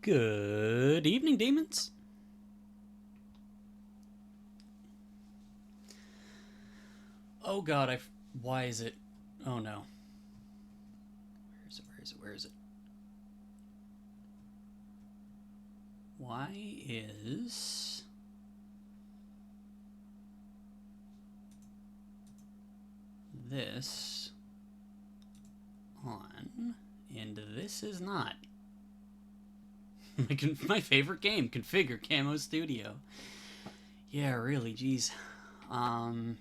Good evening, demons. Oh god, why is it? Oh no. Where is it? Where is it? Where is it? Why is this on and this is not? My favorite game, Configure Camo Studio. Yeah, really, geez. Um,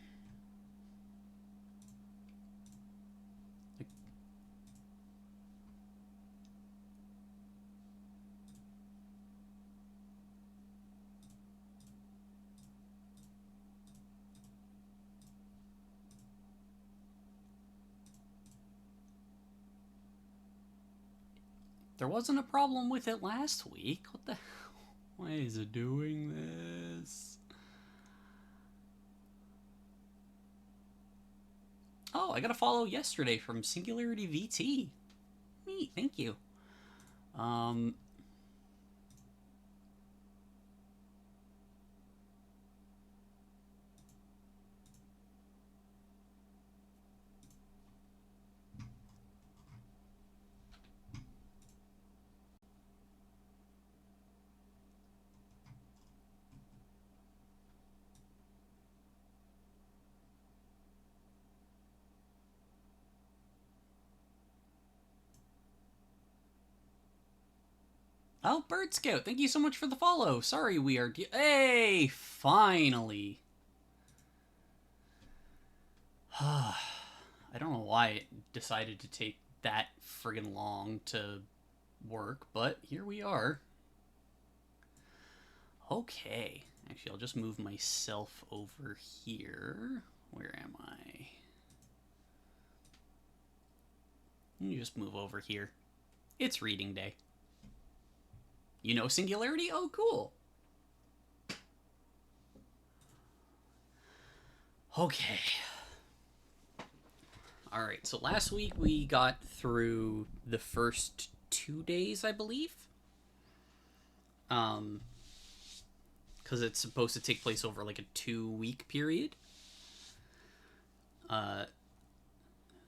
there wasn't a problem with it last week. What the hell? Why is it doing this? Oh, I got a follow yesterday from Singularity VT. Neat, thank you. Um, Oh, Bird Scout, thank you so much for the follow. Sorry, we are. Hey, finally. I don't know why it decided to take that friggin' long to work, but here we are. Okay. Actually, I'll just move myself over here. Where am I? You just move over here. It's reading day. You know Singularity? Oh, cool. Okay. Alright, so last week we got through the first 2 days, I believe. Because it's supposed to take place over like a 2 week period. Uh,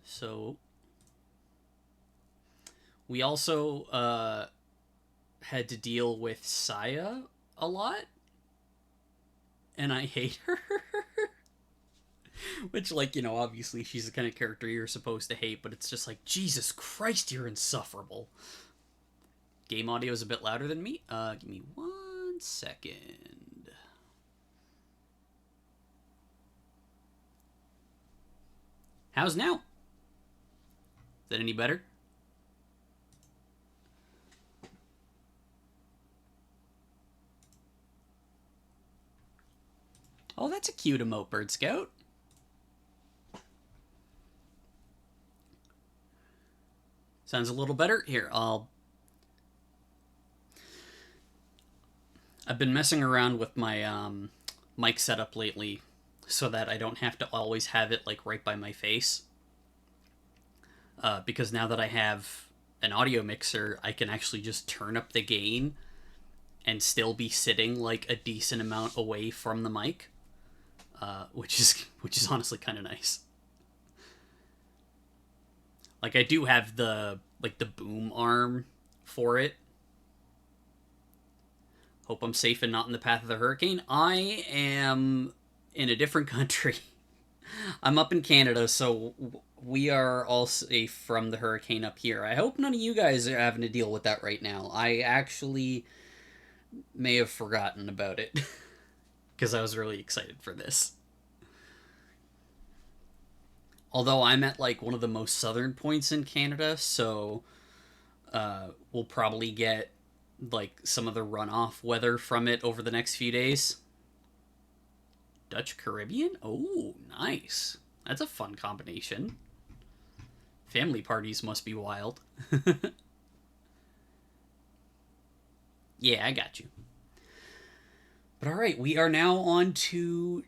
so we also had to deal with Saya a lot, and I hate her. Which, like, obviously she's the kind of character you're supposed to hate, but it's just like, Jesus Christ, you're insufferable. Game audio is a bit louder than me. Give me 1 second. How's now? Is that any better? Oh, that's a cute emote, Bird Scout. Sounds a little better. Here, I've been messing around with my mic setup lately so that I don't have to always have it like right by my face. Because now that I have an audio mixer, I can actually just turn up the gain and still be sitting like a decent amount away from the mic, which is honestly kind of nice. Like I do have the boom arm for it. Hope I'm safe and not in the path of the hurricane. I am in a different country. I'm up in Canada, so we are all safe from the hurricane up here. I hope none of you guys are having to deal with that right now. I actually may have forgotten about it because I was really excited for this. Although I'm at like one of the most southern points in Canada, so we'll probably get like some of the runoff weather from it over the next few days. Dutch Caribbean? Oh, nice. That's a fun combination. Family parties must be wild. Yeah, I got you. But all right, we are now on to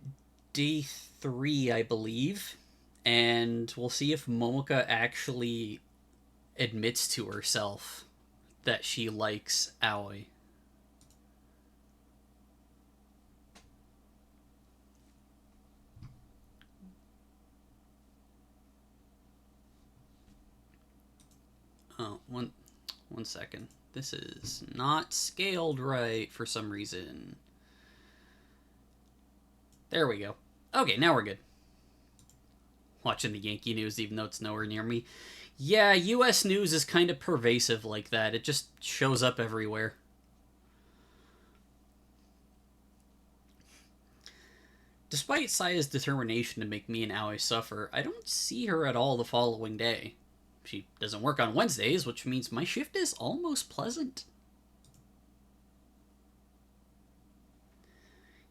day 3, I believe. And we'll see if Momoka actually admits to herself that she likes Aoi. Oh, one second. This is not scaled right for some reason. There we go. Okay, now we're good. Watching the Yankee news, even though it's nowhere near me. Yeah, US news is kind of pervasive like that. It just shows up everywhere. Despite Saya's determination to make me and Aoi suffer, I don't see her at all the following day. She doesn't work on Wednesdays, which means my shift is almost pleasant.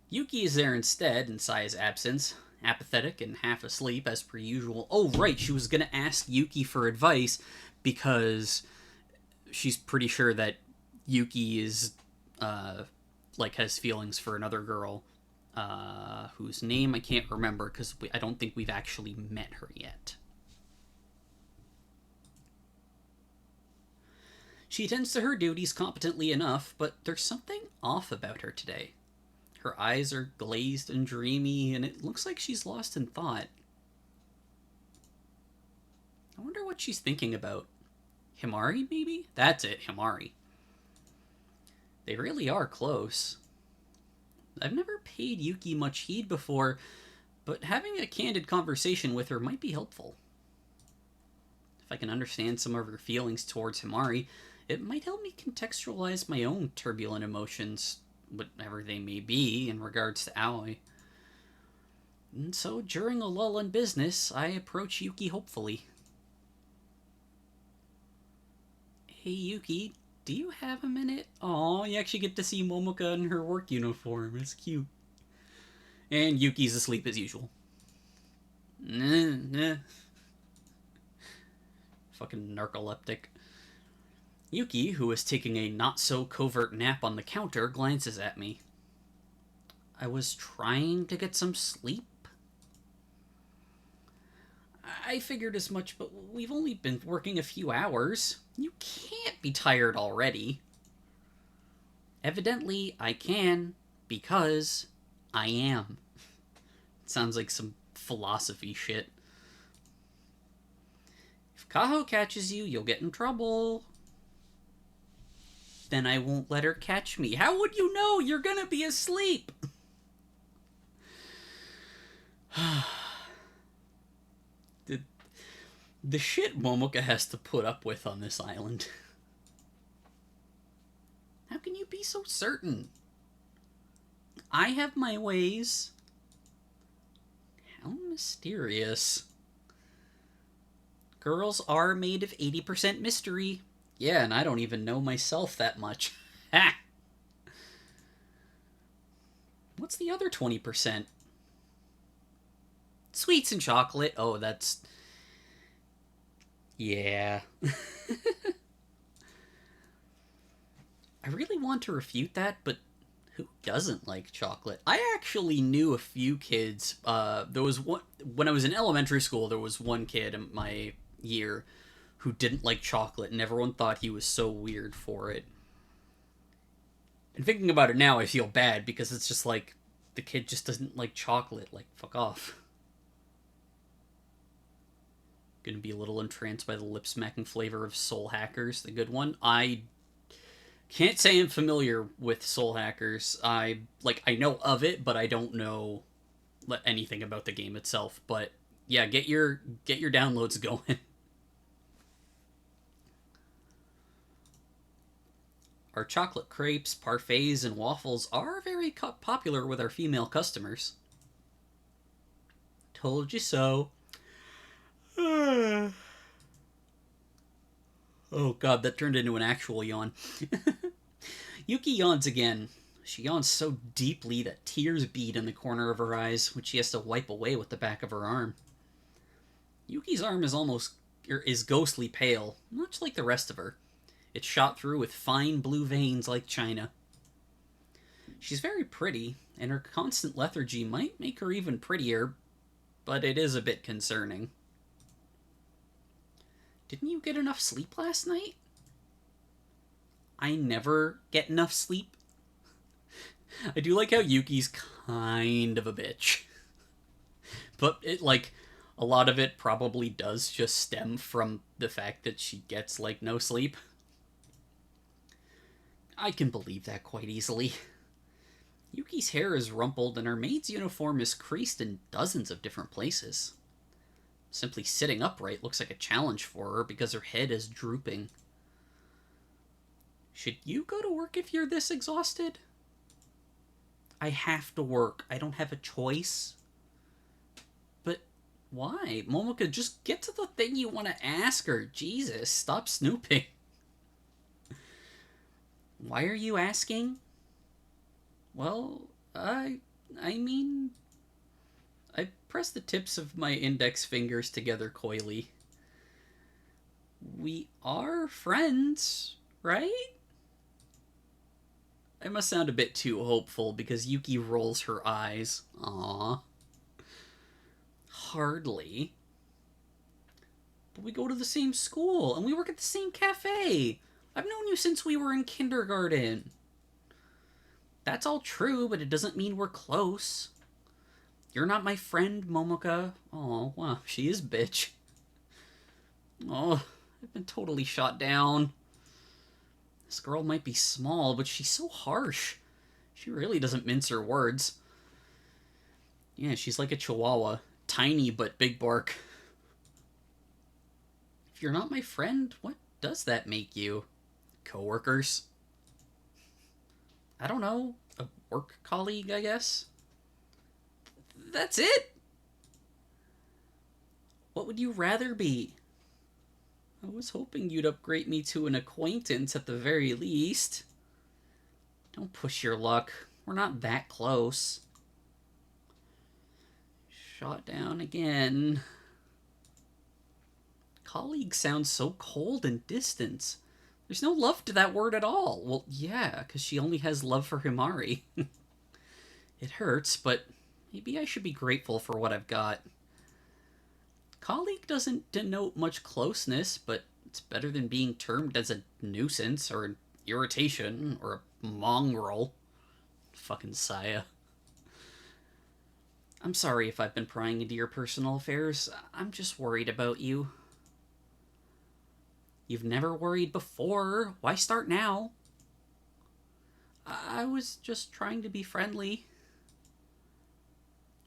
Yuki is there instead in Saya's absence, apathetic and half asleep as per usual. Oh, right, she was gonna ask Yuki for advice because she's pretty sure that Yuki is, has feelings for another girl, whose name I can't remember because I don't think we've actually met her yet. She attends to her duties competently enough, but there's something off about her today. Her eyes are glazed and dreamy, and it looks like she's lost in thought. I wonder what she's thinking about. Himari, maybe? That's it, Himari. They really are close. I've never paid Yuki much heed before, but having a candid conversation with her might be helpful. If I can understand some of her feelings towards Himari, it might help me contextualize my own turbulent emotions, whatever they may be, in regards to Aoi. And so, during a lull in business, I approach Yuki hopefully. Hey Yuki, do you have a minute? Aw, you actually get to see Momoka in her work uniform. It's cute. And Yuki's asleep as usual. Nah. Fucking narcoleptic. Yuki, who is taking a not-so-covert nap on the counter, glances at me. I was trying to get some sleep? I figured as much, but we've only been working a few hours. You can't be tired already. Evidently, I can, because I am. It sounds like some philosophy shit. If Kaho catches you, you'll get in trouble. Then I won't let her catch me. How would you know? You're gonna be asleep. the shit Momoka has to put up with on this island. How can you be so certain? I have my ways. How mysterious. Girls are made of 80% mystery. Yeah, and I don't even know myself that much. Ha! What's the other 20%? Sweets and chocolate. Oh, that's... Yeah. I really want to refute that, but who doesn't like chocolate? I actually knew a few kids. There was one... When I was in elementary school, there was one kid in my year who didn't like chocolate, and everyone thought he was so weird for it. And thinking about it now, I feel bad, because it's just like, the kid just doesn't like chocolate. Like, fuck off. Gonna be a little entranced by the lip-smacking flavor of Soul Hackers, the good one. I can't say I'm familiar with Soul Hackers. I know of it, but I don't know anything about the game itself. But yeah, get your downloads going. Our chocolate crepes, parfaits, and waffles are very popular with our female customers. Told you so. Oh god, that turned into an actual yawn. Yuki yawns again. She yawns so deeply that tears bead in the corner of her eyes, which she has to wipe away with the back of her arm. Yuki's arm is ghostly pale, much like the rest of her. It's shot through with fine blue veins like china. She's very pretty, and her constant lethargy might make her even prettier, but it is a bit concerning. Didn't you get enough sleep last night? I never get enough sleep. I do like how Yuki's kind of a bitch. But it, like, a lot of it probably does just stem from the fact that she gets, like, no sleep. I can believe that quite easily. Yuki's hair is rumpled and her maid's uniform is creased in dozens of different places. Simply sitting upright looks like a challenge for her because her head is drooping. Should you go to work if you're this exhausted? I have to work. I don't have a choice. But why? Momoka, just get to the thing you want to ask her. Jesus, stop snooping. Why are you asking? Well, I mean, I press the tips of my index fingers together coyly. We are friends, right? I must sound a bit too hopeful because Yuki rolls her eyes. Aww. Hardly. But we go to the same school and we work at the same cafe. I've known you since we were in kindergarten. That's all true, but it doesn't mean we're close. You're not my friend, Momoka. Oh, wow, she is bitch. Oh, I've been totally shot down. This girl might be small, but she's so harsh. She really doesn't mince her words. Yeah, she's like a chihuahua. Tiny, but big bark. If you're not my friend, what does that make you? Coworkers? I don't know. A work colleague, I guess? That's it? What would you rather be? I was hoping you'd upgrade me to an acquaintance at the very least. Don't push your luck. We're not that close. Shot down again. Colleague sounds so cold and distant. There's no love to that word at all. Well, yeah, because she only has love for Himari. It hurts, but maybe I should be grateful for what I've got. Colleague doesn't denote much closeness, but it's better than being termed as a nuisance or an irritation or a mongrel. Fucking Saya. I'm sorry if I've been prying into your personal affairs. I'm just worried about you. You've never worried before. Why start now? I was just trying to be friendly.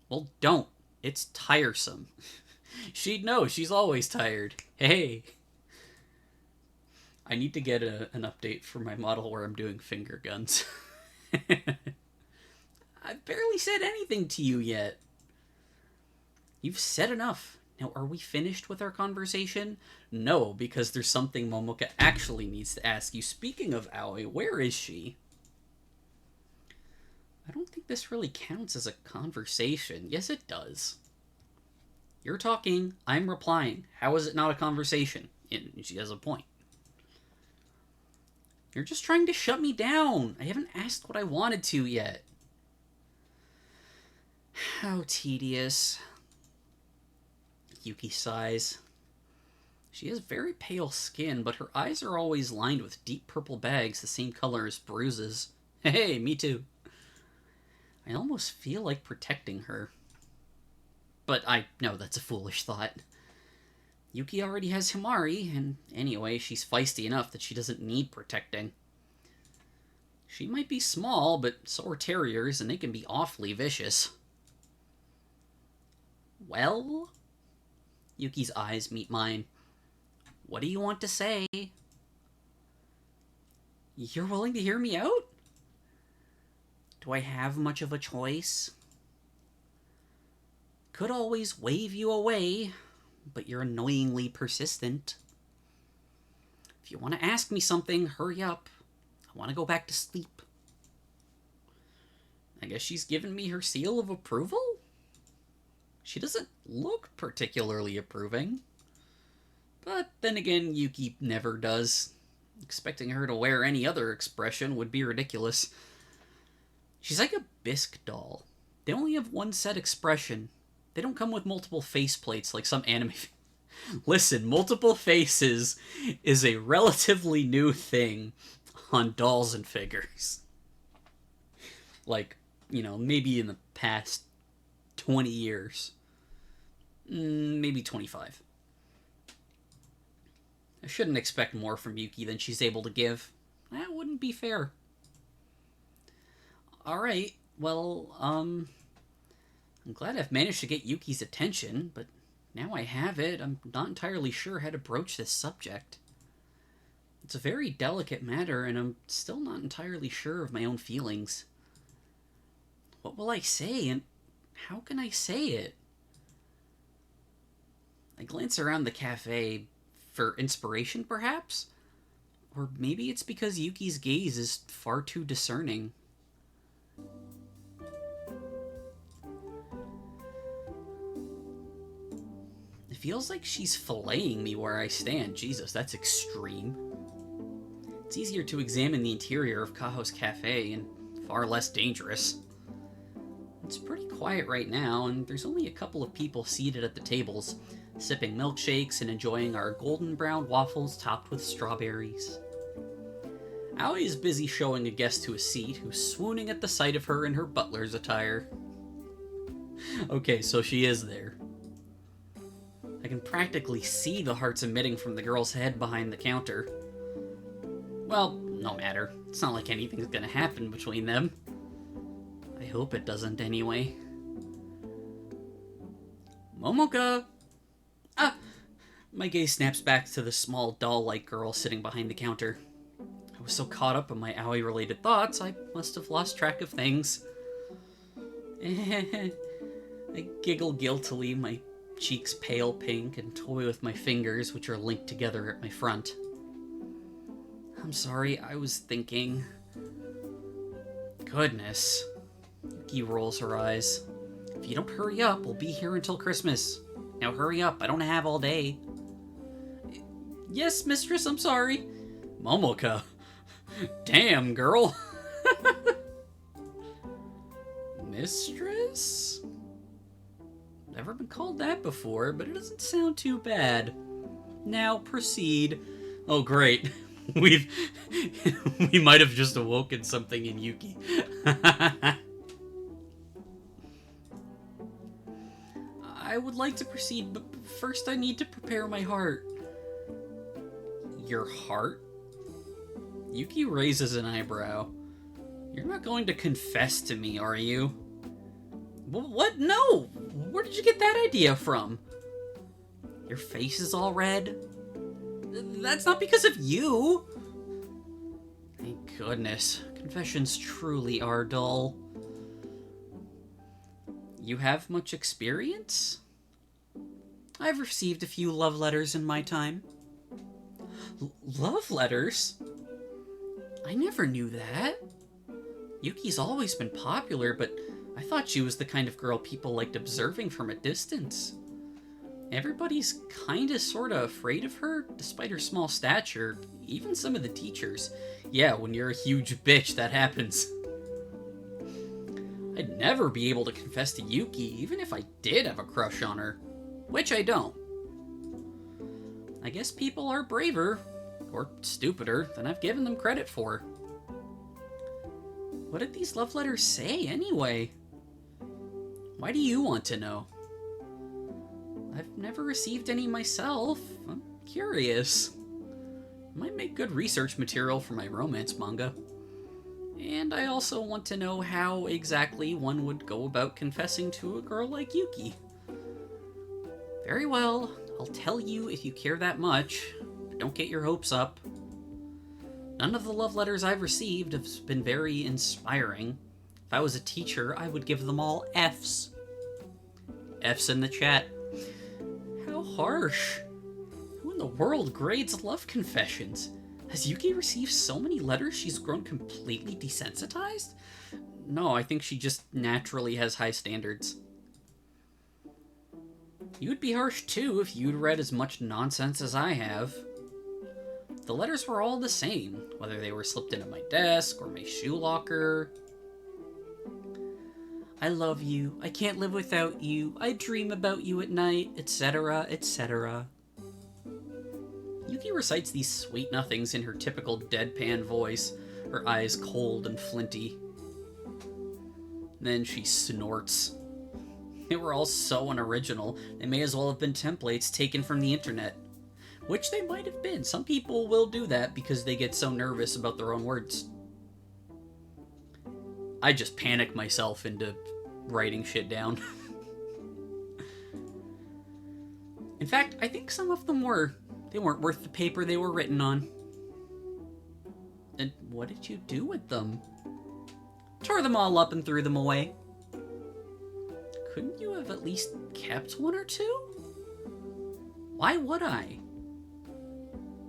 Well, don't. It's tiresome. She'd know. She's always tired. Hey. I need to get an update for my model where I'm doing finger guns. I've barely said anything to you yet. You've said enough. Now, are we finished with our conversation? No, because there's something Momoka actually needs to ask you. Speaking of Aoi, where is she? I don't think this really counts as a conversation. Yes, it does. You're talking, I'm replying. How is it not a conversation? And she has a point. You're just trying to shut me down. I haven't asked what I wanted to yet. How tedious. Yuki sighs. She has very pale skin, but her eyes are always lined with deep purple bags the same color as bruises. Hey, me too. I almost feel like protecting her. But I know that's a foolish thought. Yuki already has Himari, and anyway, she's feisty enough that she doesn't need protecting. She might be small, but so are terriers, and they can be awfully vicious. Well? Yuki's eyes meet mine. What do you want to say? You're willing to hear me out? Do I have much of a choice? Could always wave you away, but you're annoyingly persistent. If you want to ask me something, hurry up. I want to go back to sleep. I guess she's given me her seal of approval? She doesn't look particularly approving. But then again, Yuki never does. Expecting her to wear any other expression would be ridiculous. She's like a bisque doll. They only have one set expression. They don't come with multiple faceplates like some anime. Listen, multiple faces is a relatively new thing. on dolls and figures. Like, maybe in the past 20 years. Maybe 25. I shouldn't expect more from Yuki than she's able to give. That wouldn't be fair. Alright, well, I'm glad I've managed to get Yuki's attention, but now I have it, I'm not entirely sure how to broach this subject. It's a very delicate matter, and I'm still not entirely sure of my own feelings. What will I say, and how can I say it? I glance around the cafe for inspiration, perhaps? Or maybe it's because Yuki's gaze is far too discerning. It feels like she's filleting me where I stand. Jesus, that's extreme. It's easier to examine the interior of Kaho's cafe, and far less dangerous. It's pretty quiet right now, and there's only a couple of people seated at the tables, sipping milkshakes and enjoying our golden brown waffles topped with strawberries. Aoi is busy showing a guest to a seat who's swooning at the sight of her in her butler's attire. Okay, so she is there. I can practically see the hearts emitting from the girl's head behind the counter. Well, no matter. It's not like anything's gonna happen between them. I hope it doesn't anyway. Momoka! Ah! My gaze snaps back to the small doll-like girl sitting behind the counter. I was so caught up in my Aoi-related thoughts, I must have lost track of things. I giggle guiltily, my cheeks pale pink, and toy with my fingers, which are linked together at my front. I'm sorry, I was thinking... Goodness. Yuki rolls her eyes. If you don't hurry up, we'll be here until Christmas. Now hurry up, I don't have all day. Yes, mistress, I'm sorry. Momoka. Damn, girl. Mistress? Never been called that before, but it doesn't sound too bad. Now proceed. Oh, great. We might have just awoken something in Yuki. I would like to proceed, but first I need to prepare my heart. Your heart? Yuki raises an eyebrow. You're not going to confess to me, are you? What? No! Where did you get that idea from? Your face is all red? That's not because of you! Thank goodness. Confessions truly are dull. You have much experience? I've received a few love letters in my time. Love letters? I never knew that. Yuki's always been popular, but I thought she was the kind of girl people liked observing from a distance. Everybody's kinda sorta afraid of her, despite her small stature, even some of the teachers. Yeah, when you're a huge bitch, that happens. I'd never be able to confess to Yuki, even if I did have a crush on her. Which I don't. I guess people are braver, or stupider, than I've given them credit for. What did these love letters say, anyway? Why do you want to know? I've never received any myself. I'm curious. Might make good research material for my romance manga. And I also want to know how exactly one would go about confessing to a girl like Yuki. Very well, I'll tell you if you care that much, but don't get your hopes up. None of the love letters I've received have been very inspiring. If I was a teacher, I would give them all Fs. Fs in the chat. How harsh. Who in the world grades love confessions? Has Yuki received so many letters she's grown completely desensitized? No, I think she just naturally has high standards. You'd be harsh too if you'd read as much nonsense as I have. The letters were all the same, whether they were slipped into my desk or my shoe locker. I love you, I can't live without you, I dream about you at night, etc., etc. Yuki recites these sweet nothings in her typical deadpan voice, her eyes cold and flinty. Then she snorts. They were all so unoriginal, they may as well have been templates taken from the internet. Which they might have been. Some people will do that because they get so nervous about their own words. I just panic myself into writing shit down. In fact, I think some of them were. They weren't worth the paper they were written on. And what did you do with them? Tore them all up and threw them away. Couldn't you have at least kept one or two? Why would I?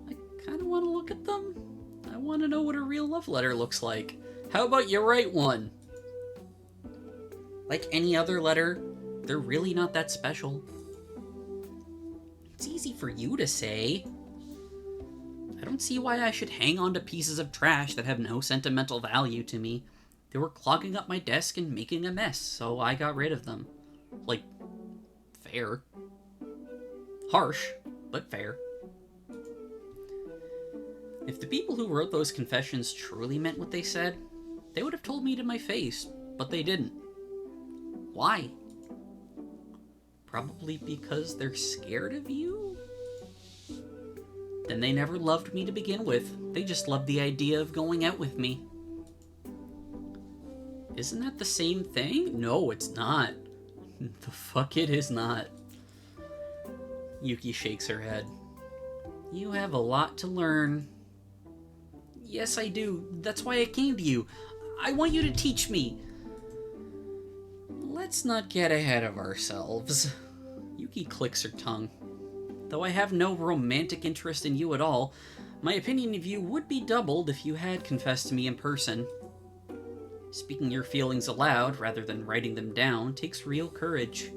I kind of want to look at them. I want to know what a real love letter looks like. How about you write one? Like any other letter, they're really not that special. It's easy for you to say. I don't see why I should hang on to pieces of trash that have no sentimental value to me. They were clogging up my desk and making a mess, so I got rid of them. Like, fair. Harsh, but fair. If the people who wrote those confessions truly meant what they said, they would have told me to my face, but they didn't. Why? Probably because they're scared of you? Then they never loved me to begin with. They just loved the idea of going out with me. Isn't that the same thing? No, it's not. The fuck it is not. Yuki shakes her head. You have a lot to learn. Yes, I do. That's why I came to you. I want you to teach me. Let's not get ahead of ourselves. Yuki clicks her tongue. Though I have no romantic interest in you at all, my opinion of you would be doubled if you had confessed to me in person. Speaking your feelings aloud, rather than writing them down, takes real courage.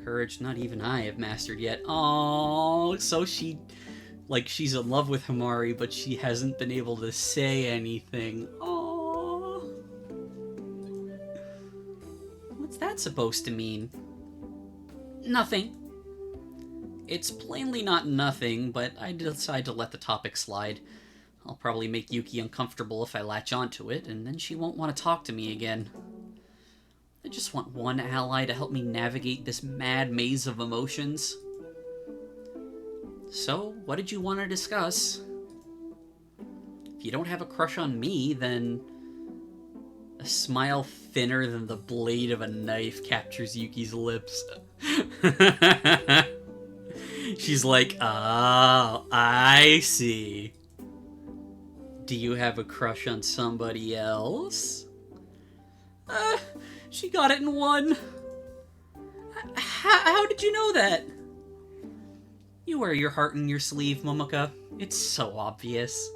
Courage not even I have mastered yet. Oh, so she's in love with Himari, but she hasn't been able to say anything. Oh, what's that supposed to mean? Nothing. It's plainly not nothing, but I decide to let the topic slide. I'll probably make Yuki uncomfortable if I latch onto it, and then she won't want to talk to me again. I just want one ally to help me navigate this mad maze of emotions. So, what did you want to discuss? If you don't have a crush on me, then... A smile thinner than the blade of a knife captures Yuki's lips. She's like, oh, I see. Do you have a crush on somebody else? She got it in one. How did you know that? You wear your heart in your sleeve, Momoka. It's so obvious.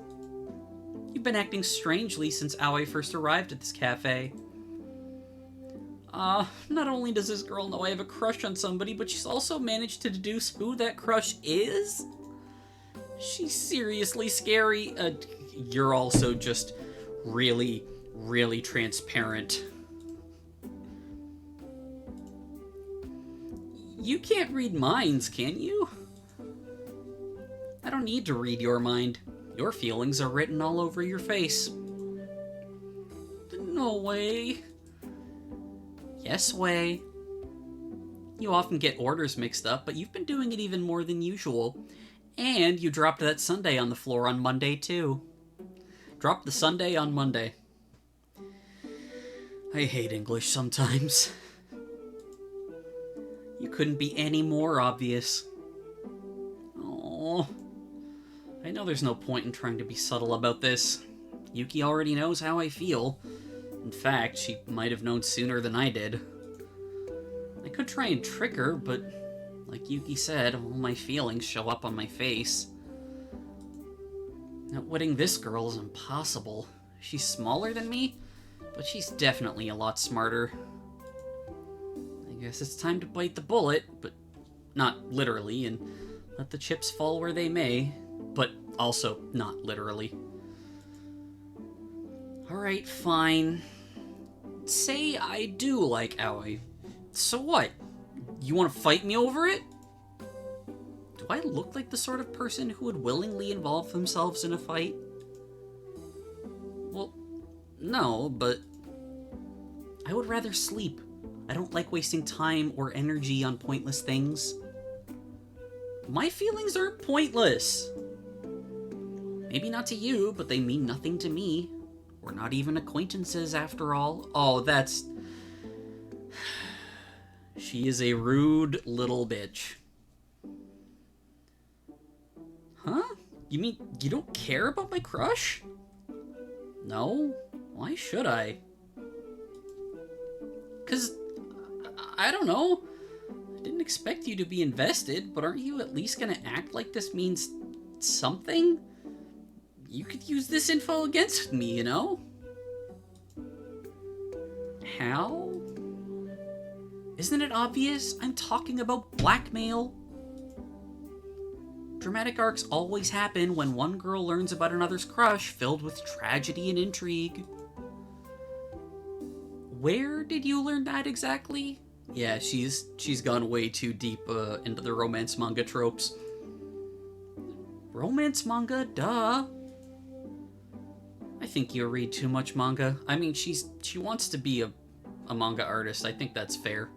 You've been acting strangely since Aoi first arrived at this cafe. Not only does this girl know I have a crush on somebody, but she's also managed to deduce who that crush is? She's seriously scary. You're also just really, really transparent. You can't read minds, can you? I don't need to read your mind. Your feelings are written all over your face. No way. Yes way. You often get orders mixed up, but you've been doing it even more than usual. And you dropped that sundae on the floor on Monday, too. Drop the sundae on Monday. I hate English sometimes. You couldn't be any more obvious. Oh, I know there's no point in trying to be subtle about this. Yuki already knows how I feel. In fact, she might have known sooner than I did. I could try and trick her, but like Yuki said, all my feelings show up on my face. Outwitting this girl is impossible. She's smaller than me, but she's definitely a lot smarter. I guess it's time to bite the bullet, but not literally, and let the chips fall where they may, but also not literally. Alright, fine. Say I do like Aoi. So what? You want to fight me over it? Do I look like the sort of person who would willingly involve themselves in a fight? Well, no, but I would rather sleep. I don't like wasting time or energy on pointless things. My feelings aren't pointless. Maybe not to you, but they mean nothing to me. We're not even acquaintances after all. Oh, that's... She is a rude little bitch. Huh? You mean you don't care about my crush? No? Why should I? 'Cause, I don't know. I didn't expect you to be invested, but aren't you at least gonna act like this means something? You could use this info against me, you know? How? Isn't it obvious? I'm talking about blackmail. Dramatic arcs always happen when one girl learns about another's crush, filled with tragedy and intrigue. Where did you learn that exactly? Yeah, she's gone way too deep into the romance manga tropes. Romance manga? Duh. I think you read too much manga. I mean, she wants to be a manga artist. I think that's fair.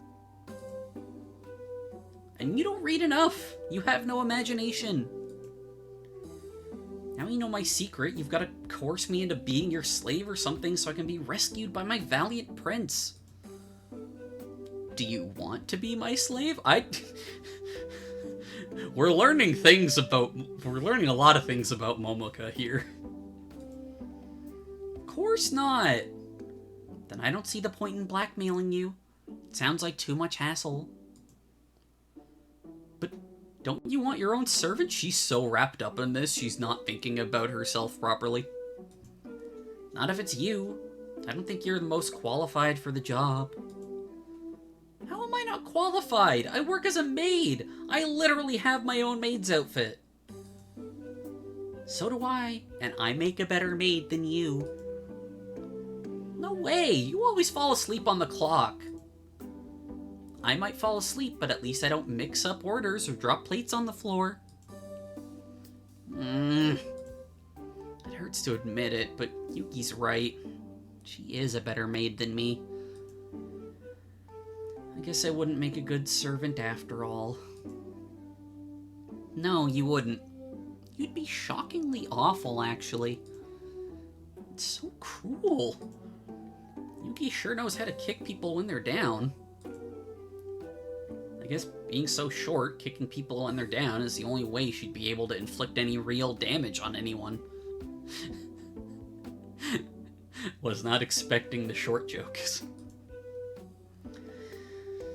And you don't read enough. You have no imagination. Now you know my secret. You've got to coerce me into being your slave or something so I can be rescued by my valiant prince. Do you want to be my slave? We're learning a lot of things about Momoka here. Of course not. Then I don't see the point in blackmailing you. It sounds like too much hassle. But don't you want your own servant? She's so wrapped up in this, she's not thinking about herself properly. Not if it's you. I don't think you're the most qualified for the job. How am I not qualified? I work as a maid. I literally have my own maid's outfit. So do I, and I make a better maid than you. No way, you always fall asleep on the clock. I might fall asleep, but at least I don't mix up orders or drop plates on the floor. It hurts to admit it, but Yuki's right. She is a better maid than me. I guess I wouldn't make a good servant after all. No, you wouldn't. You'd be shockingly awful, actually. It's so cruel. Yuki sure knows how to kick people when they're down. I guess being so short, kicking people when they're down is the only way she'd be able to inflict any real damage on anyone. Was not expecting the short jokes.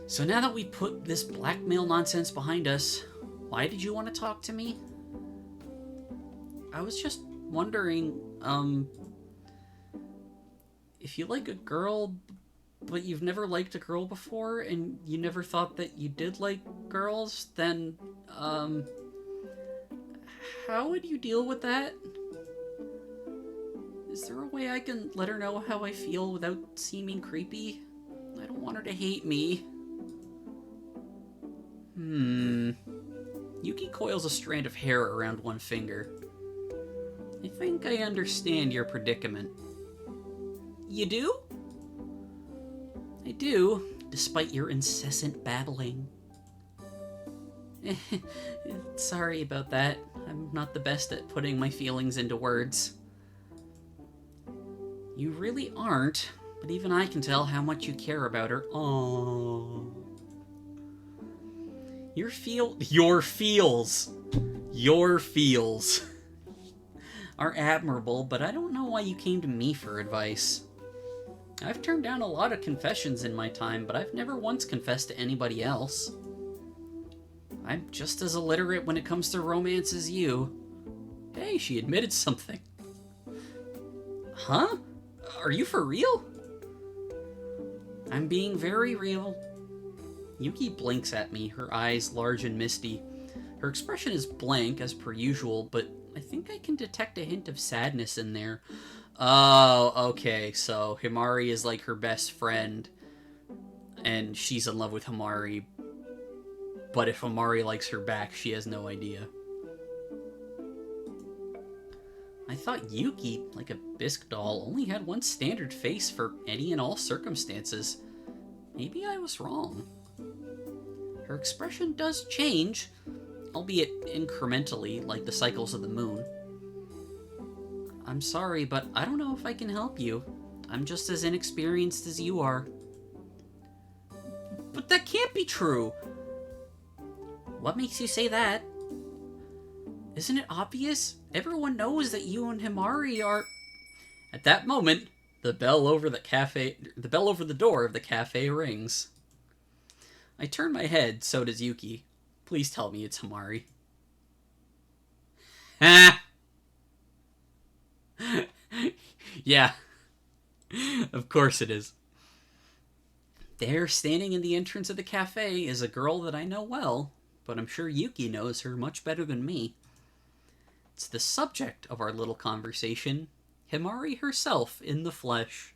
So now that we put this blackmail nonsense behind us, why did you want to talk to me? I was just wondering, if you like a girl, but you've never liked a girl before, and you never thought that you did like girls, then, how would you deal with that? Is there a way I can let her know how I feel without seeming creepy? I don't want her to hate me. Yuki coils a strand of hair around one finger. I think I understand your predicament. You do? I do, despite your incessant babbling. Sorry about that. I'm not the best at putting my feelings into words. You really aren't, but even I can tell how much you care about her. Aww. Your feels are admirable, but I don't know why you came to me for advice. I've turned down a lot of confessions in my time, but I've never once confessed to anybody else. I'm just as illiterate when it comes to romance as you. Hey, she admitted something. Huh? Are you for real? I'm being very real. Yuki blinks at me, her eyes large and misty. Her expression is blank, as per usual, but I think I can detect a hint of sadness in there. Oh, okay, so Himari is like her best friend, and she's in love with Himari. But if Himari likes her back, she has no idea. I thought Yuki, like a bisque doll, only had one standard face for any and all circumstances. Maybe I was wrong. Her expression does change, albeit incrementally, like the cycles of the moon. I'm sorry, but I don't know if I can help you. I'm just as inexperienced as you are. But that can't be true! What makes you say that? Isn't it obvious? Everyone knows that you and Himari are... At that moment, the bell over the door of the cafe rings. I turn my head, so does Yuki. Please tell me it's Himari. Ah! Yeah. Of course it is. There, standing in the entrance of the cafe, is a girl that I know well, but I'm sure Yuki knows her much better than me. It's the subject of our little conversation, Himari herself in the flesh.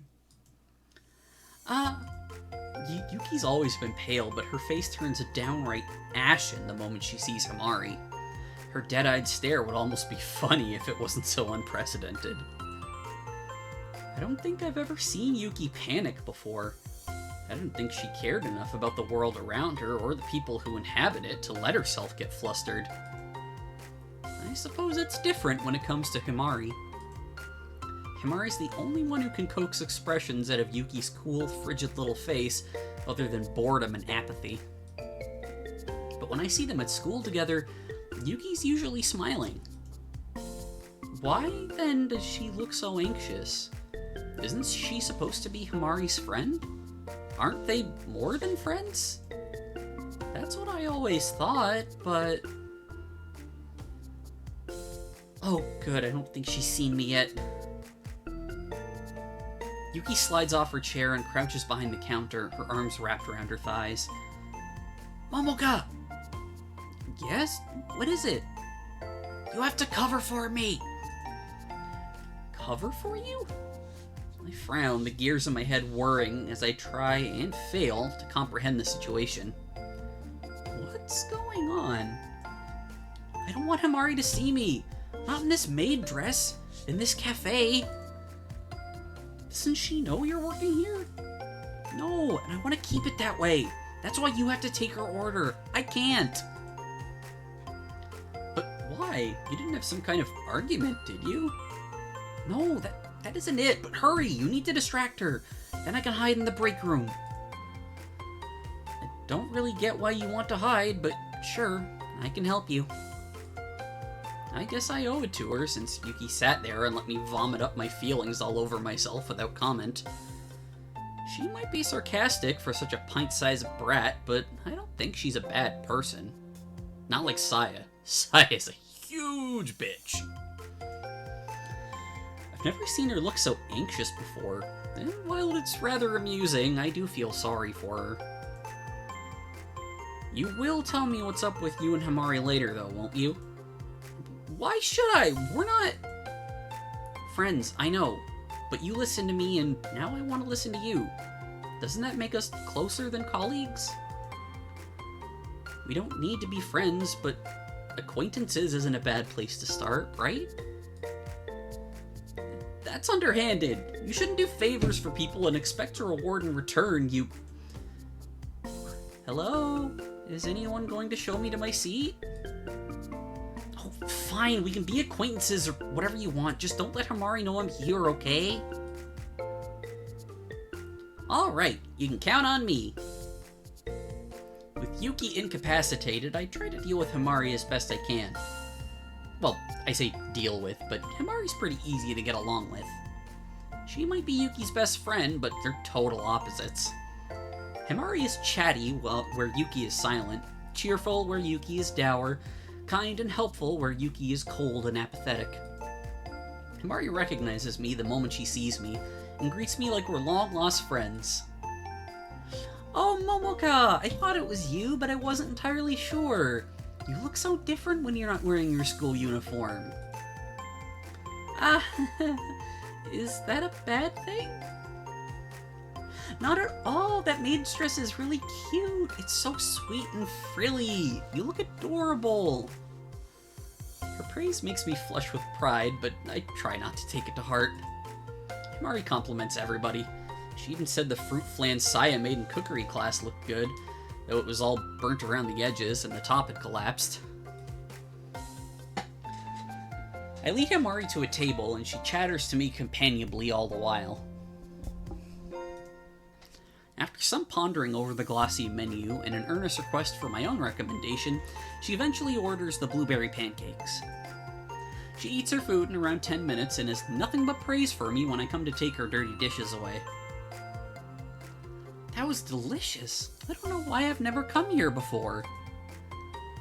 Yuki's always been pale, but her face turns a downright ashen the moment she sees Himari. Her dead-eyed stare would almost be funny if it wasn't so unprecedented. I don't think I've ever seen Yuki panic before. I didn't think she cared enough about the world around her or the people who inhabit it to let herself get flustered. I suppose it's different when it comes to Himari. Himari's the only one who can coax expressions out of Yuki's cool, frigid little face other than boredom and apathy. But when I see them at school together, Yuki's usually smiling. Why, then, does she look so anxious? Isn't she supposed to be Himari's friend? Aren't they more than friends? That's what I always thought, but... Oh, good, I don't think she's seen me yet. Yuki slides off her chair and crouches behind the counter, her arms wrapped around her thighs. Momoka! Yes? What is it? You have to cover for me! Cover for you? I frown, the gears in my head whirring as I try and fail to comprehend the situation. What's going on? I don't want Himari to see me. Not in this maid dress. In this cafe. Doesn't she know you're working here? No, and I want to keep it that way. That's why you have to take her order. I can't. But why? You didn't have some kind of argument, did you? No, that isn't it, but hurry, you need to distract her. Then I can hide in the break room. I don't really get why you want to hide, but sure, I can help you. I guess I owe it to her, since Yuki sat there and let me vomit up my feelings all over myself without comment. She might be sarcastic for such a pint-sized brat, but I don't think she's a bad person. Not like Saya. Saya's a huge bitch. I've never seen her look so anxious before, and while it's rather amusing, I do feel sorry for her. You will tell me what's up with you and Himari later, though, won't you? Why should I? We're not... Friends, I know. But you listen to me, and now I want to listen to you. Doesn't that make us closer than colleagues? We don't need to be friends, but acquaintances isn't a bad place to start, right? That's underhanded. You shouldn't do favors for people and expect a reward in return, you... Hello? Is anyone going to show me to my seat? Oh, fine, we can be acquaintances or whatever you want. Just don't let Himari know I'm here, okay? Alright, you can count on me. With Yuki incapacitated, I try to deal with Himari as best I can. Well, I say deal with, but Himari's pretty easy to get along with. She might be Yuki's best friend, but they're total opposites. Himari is chatty, where Yuki is silent, cheerful where Yuki is dour, kind and helpful where Yuki is cold and apathetic. Himari recognizes me the moment she sees me, and greets me like we're long-lost friends. Oh, Momoka! I thought it was you, but I wasn't entirely sure. You look so different when you're not wearing your school uniform. Is that a bad thing? Not at all! That maid's dress is really cute! It's so sweet and frilly! You look adorable! Her praise makes me flush with pride, but I try not to take it to heart. Himari compliments everybody. She even said the fruit flan Saya made in cookery class looked good, though it was all burnt around the edges and the top had collapsed. I lead Himari to a table, and she chatters to me companionably all the while. After some pondering over the glossy menu and an earnest request for my own recommendation, she eventually orders the blueberry pancakes. She eats her food in around 10 minutes and has nothing but praise for me when I come to take her dirty dishes away. That was delicious. I don't know why I've never come here before.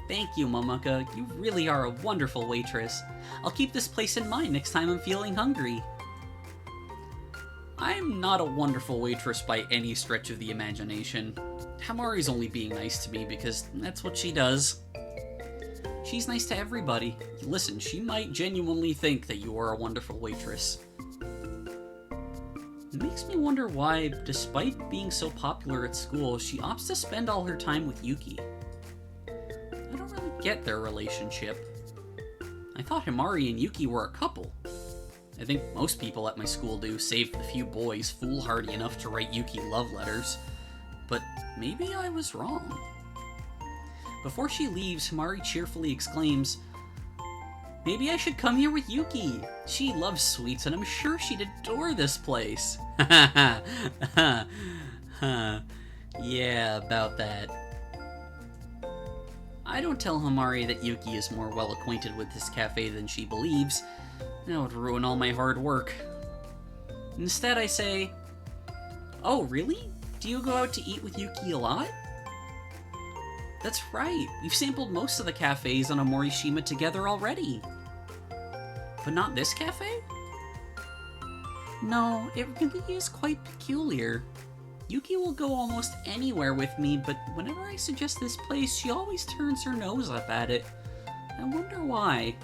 Thank you, Momoko. You really are a wonderful waitress. I'll keep this place in mind next time I'm feeling hungry. I'm not a wonderful waitress by any stretch of the imagination. Himari's only being nice to me because that's what she does. She's nice to everybody. Listen, she might genuinely think that you are a wonderful waitress. It makes me wonder why, despite being so popular at school, she opts to spend all her time with Yuki. I don't really get their relationship. I thought Himari and Yuki were a couple. I think most people at my school do, save the few boys foolhardy enough to write Yuki love letters. But maybe I was wrong. Before she leaves, Himari cheerfully exclaims, "Maybe I should come here with Yuki. She loves sweets and I'm sure she'd adore this place." Yeah, about that. I don't tell Himari that Yuki is more well acquainted with this cafe than she believes. That would ruin all my hard work. Instead, I say, "Oh, really? Do you go out to eat with Yuki a lot?" That's right, we've sampled most of the cafes on Omorishima together already. But not this cafe? No, it really is quite peculiar. Yuki will go almost anywhere with me, but whenever I suggest this place, she always turns her nose up at it. I wonder why.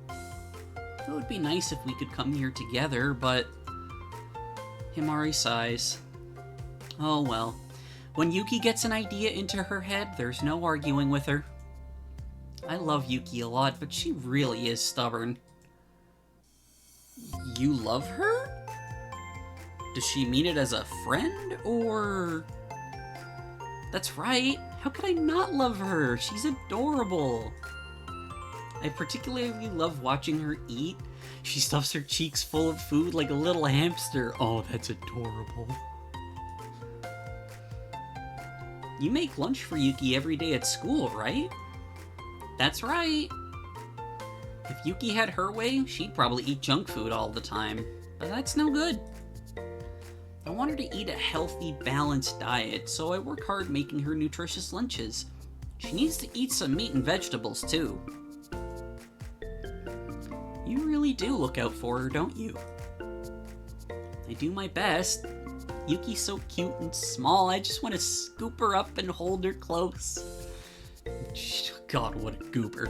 It would be nice if we could come here together, but... Himari sighs. Oh well. When Yuki gets an idea into her head, there's no arguing with her. I love Yuki a lot, but she really is stubborn. You love her? Does she mean it as a friend, or... That's right. How could I not love her? She's adorable. I particularly love watching her eat. She stuffs her cheeks full of food like a little hamster. Oh, that's adorable. You make lunch for Yuki every day at school, right? That's right. If Yuki had her way, she'd probably eat junk food all the time. But that's no good. I want her to eat a healthy, balanced diet, so I work hard making her nutritious lunches. She needs to eat some meat and vegetables, too. You really do look out for her, don't you? I do my best. Yuki's so cute and small, I just want to scoop her up and hold her close. God, what a goober.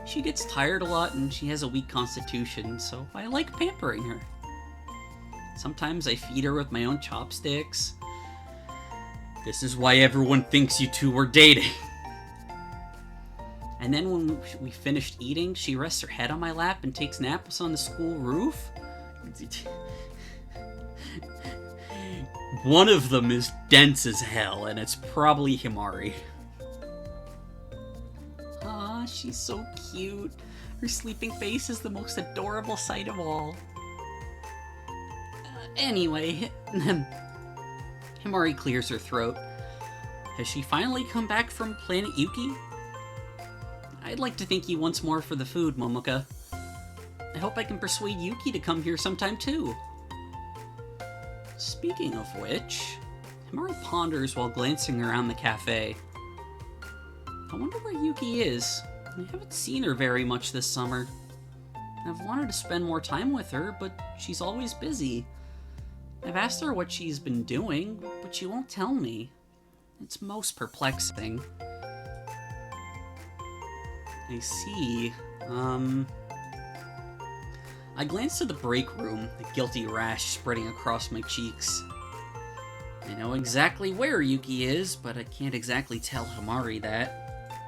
She gets tired a lot and she has a weak constitution, so I like pampering her. Sometimes I feed her with my own chopsticks. This is why everyone thinks you two were dating. And then when we finished eating, she rests her head on my lap and takes naps on the school roof. One of them is dense as hell, and it's probably Himari. Aw, she's so cute. Her sleeping face is the most adorable sight of all. Anyway, Himari clears her throat. Has she finally come back from Planet Yuki? I'd like to thank you once more for the food, Momoka. I hope I can persuade Yuki to come here sometime too. Speaking of which, Himari ponders while glancing around the cafe. I wonder where Yuki is. I haven't seen her very much this summer. I've wanted to spend more time with her, but she's always busy. I've asked her what she's been doing, but she won't tell me. It's most perplexing. I see. I glance to the break room, the guilty rash spreading across my cheeks. I know exactly where Yuki is, but I can't exactly tell Himari that.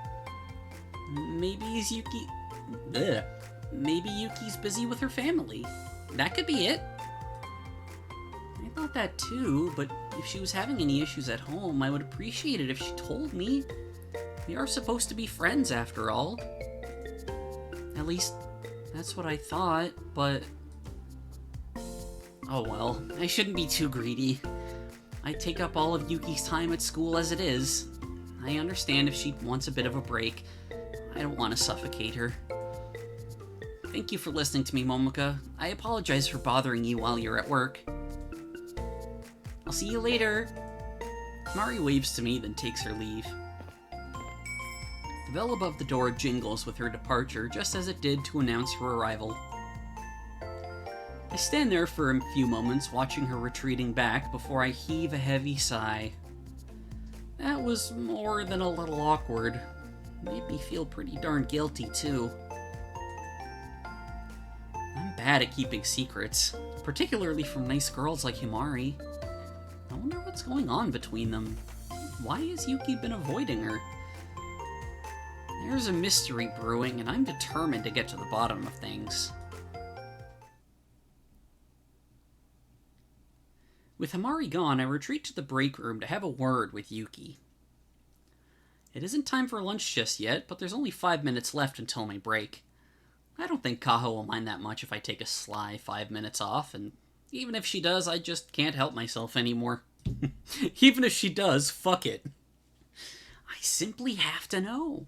Maybe Yuki... Ugh. Maybe Yuki's busy with her family. That could be it. I thought that too, but if she was having any issues at home, I would appreciate it if she told me. We are supposed to be friends, after all. At least, that's what I thought, but... Oh well, I shouldn't be too greedy. I take up all of Yuki's time at school as it is. I understand if she wants a bit of a break. I don't want to suffocate her. Thank you for listening to me, Momoka. I apologize for bothering you while you're at work. I'll see you later. Mari waves to me, then takes her leave. The bell above the door jingles with her departure, just as it did to announce her arrival. I stand there for a few moments, watching her retreating back, before I heave a heavy sigh. That was more than a little awkward. Made me feel pretty darn guilty, too. I'm bad at keeping secrets, particularly from nice girls like Himari. I wonder what's going on between them. Why has Yuki been avoiding her? There's a mystery brewing, and I'm determined to get to the bottom of things. With Himari gone, I retreat to the break room to have a word with Yuki. It isn't time for lunch just yet, but there's only 5 minutes left until my break. I don't think Kaho will mind that much if I take a sly 5 minutes off, and even if she does, I just can't help myself anymore. Even if she does, fuck it. I simply have to know.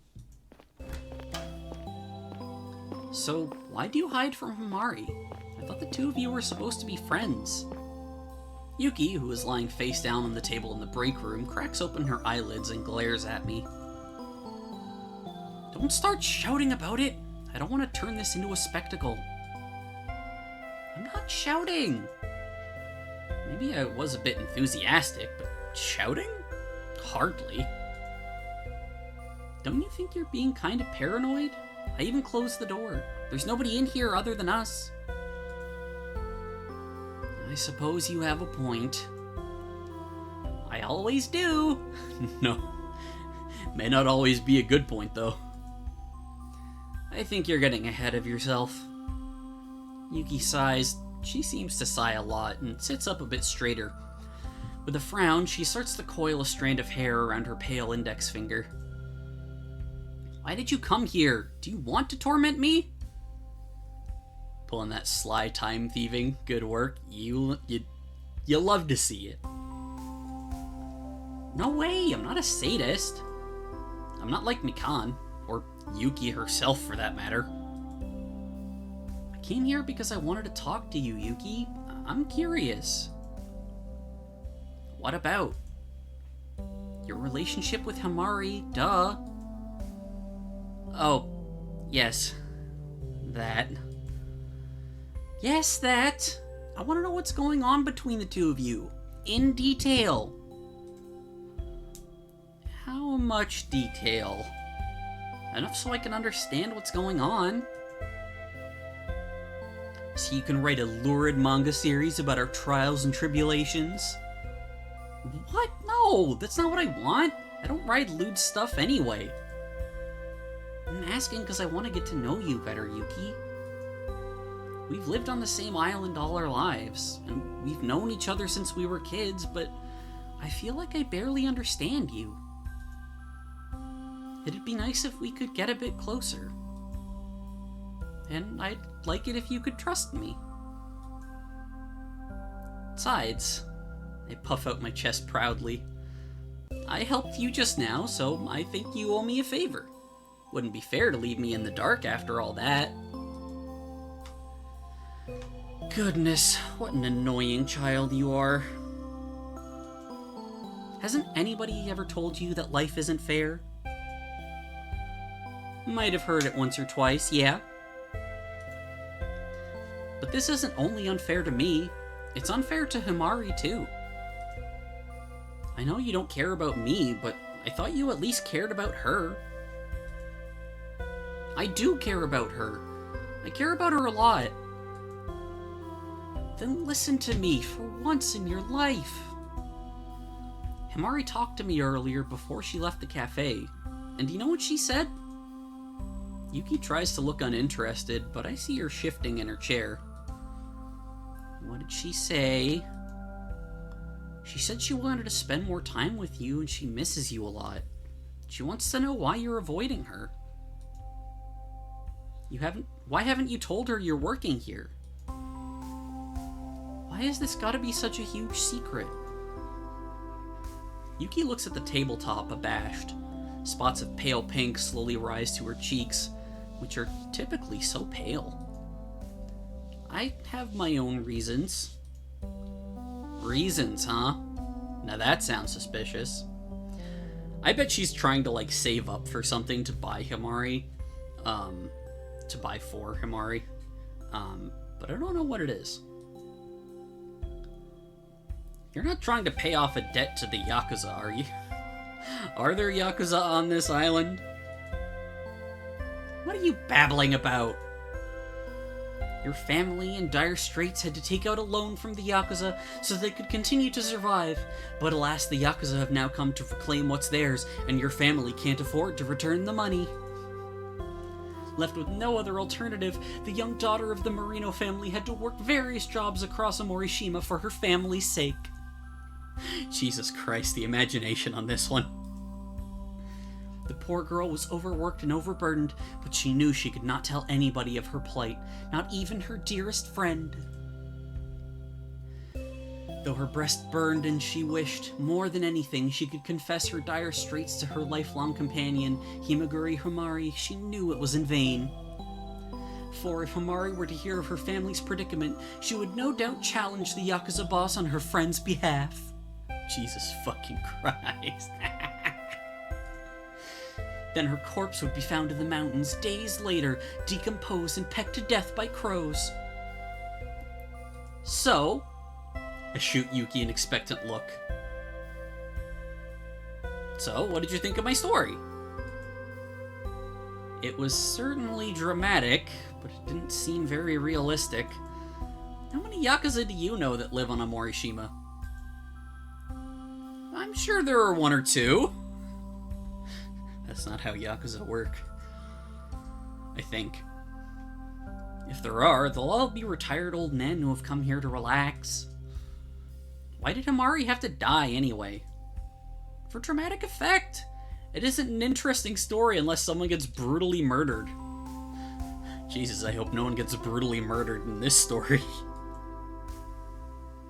So, why do you hide from Himari? I thought the two of you were supposed to be friends. Yuki, who is lying face down on the table in the break room, cracks open her eyelids and glares at me. Don't start shouting about it! I don't want to turn this into a spectacle. I'm not shouting! Maybe I was a bit enthusiastic, but shouting? Hardly. Don't you think you're being kind of paranoid? I even closed the door. There's nobody in here other than us. I suppose you have a point. I always do. No. May not always be a good point, though. I think you're getting ahead of yourself. Yuki sighs. She seems to sigh a lot and sits up a bit straighter. With a frown, she starts to coil a strand of hair around her pale index finger. Why did you come here? Do you want to torment me? Pulling that sly time thieving. Good work. You love to see it. No way, I'm not a sadist. I'm not like Mikan, or Yuki herself for that matter. I came here because I wanted to talk to you, Yuki. I'm curious. What about? Your relationship with Himari, duh. Oh, yes. That. Yes, that. I want to know what's going on between the two of you. In detail. How much detail? Enough so I can understand what's going on. So you can write a lurid manga series about our trials and tribulations? What? No, that's not what I want. I don't write lewd stuff anyway. I'm asking because I want to get to know you better, Yuki. We've lived on the same island all our lives, and we've known each other since we were kids, but I feel like I barely understand you. It'd be nice if we could get a bit closer. And I'd like it if you could trust me. Besides, I puff out my chest proudly. I helped you just now, so I think you owe me a favor. Wouldn't be fair to leave me in the dark after all that. Goodness, what an annoying child you are. Hasn't anybody ever told you that life isn't fair? Might have heard it once or twice, yeah. But this isn't only unfair to me, it's unfair to Himari too. I know you don't care about me, but I thought you at least cared about her. I do care about her. I care about her a lot. Then listen to me for once in your life. Himari talked to me earlier before she left the cafe, and do you know what she said? Yuki tries to look uninterested, but I see her shifting in her chair. What did she say? She said she wanted to spend more time with you and she misses you a lot. She wants to know why you're avoiding her. Why haven't you told her you're working here? Why has this gotta be such a huge secret? Yuki looks at the tabletop, abashed. Spots of pale pink slowly rise to her cheeks, which are typically so pale. I have my own reasons. Reasons, huh? Now that sounds suspicious. I bet she's trying to, save up for something to buy Himari. To buy for Himari. But I don't know what it is. You're not trying to pay off a debt to the Yakuza, are you? Are there Yakuza on this island? What are you babbling about? Your family in dire straits had to take out a loan from the Yakuza so they could continue to survive. But alas, the Yakuza have now come to reclaim what's theirs, and your family can't afford to return the money. Left with no other alternative, the young daughter of the Marino family had to work various jobs across Morishima for her family's sake. Jesus Christ, the imagination on this one. The poor girl was overworked and overburdened, but she knew she could not tell anybody of her plight, not even her dearest friend. Though her breast burned and she wished, more than anything, she could confess her dire straits to her lifelong companion, Himaguri Himari, she knew it was in vain. For if Himari were to hear of her family's predicament, she would no doubt challenge the Yakuza boss on her friend's behalf. Jesus fucking Christ. Then her corpse would be found in the mountains days later, decomposed and pecked to death by crows. So, I shoot Yuki an expectant look. So, what did you think of my story? It was certainly dramatic, but it didn't seem very realistic. How many Yakuza do you know that live on Morishima? I'm sure there are one or two. That's not how Yakuza work. I think. If there are, they'll all be retired old men who have come here to relax. Why did Himari have to die anyway? For dramatic effect. It isn't an interesting story unless someone gets brutally murdered. Jesus, I hope no one gets brutally murdered in this story.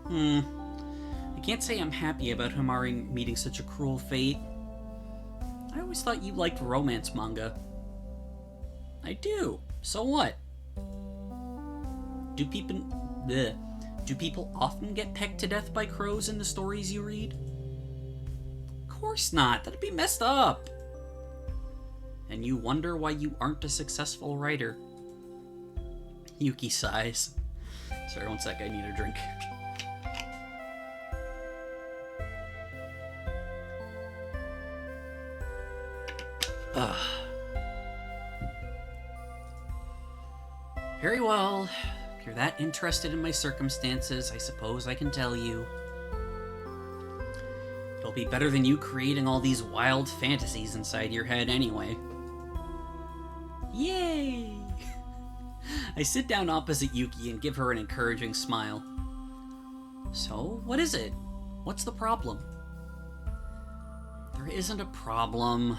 I can't say I'm happy about Himari meeting such a cruel fate. I always thought you liked romance manga. I do. So what? Do people often get pecked to death by crows in the stories you read? Of course not. That'd be messed up. And you wonder why you aren't a successful writer. Yuki sighs. Sorry, one sec. I need a drink. Very well. If you're that interested in my circumstances, I suppose I can tell you. It'll be better than you creating all these wild fantasies inside your head anyway. Yay! I sit down opposite Yuki and give her an encouraging smile. So, what is it? What's the problem? There isn't a problem.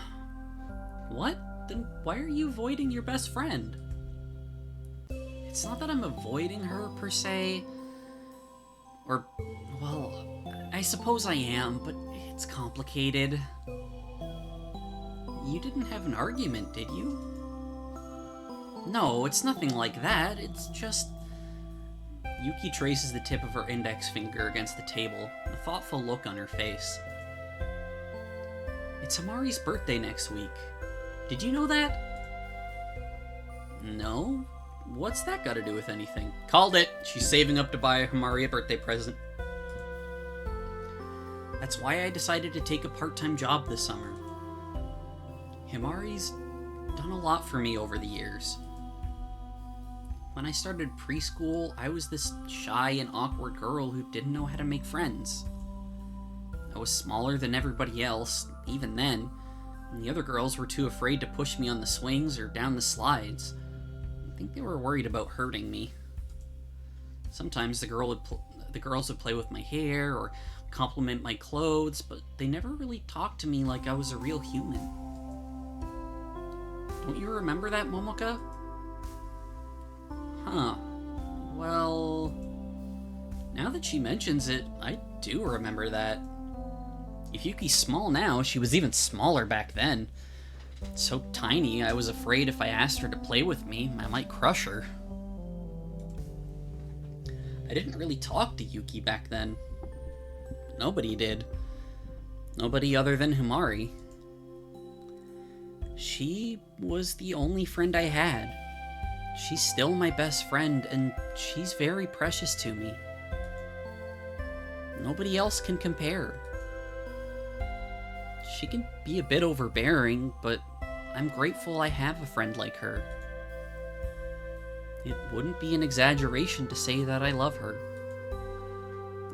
What? Then why are you avoiding your best friend? It's not that I'm avoiding her, per se. Or, well, I suppose I am, but it's complicated. You didn't have an argument, did you? No, it's nothing like that. It's just... Yuki traces the tip of her index finger against the table, a thoughtful look on her face. It's Himari's birthday next week. Did you know that? No? What's that got to do with anything? Called it! She's saving up to buy Himari a birthday present. That's why I decided to take a part-time job this summer. Himari's done a lot for me over the years. When I started preschool, I was this shy and awkward girl who didn't know how to make friends. I was smaller than everybody else, even then, and the other girls were too afraid to push me on the swings or down the slides. I think they were worried about hurting me. Sometimes the girls would play with my hair or compliment my clothes, but they never really talked to me like I was a real human. Don't you remember that, Momoka? Huh. Well, now that she mentions it, I do remember that. If Yuki's small now, she was even smaller back then. So tiny, I was afraid if I asked her to play with me, I might crush her. I didn't really talk to Yuki back then. Nobody did. Nobody other than Himari. She was the only friend I had. She's still my best friend, and she's very precious to me. Nobody else can compare. She can be a bit overbearing, but I'm grateful I have a friend like her. It wouldn't be an exaggeration to say that I love her.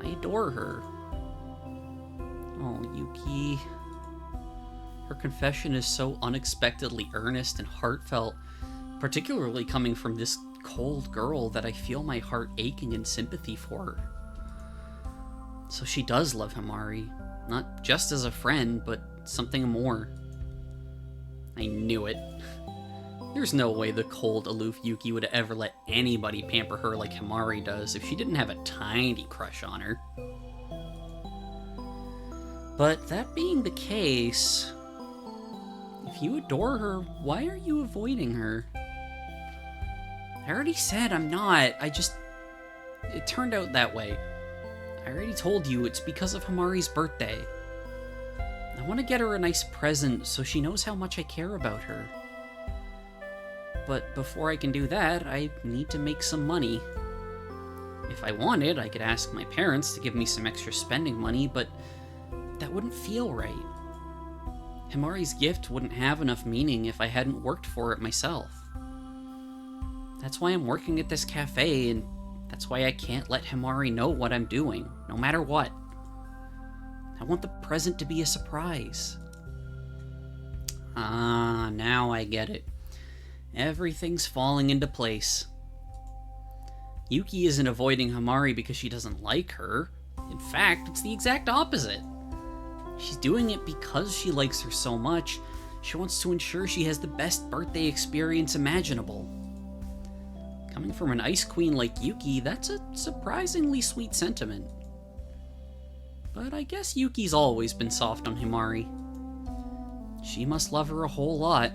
I adore her. Oh, Yuki. Her confession is so unexpectedly earnest and heartfelt, particularly coming from this cold girl, that I feel my heart aching in sympathy for her. So she does love Himari, not just as a friend, but something more. I knew it. There's no way the cold, aloof Yuki would ever let anybody pamper her like Himari does if she didn't have a tiny crush on her. But that being the case, if you adore her, why are you avoiding her? I already said I'm not. It turned out that way. I already told you it's because of Himari's birthday. I want to get her a nice present so she knows how much I care about her. But before I can do that, I need to make some money. If I wanted, I could ask my parents to give me some extra spending money, but that wouldn't feel right. Himari's gift wouldn't have enough meaning if I hadn't worked for it myself. That's why I'm working at this cafe, and that's why I can't let Himari know what I'm doing, no matter what. I want the present to be a surprise. Ah, now I get it. Everything's falling into place. Yuki isn't avoiding Himari because she doesn't like her. In fact, it's the exact opposite. She's doing it because she likes her so much. She wants to ensure she has the best birthday experience imaginable. Coming from an ice queen like Yuki, that's a surprisingly sweet sentiment. But I guess Yuki's always been soft on Himari. She must love her a whole lot.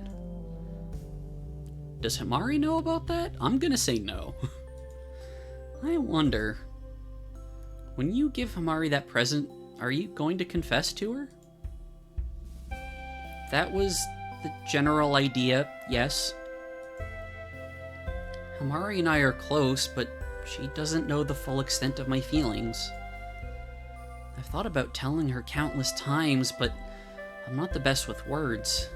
Does Himari know about that? I'm gonna say no. I wonder, when you give Himari that present, are you going to confess to her? That was the general idea, yes. Himari and I are close, but she doesn't know the full extent of my feelings. I've thought about telling her countless times, but I'm not the best with words.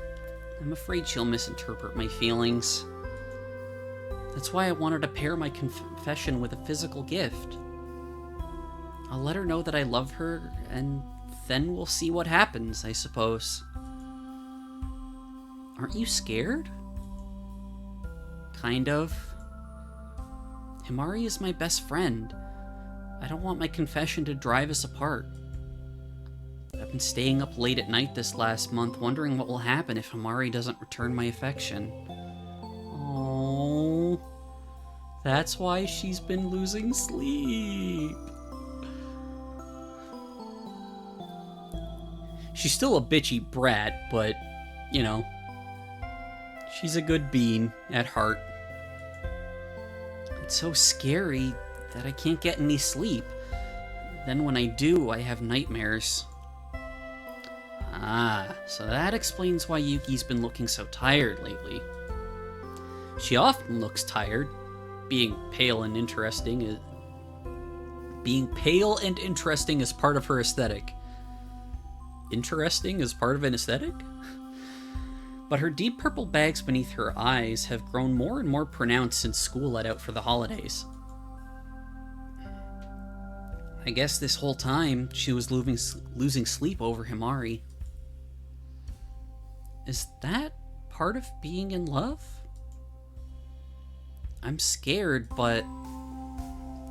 I'm afraid she'll misinterpret my feelings. That's why I wanted to pair my confession with a physical gift. I'll let her know that I love her, and then we'll see what happens, I suppose. Aren't you scared? Kind of. Himari is my best friend. I don't want my confession to drive us apart. I've been staying up late at night this last month, wondering what will happen if Himari doesn't return my affection. Oh, that's why she's been losing sleep. She's still a bitchy brat, but, you know, she's a good bean at heart. It's so scary that I can't get any sleep. Then when I do, I have nightmares. Ah, so that explains why Yuki's been looking so tired lately. She often looks tired. Being pale and interesting is part of her aesthetic. Interesting is part of an aesthetic? But her deep purple bags beneath her eyes have grown more and more pronounced since school let out for the holidays. I guess this whole time she was losing sleep over Himari. Is that part of being in love? I'm scared, but...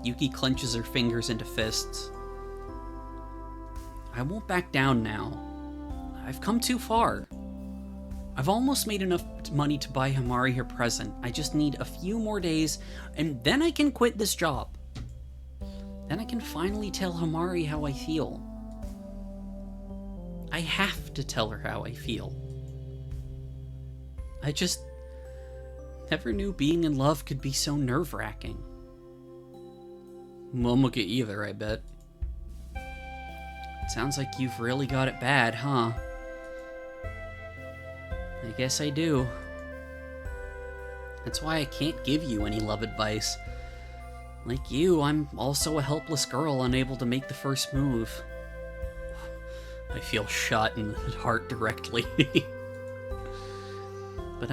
Yuki clenches her fingers into fists. I won't back down now. I've come too far. I've almost made enough money to buy Himari her present. I just need a few more days, and then I can quit this job. Then I can finally tell Himari how I feel. I have to tell her how I feel. I just never knew being in love could be so nerve-wracking. Momoka either, I bet. Sounds like you've really got it bad, huh? I guess I do. That's why I can't give you any love advice. Like you, I'm also a helpless girl unable to make the first move. I feel shot in the heart directly. But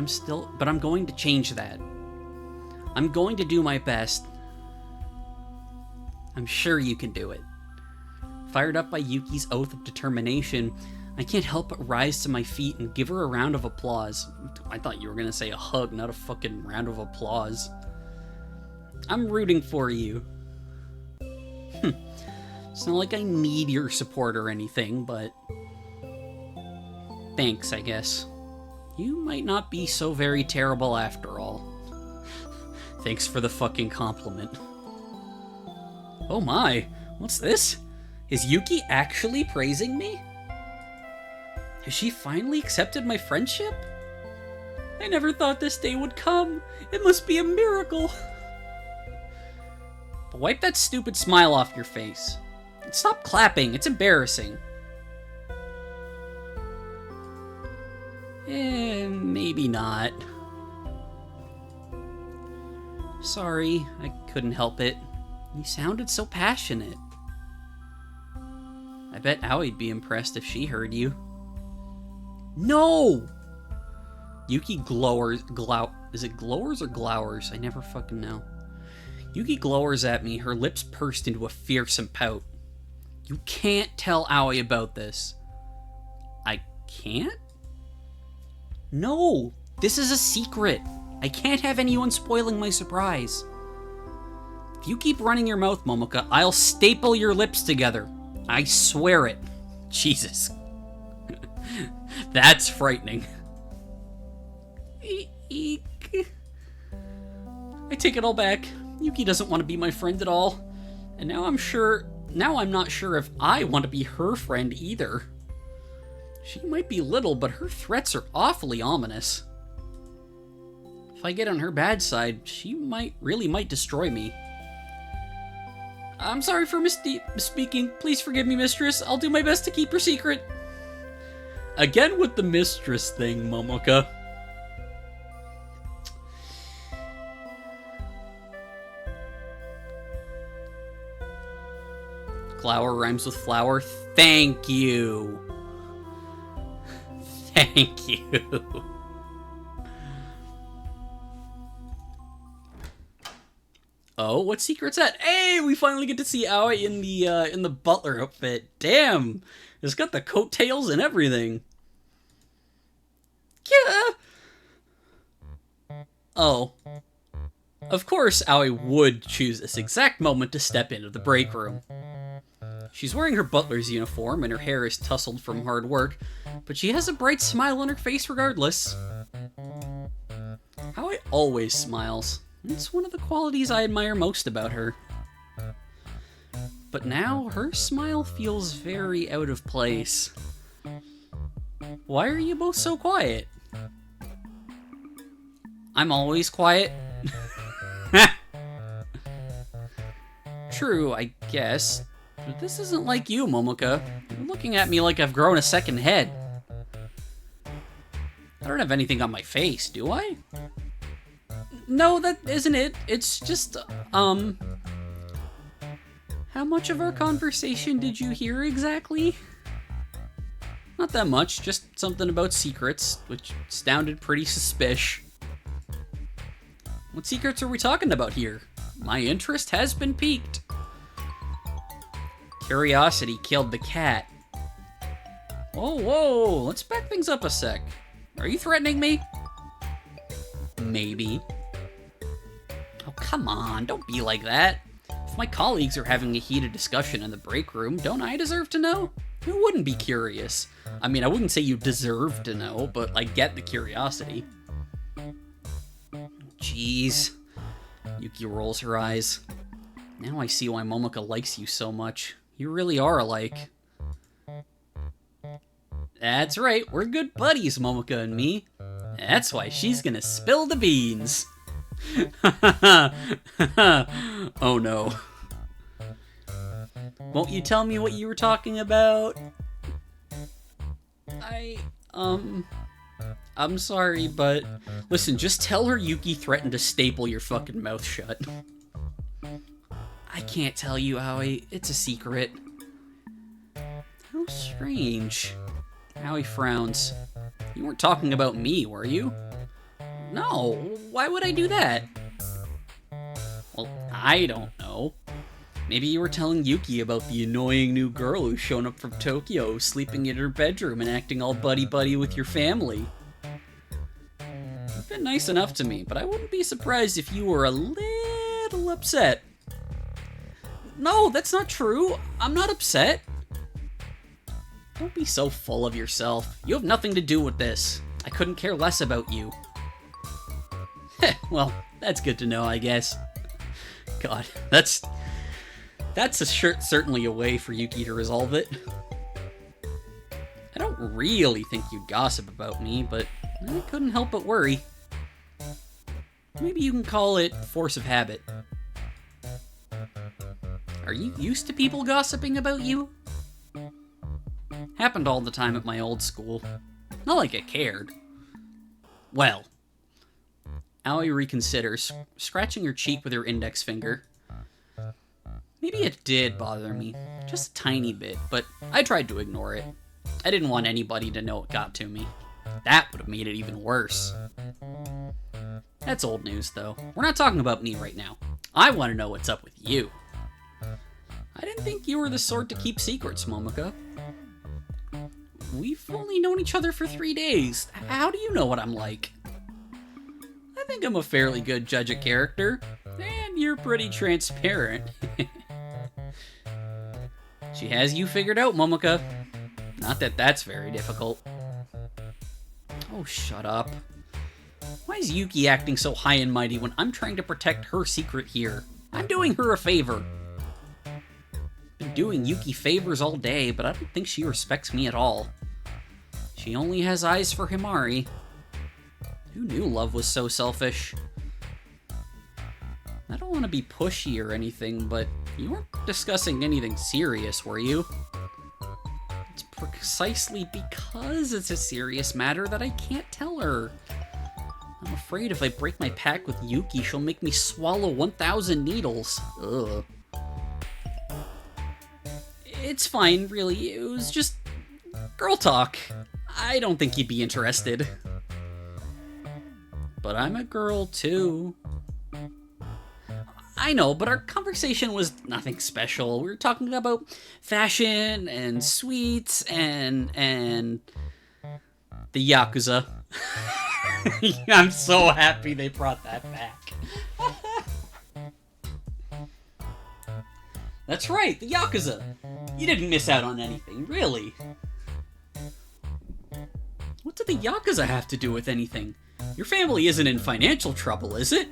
I'm going to change that. I'm going to do my best. I'm sure you can do it. Fired up by Yuki's oath of determination, I can't help but rise to my feet and give her a round of applause. I thought you were gonna say a hug, not a fucking round of applause. I'm rooting for you. It's not like I need your support or anything, but... thanks, I guess. You might not be so very terrible after all. Thanks for the fucking compliment. Oh my, what's this? Is Yuki actually praising me? Has she finally accepted my friendship? I never thought this day would come. It must be a miracle. But wipe that stupid smile off your face. And stop clapping, it's embarrassing. Maybe not. Sorry, I couldn't help it. You sounded so passionate. I bet Aoi'd be impressed if she heard you. No! Yuki is it glowers or glowers? I never fucking know. Yuki glowers at me, her lips pursed into a fearsome pout. You can't tell Aoi about this. I can't? No! This is a secret! I can't have anyone spoiling my surprise. If you keep running your mouth, Momoka, I'll staple your lips together. I swear it. Jesus. That's frightening. Eek. I take it all back. Yuki doesn't want to be my friend at all. And now I'm not sure if I want to be her friend either. She might be little, but her threats are awfully ominous. If I get on her bad side, she really might destroy me. I'm sorry for misspeaking. Please forgive me, mistress. I'll do my best to keep her secret. Again with the mistress thing, Momoka. Glower rhymes with flower. Thank you. Thank you. Oh, what secret's that? Hey, we finally get to see Aoi in the butler outfit. Damn, it's got the coattails and everything. Yeah. Oh. Of course, Aoi would choose this exact moment to step into the break room. She's wearing her butler's uniform and her hair is tousled from hard work, but she has a bright smile on her face regardless. Aoi always smiles. It's one of the qualities I admire most about her. But now, her smile feels very out of place. Why are you both so quiet? I'm always quiet. True, I guess. But this isn't like you, Momoka. You're looking at me like I've grown a second head. I don't have anything on my face, do I? No, that isn't it. It's just, how much of our conversation did you hear exactly? Not that much, just something about secrets, which sounded pretty suspicious. What secrets are we talking about here? My interest has been piqued. Curiosity killed the cat. Whoa, let's back things up a sec. Are you threatening me? Maybe. Oh, come on, don't be like that. If my colleagues are having a heated discussion in the break room, don't I deserve to know? Who wouldn't be curious? I mean, I wouldn't say you deserve to know, but I get the curiosity. Jeez. Yuki rolls her eyes. Now I see why Momoka likes you so much. You really are alike. That's right, we're good buddies, Momoka and me. That's why she's gonna spill the beans. Oh no. Won't you tell me what you were talking about? I'm sorry, but... Listen, just tell her Yuki threatened to staple your fucking mouth shut. I can't tell you, Aoi. It's a secret. How strange. Aoi frowns. You weren't talking about me, were you? No, why would I do that? Well, I don't know. Maybe you were telling Yuki about the annoying new girl who's shown up from Tokyo, sleeping in her bedroom and acting all buddy-buddy with your family. You've been nice enough to me, but I wouldn't be surprised if you were a little upset. No, that's not true. I'm not upset. Don't be so full of yourself. You have nothing to do with this. I couldn't care less about you. Well, that's good to know, I guess. God, that's certainly a way for Yuki to resolve it. I don't really think you'd gossip about me, but I couldn't help but worry. Maybe you can call it force of habit. Are you used to people gossiping about you? Happened all the time at my old school. Not like I cared. Well. Aoi reconsiders, scratching her cheek with her index finger. Maybe it did bother me, just a tiny bit, but I tried to ignore it. I didn't want anybody to know it got to me. That would have made it even worse. That's old news, though. We're not talking about me right now. I want to know what's up with you. I didn't think you were the sort to keep secrets, Momoka. We've only known each other for 3 days. How do you know what I'm like? I think I'm a fairly good judge of character, and you're pretty transparent. She has you figured out, Momoka. Not that that's very difficult. Oh, shut up. Why is Yuki acting so high and mighty when I'm trying to protect her secret here? I'm doing her a favor. Been doing Yuki favors all day, but I don't think she respects me at all. She only has eyes for Himari. Who knew love was so selfish? I don't want to be pushy or anything, but you weren't discussing anything serious, were you? It's precisely because it's a serious matter that I can't tell her. I'm afraid if I break my pact with Yuki, she'll make me swallow 1,000 needles. Ugh. It's fine, really. It was just girl talk. I don't think you'd be interested. But I'm a girl, too. I know, but our conversation was nothing special. We were talking about fashion and sweets and the Yakuza. I'm so happy they brought that back. That's right, the Yakuza. You didn't miss out on anything, really. What did the Yakuza have to do with anything? Your family isn't in financial trouble, is it?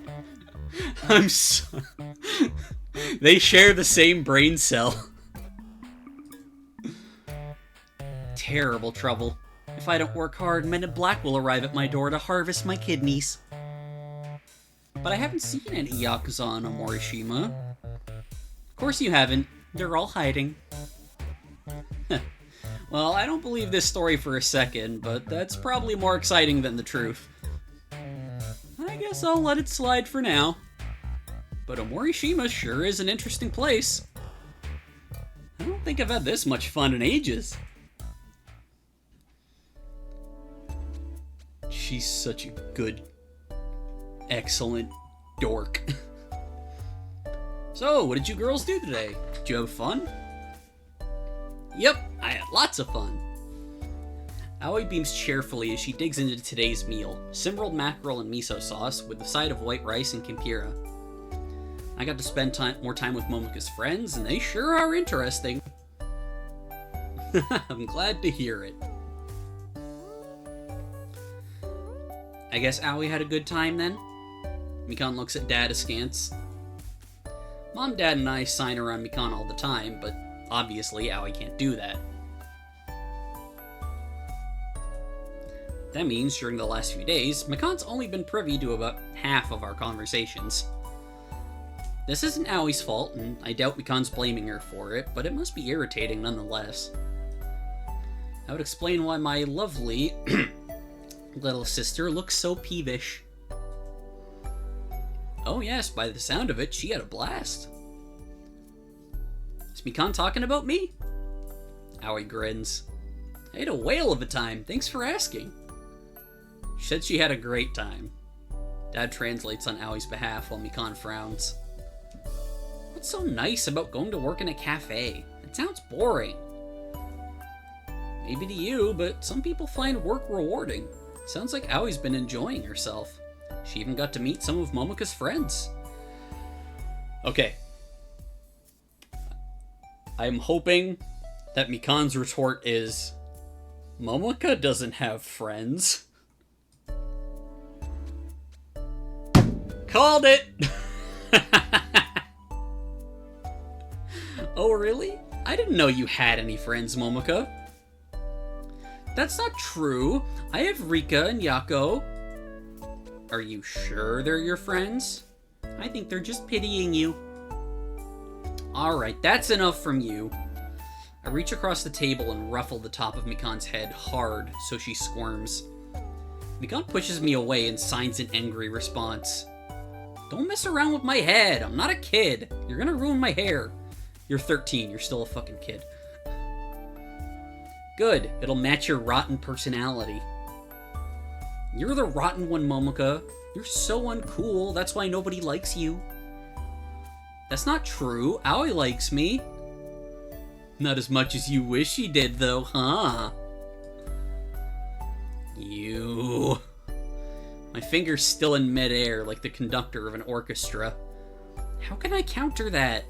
I'm so... They share the same brain cell. Terrible trouble. If I don't work hard, Men in Black will arrive at my door to harvest my kidneys. But I haven't seen any Yakuza on Omorishima. Of course you haven't. They're all hiding. Well, I don't believe this story for a second, but that's probably more exciting than the truth. I guess I'll let it slide for now. But Omorishima sure is an interesting place. I don't think I've had this much fun in ages. She's such a good, excellent dork. So, what did you girls do today? Did you have fun? Yep, I had lots of fun. Aoi beams cheerfully as she digs into today's meal, simmered mackerel and miso sauce with a side of white rice and tempura. I got to spend more time with Momoka's friends, and they sure are interesting. I'm glad to hear it. I guess Aoi had a good time then? Mikan looks at Dad askance. Mom, Dad, and I sign around Mikan all the time, but obviously Aoi can't do that. That means during the last few days, Mikan's only been privy to about half of our conversations. This isn't Aoi's fault, and I doubt Mikan's blaming her for it, but it must be irritating nonetheless. That would explain why my lovely little sister looks so peevish. Oh yes, by the sound of it, she had a blast. Is Mikan talking about me? Aoi grins. I had a whale of a time, thanks for asking. She said she had a great time. Dad translates on Aoi's behalf while Mikan frowns. What's so nice about going to work in a cafe? It sounds boring. Maybe to you, but some people find work rewarding. Sounds like Aoi's been enjoying herself. She even got to meet some of Momoka's friends. Okay. I'm hoping that Mikan's retort is, Momoka doesn't have friends. Called it! Oh, really? I didn't know you had any friends, Momoka. That's not true. I have Rika and Yako. Are you sure they're your friends? I think they're just pitying you. Alright, that's enough from you. I reach across the table and ruffle the top of Mikan's head hard so she squirms. Mikan pushes me away and signs an angry response. Don't mess around with my head. I'm not a kid. You're gonna ruin my hair. You're 13. You're still a fucking kid. Good. It'll match your rotten personality. You're the rotten one, Momoka. You're so uncool. That's why nobody likes you. That's not true. Aoi likes me. Not as much as you wish she did, though, huh? You... My finger's still in midair, like the conductor of an orchestra. How can I counter that?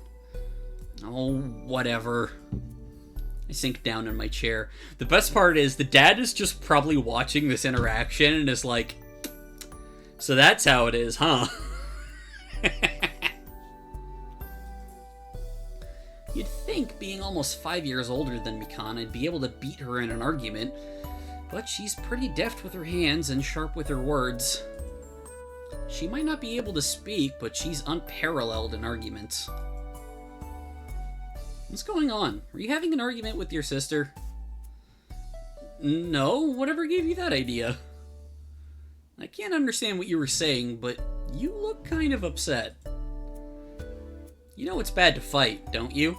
Oh, whatever. I sink down in my chair. The best part is, the dad is just probably watching this interaction and is like, so that's how it is, huh? You'd think, being almost 5 years older than Mikan, I'd be able to beat her in an argument, but she's pretty deft with her hands and sharp with her words. She might not be able to speak, but she's unparalleled in arguments. What's going on? Were you having an argument with your sister? No, whatever gave you that idea? I can't understand what you were saying, but you look kind of upset. You know it's bad to fight, don't you?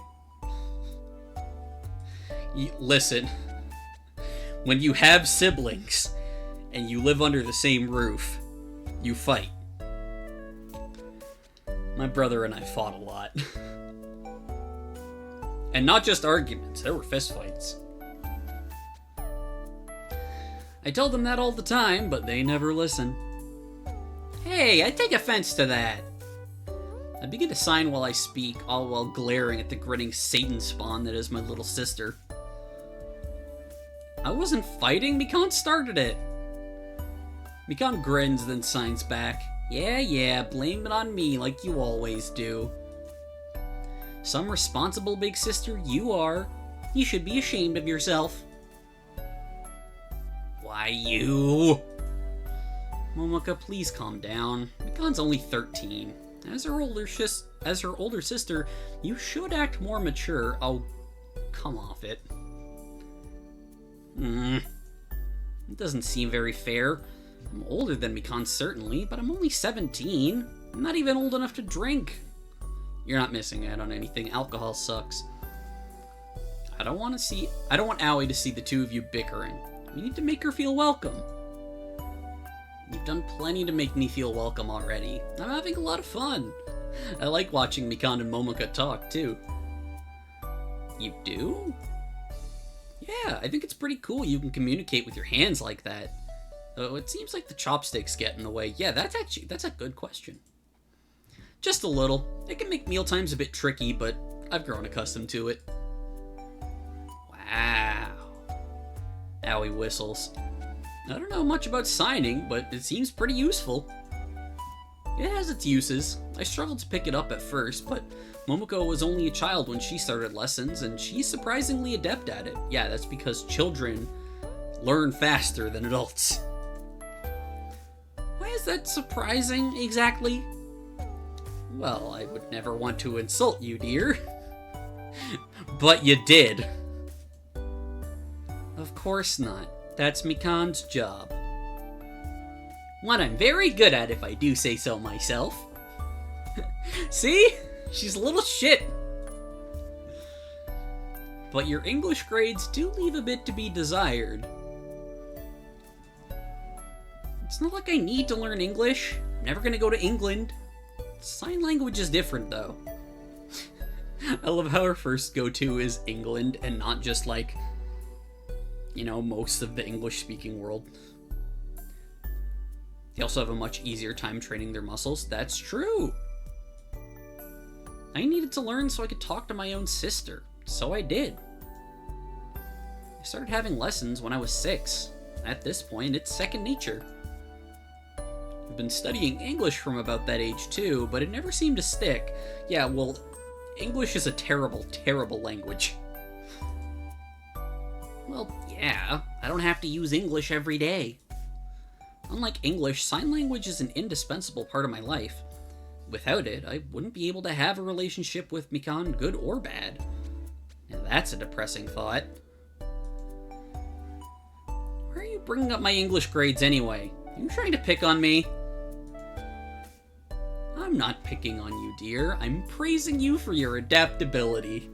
Listen, when you have siblings and you live under the same roof, you fight. My brother and I fought a lot. And not just arguments, there were fistfights. I tell them that all the time, but they never listen. Hey, I take offense to that. I begin to sign while I speak, all while glaring at the grinning Satan spawn that is my little sister. I wasn't fighting, Mikan started it. Mikan grins, then signs back. Yeah, blame it on me like you always do. Some responsible big sister you are. You should be ashamed of yourself. Why you? Momoka, please calm down. Mikan's only 13. As her older sister, you should act more mature. Oh, come off it. It doesn't seem very fair. I'm older than Mikan, certainly, but I'm only 17. I'm not even old enough to drink. You're not missing out on anything. Alcohol sucks. I don't want Aoi to see the two of you bickering. You need to make her feel welcome. You've done plenty to make me feel welcome already. I'm having a lot of fun. I like watching Mikan and Momoka talk, too. You do? Yeah, I think it's pretty cool you can communicate with your hands like that. Though it seems like the chopsticks get in the way. Yeah, that's a good question. Just a little. It can make mealtimes a bit tricky, but I've grown accustomed to it. Wow. Owie whistles. I don't know much about signing, but it seems pretty useful. It has its uses. I struggled to pick it up at first, but Momoko was only a child when she started lessons, and she's surprisingly adept at it. Yeah, that's because children learn faster than adults. Why is that surprising, exactly? Well, I would never want to insult you, dear. But you did. Of course not. That's Mikan's job. One I'm very good at, if I do say so myself. See? She's a little shit. But your English grades do leave a bit to be desired. It's not like I need to learn English. I'm never gonna go to England. Sign language is different, though. I love how her first go-to is England and not just, like, you know, most of the English-speaking world. They also have a much easier time training their muscles. That's true. I needed to learn so I could talk to my own sister. So I did. I started having lessons when I was 6. At this point, it's second nature. I've been studying English from about that age too, but it never seemed to stick. Yeah, well, English is a terrible, terrible language. Well, yeah, I don't have to use English every day. Unlike English, sign language is an indispensable part of my life. Without it, I wouldn't be able to have a relationship with Mikan, good or bad. Now that's a depressing thought. Why are you bringing up my English grades anyway? Are you trying to pick on me? I'm not picking on you, dear. I'm praising you for your adaptability.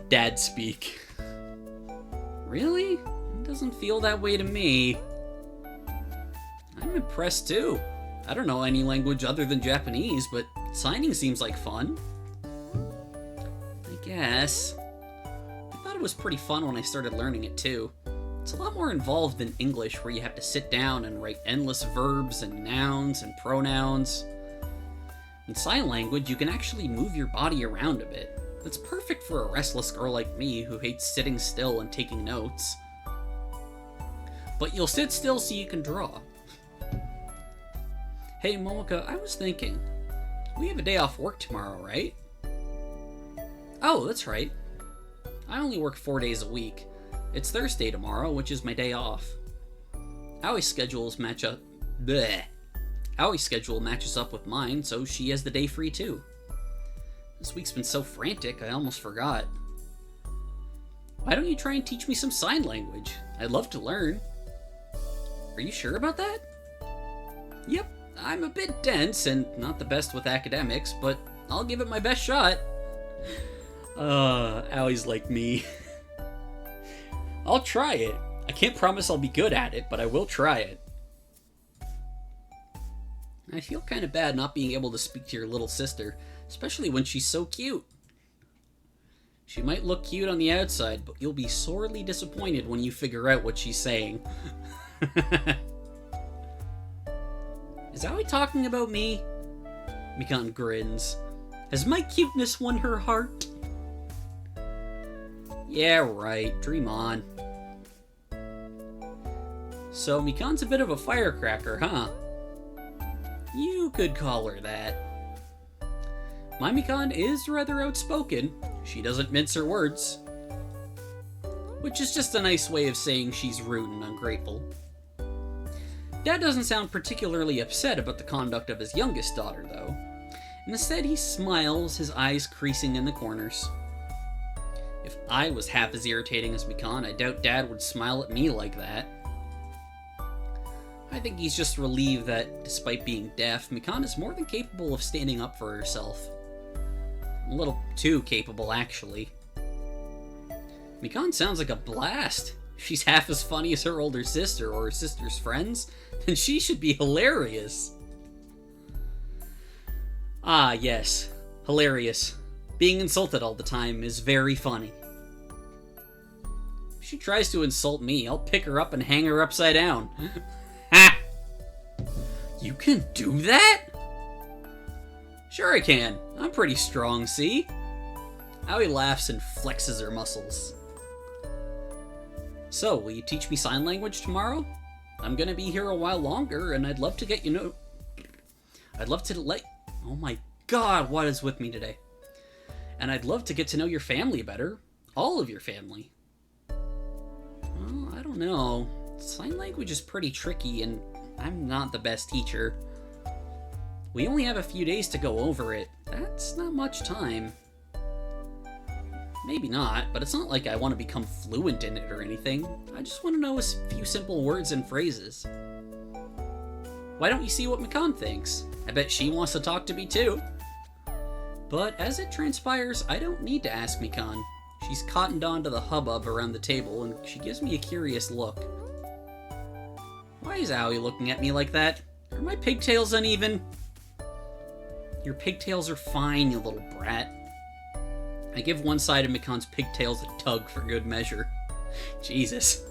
Dad speak. Really? It doesn't feel that way to me. I'm impressed too. I don't know any language other than Japanese, but signing seems like fun. I guess. I thought it was pretty fun when I started learning it too. It's a lot more involved than English, where you have to sit down and write endless verbs and nouns and pronouns. In sign language, you can actually move your body around a bit. That's perfect for a restless girl like me who hates sitting still and taking notes. But you'll sit still so you can draw. Hey, Momoko, I was thinking, we have a day off work tomorrow, right? Oh, that's right. I only work 4 days a week. It's Thursday tomorrow, which is my day off. Aoi's schedules match up. Bleh. Aoi's schedule matches up with mine, so she has the day free too. This week's been so frantic, I almost forgot. Why don't you try and teach me some sign language? I'd love to learn. Are you sure about that? Yep, I'm a bit dense and not the best with academics, but I'll give it my best shot. Aoi's like me. I'll try it. I can't promise I'll be good at it, but I will try it. I feel kind of bad not being able to speak to your little sister, especially when she's so cute. She might look cute on the outside, but you'll be sorely disappointed when you figure out what she's saying. Is Aoi talking about me? Mikan grins. Has my cuteness won her heart? Yeah, right. Dream on. So Mikan's a bit of a firecracker, huh? You could call her that. My Mikan is rather outspoken. She doesn't mince her words. Which is just a nice way of saying she's rude and ungrateful. Dad doesn't sound particularly upset about the conduct of his youngest daughter, though. Instead, he smiles, his eyes creasing in the corners. If I was half as irritating as Mikan, I doubt Dad would smile at me like that. I think he's just relieved that, despite being deaf, Mikan is more than capable of standing up for herself. A little too capable, actually. Mikan sounds like a blast. If she's half as funny as her older sister or her sister's friends, then she should be hilarious. Ah, yes. Hilarious. Being insulted all the time is very funny. she tries to insult me, I'll pick her up and hang her upside down. Ha! You can do that? Sure I can. I'm pretty strong, see? Aoi laughs and flexes her muscles. So, will you teach me sign language tomorrow? I'm gonna be here a while longer, and I'd love to get I'd love to let... Oh my god, what is with me today? And I'd love to get to know your family better. All of your family. Well, I don't know. Sign language is pretty tricky, and I'm not the best teacher. We only have a few days to go over it. That's not much time. Maybe not, but it's not like I want to become fluent in it or anything. I just want to know a few simple words and phrases. Why don't you see what Mikan thinks? I bet she wants to talk to me too. But as it transpires, I don't need to ask Mikan. She's cottoned on to the hubbub around the table, and she gives me a curious look. Why is Aoi looking at me like that? Are my pigtails uneven? Your pigtails are fine, you little brat. I give one side of Mikan's pigtails a tug for good measure. Jesus.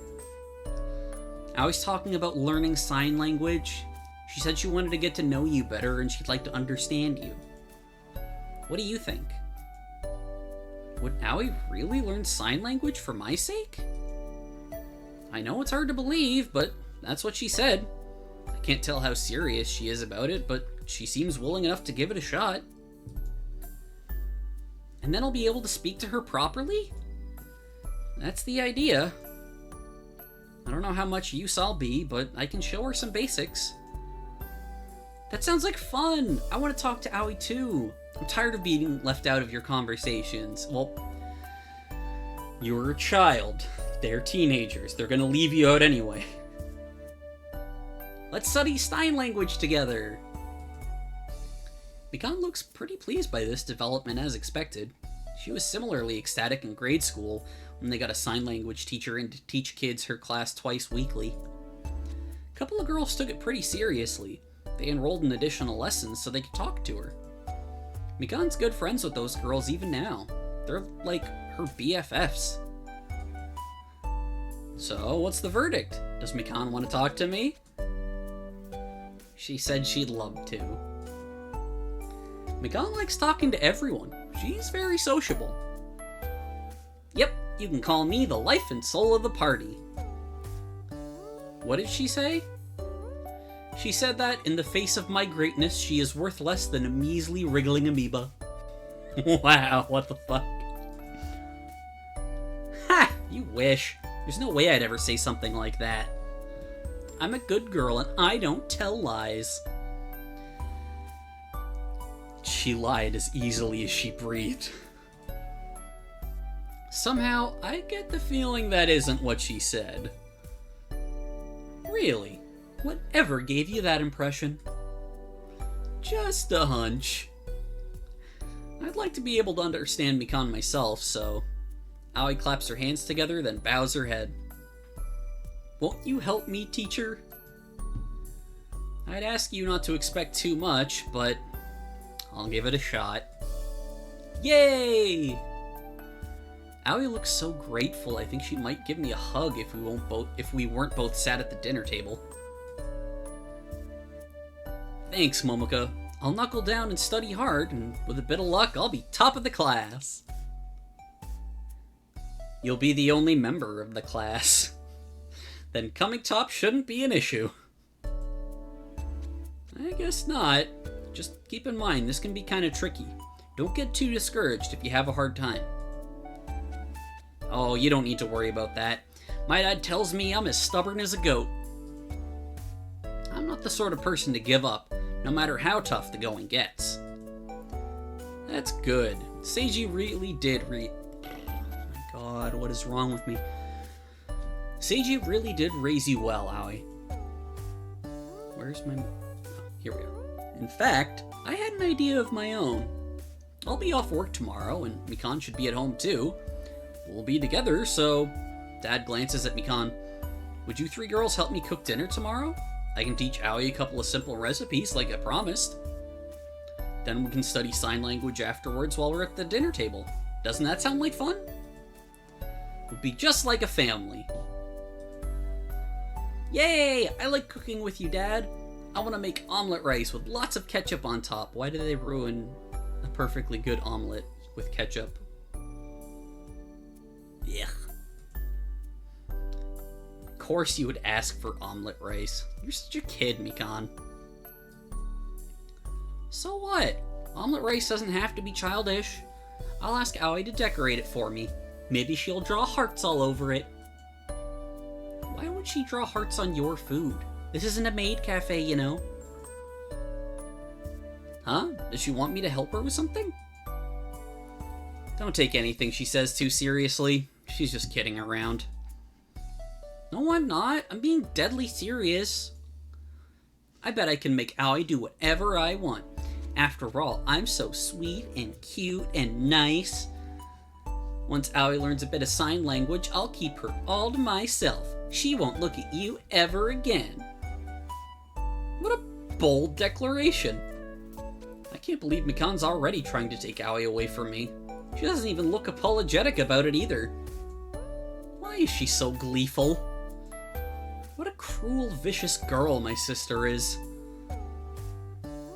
Aoi's talking about learning sign language. She said she wanted to get to know you better and she'd like to understand you. What do you think? Would Aoi really learn sign language for my sake? I know it's hard to believe, but that's what she said. I can't tell how serious she is about it, but she seems willing enough to give it a shot. And then I'll be able to speak to her properly? That's the idea. I don't know how much use I'll be, but I can show her some basics. That sounds like fun! I want to talk to Aoi too. I'm tired of being left out of your conversations. Well, you're a child. They're teenagers. They're gonna leave you out anyway. Let's study sign language together! Mikan looks pretty pleased by this development as expected. She was similarly ecstatic in grade school when they got a sign language teacher in to teach kids her class twice weekly. A couple of girls took it pretty seriously. They enrolled in additional lessons so they could talk to her. Mikan's good friends with those girls even now. They're like her BFFs. So, what's the verdict? Does Mikan want to talk to me? She said she'd love to. Mikan likes talking to everyone. She's very sociable. Yep, you can call me the life and soul of the party. What did she say? She said that, in the face of my greatness, she is worth less than a measly wriggling amoeba. Wow, what the fuck? Ha! You wish. There's no way I'd ever say something like that. I'm a good girl and I don't tell lies. She lied as easily as she breathed. Somehow, I get the feeling that isn't what she said. Really? Whatever gave you that impression? Just a hunch. I'd like to be able to understand Mikan myself, so... Aoi claps her hands together, then bows her head. Won't you help me, teacher? I'd ask you not to expect too much, but... I'll give it a shot. Yay! Aoi looks so grateful, I think she might give me a hug if we weren't both sat at the dinner table. Thanks, Momoka. I'll knuckle down and study hard, and with a bit of luck, I'll be top of the class. You'll be the only member of the class. Then coming top shouldn't be an issue. I guess not. Just keep in mind, this can be kind of tricky. Don't get too discouraged if you have a hard time. Oh, you don't need to worry about that. My dad tells me I'm as stubborn as a goat. I'm not the sort of person to give up, no matter how tough the going gets. That's good. Seiji really did Oh my god, what is wrong with me? Seiji really did raise you well, Aoi. Where's my... Oh, here we are. In fact, I had an idea of my own. I'll be off work tomorrow, and Mikan should be at home too. We'll be together, so... Dad glances at Mikan. Would you three girls help me cook dinner tomorrow? I can teach Aoi a couple of simple recipes like I promised. Then we can study sign language afterwards while we're at the dinner table. Doesn't that sound like fun? We'll be just like a family. Yay! I like cooking with you, Dad. I want to make omelet rice with lots of ketchup on top. Why do they ruin a perfectly good omelet with ketchup? Yuck. Of course you would ask for omelet rice. You're such a kid, Mikan. So what? Omelet rice doesn't have to be childish. I'll ask Aoi to decorate it for me. Maybe she'll draw hearts all over it. Why would she draw hearts on your food? This isn't a maid cafe, you know. Huh? Does she want me to help her with something? Don't take anything she says too seriously. She's just kidding around. No, I'm not. I'm being deadly serious. I bet I can make Aoi do whatever I want. After all, I'm so sweet and cute and nice. Once Aoi learns a bit of sign language, I'll keep her all to myself. She won't look at you ever again. What a bold declaration. I can't believe Mikan's already trying to take Aoi away from me. She doesn't even look apologetic about it either. Why is she so gleeful? What a cruel, vicious girl my sister is.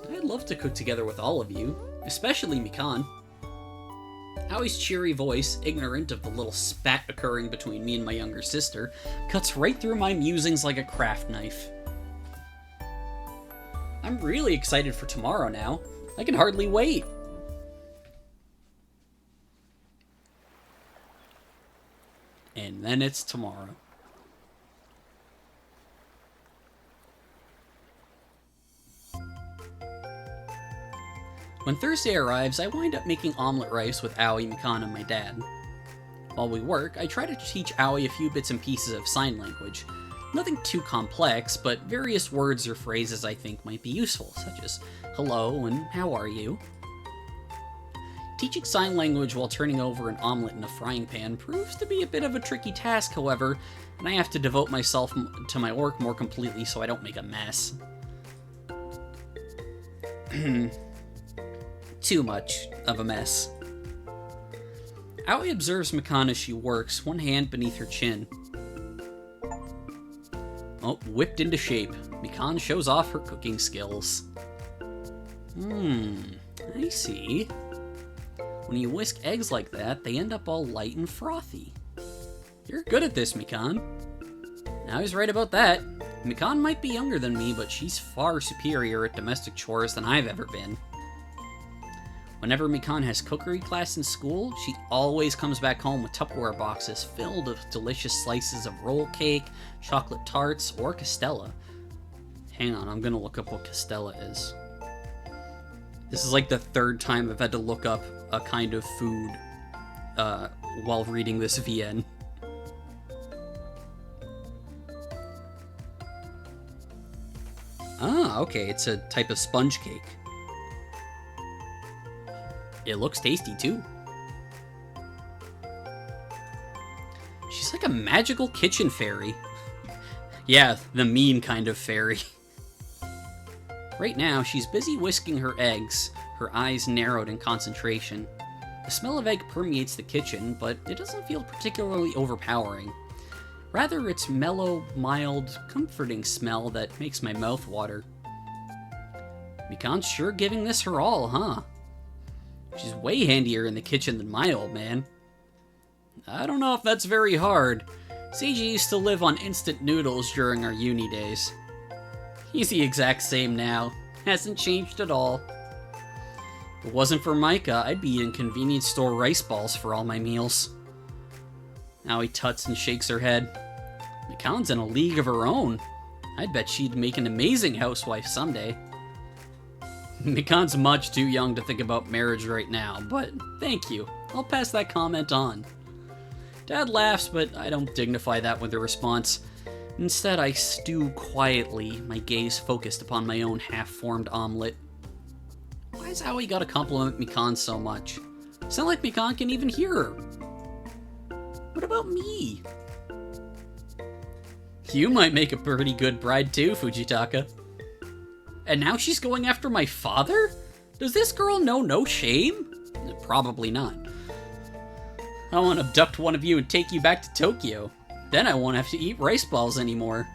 I'd love to cook together with all of you, especially Mikan. Aoi's cheery voice, ignorant of the little spat occurring between me and my younger sister, cuts right through my musings like a craft knife. I'm really excited for tomorrow now. I can hardly wait. And then it's tomorrow. When Thursday arrives, I wind up making omelet rice with Aoi, Mikan, and my dad. While we work, I try to teach Aoi a few bits and pieces of sign language. Nothing too complex, but various words or phrases I think might be useful, such as hello and how are you. Teaching sign language while turning over an omelet in a frying pan proves to be a bit of a tricky task, however, and I have to devote myself to my work more completely so I don't make a mess. Too much of a mess. Aoi observes Mikan as she works, one hand beneath her chin. Oh, whipped into shape. Mikan shows off her cooking skills. I see. When you whisk eggs like that, they end up all light and frothy. You're good at this, Mikan. Now he's right about that. Mikan might be younger than me, but she's far superior at domestic chores than I've ever been. Whenever Mikan has cookery class in school, she always comes back home with Tupperware boxes filled with delicious slices of roll cake, chocolate tarts, or castella. Hang on, I'm gonna look up what castella is. This is like the third time I've had to look up a kind of food while reading this VN. Ah, okay, it's a type of sponge cake. It looks tasty, too. She's like a magical kitchen fairy. Yeah, the mean kind of fairy. Right now, she's busy whisking her eggs, her eyes narrowed in concentration. The smell of egg permeates the kitchen, but it doesn't feel particularly overpowering. Rather, it's mellow, mild, comforting smell that makes my mouth water. Mikan's sure giving this her all, huh? She's way handier in the kitchen than my old man. I don't know if that's very hard. Seiji used to live on instant noodles during our uni days. He's the exact same now. Hasn't changed at all. If it wasn't for Micah, I'd be eating convenience store rice balls for all my meals. Aoi tuts and shakes her head. Mikan's in a league of her own. I'd bet she'd make an amazing housewife someday. Mikan's much too young to think about marriage right now, but thank you. I'll pass that comment on. Dad laughs, but I don't dignify that with a response. Instead, I stew quietly, my gaze focused upon my own half-formed omelet. Why has Aoi gotta compliment Mikan so much? It's not like Mikan can even hear her. What about me? You might make a pretty good bride too, Fujitaka. And now she's going after my father? Does this girl know no shame? Probably not. I want to abduct one of you and take you back to Tokyo. Then I won't have to eat rice balls anymore.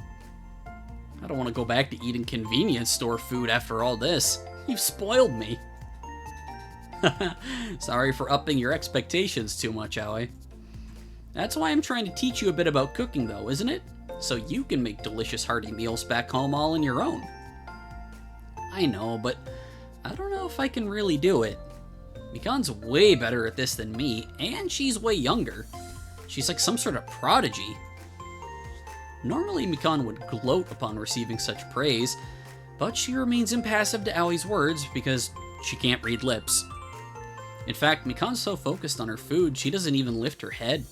I don't want to go back to eating convenience store food after all this. You've spoiled me. Sorry for upping your expectations too much, Aoi. That's why I'm trying to teach you a bit about cooking, though, isn't it? So you can make delicious hearty meals back home all on your own. I know, but I don't know if I can really do it. Mikan's way better at this than me, and she's way younger. She's like some sort of prodigy. Normally, Mikan would gloat upon receiving such praise, but she remains impassive to Aoi's words because she can't read lips. In fact, Mikan's so focused on her food, she doesn't even lift her head.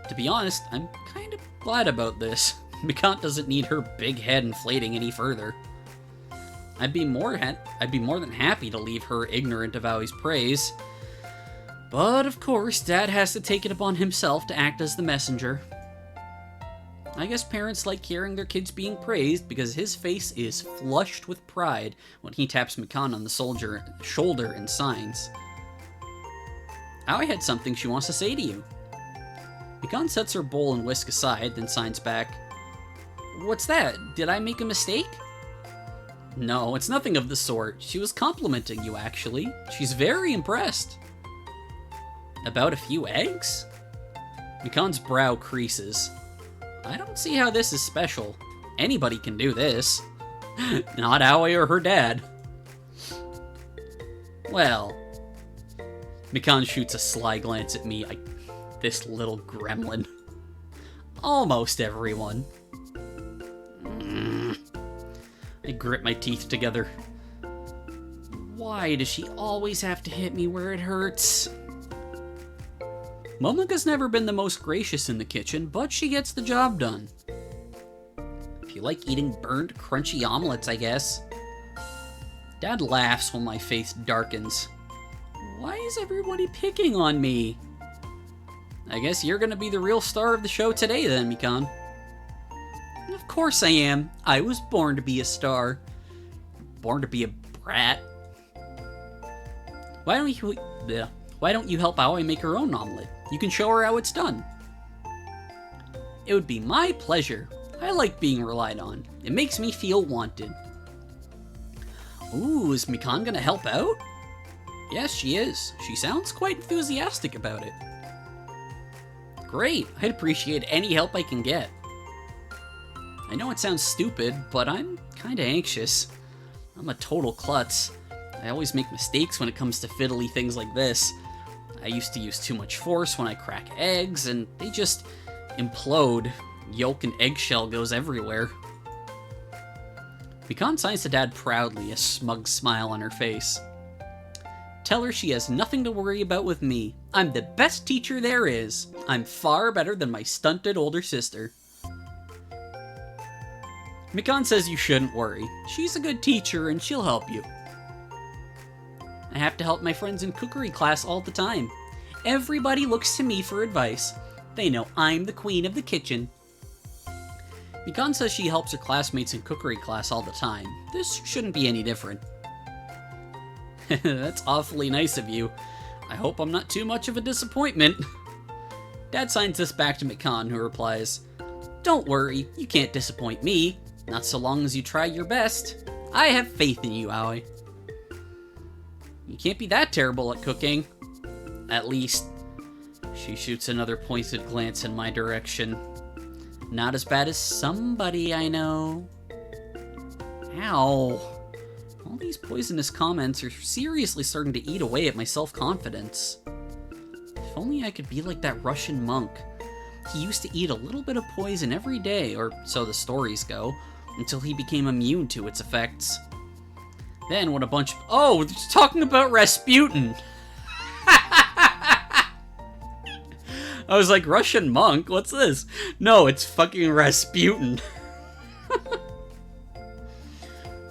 To be honest, I'm kind of glad about this. Mikan doesn't need her big head inflating any further. I'd be more than happy to leave her ignorant of Aoi's praise. But of course, Dad has to take it upon himself to act as the messenger. I guess parents like hearing their kids being praised because his face is flushed with pride when he taps Mikan on the shoulder and signs. Aoi had something she wants to say to you. Mikan sets her bowl and whisk aside, then signs back. What's that? Did I make a mistake? No, it's nothing of the sort. She was complimenting you, actually. She's very impressed. About a few eggs? Mikan's brow creases. I don't see how this is special. Anybody can do this. Not Aoi or her dad. Well... Mikan shoots a sly glance at me. This little gremlin. Almost everyone. I grit my teeth together. Why does she always have to hit me where it hurts? Momoka's never been the most gracious in the kitchen, but she gets the job done. If you like eating burnt, crunchy omelets, I guess. Dad laughs while my face darkens. Why is everybody picking on me? I guess you're gonna be the real star of the show today then, Mikan. Of course I am. I was born to be a star. Born to be a brat. Why don't you help Aoi make her own omelet? You can show her how it's done. It would be my pleasure. I like being relied on. It makes me feel wanted. Ooh, is Mikan gonna help out? Yes, she is. She sounds quite enthusiastic about it. Great, I'd appreciate any help I can get. I know it sounds stupid, but I'm kinda anxious. I'm a total klutz. I always make mistakes when it comes to fiddly things like this. I used to use too much force when I crack eggs, and they just implode. Yolk and eggshell goes everywhere. Mikan signs to Dad proudly, a smug smile on her face. Tell her she has nothing to worry about with me. I'm the best teacher there is. I'm far better than my stunted older sister. Mikan says you shouldn't worry. She's a good teacher and she'll help you. I have to help my friends in cookery class all the time. Everybody looks to me for advice. They know I'm the queen of the kitchen. Mikan says she helps her classmates in cookery class all the time. This shouldn't be any different. That's awfully nice of you. I hope I'm not too much of a disappointment. Dad signs this back to Mikan, who replies, Don't worry, you can't disappoint me. Not so long as you try your best. I have faith in you, Aoi. You can't be that terrible at cooking. At least, she shoots another pointed glance in my direction. Not as bad as somebody I know. Ow. All these poisonous comments are seriously starting to eat away at my self-confidence. If only I could be like that Russian monk. He used to eat a little bit of poison every day, or so the stories go, until he became immune to its effects. Then when a bunch of... Oh, they're talking about Rasputin! I was like, Russian monk? What's this? No, it's fucking Rasputin.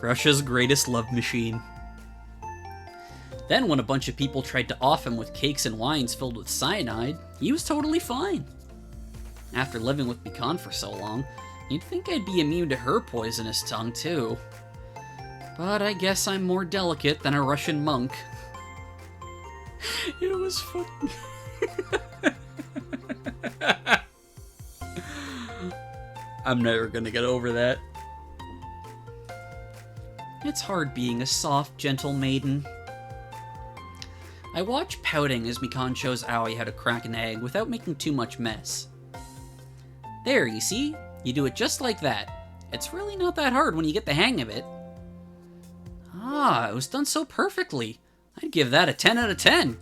Russia's greatest love machine. Then when a bunch of people tried to off him with cakes and wines filled with cyanide, he was totally fine. After living with Mikan for so long, you'd think I'd be immune to her poisonous tongue too. But I guess I'm more delicate than a Russian monk. It was fun. I'm never gonna get over that. It's hard being a soft, gentle maiden. I watch pouting as Mikan shows Aoi how to crack an egg without making too much mess. There, you see? You do it just like that. It's really not that hard when you get the hang of it. Ah, it was done so perfectly. I'd give that a 10 out of 10.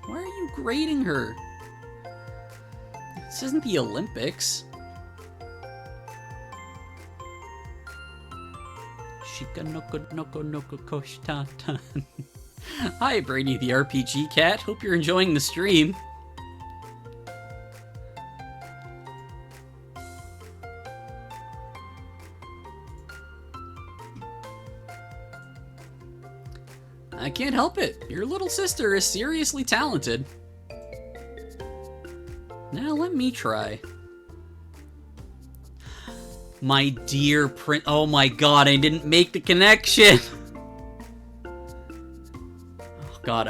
Why are you grading her? This isn't the Olympics. Shika noko noko noko koshitatan. Hi, Brady the RPG Cat. Hope you're enjoying the stream. I can't help it. Your little sister is seriously talented. Now let me try. My dear print. Oh my god, I didn't make the connection. Oh god,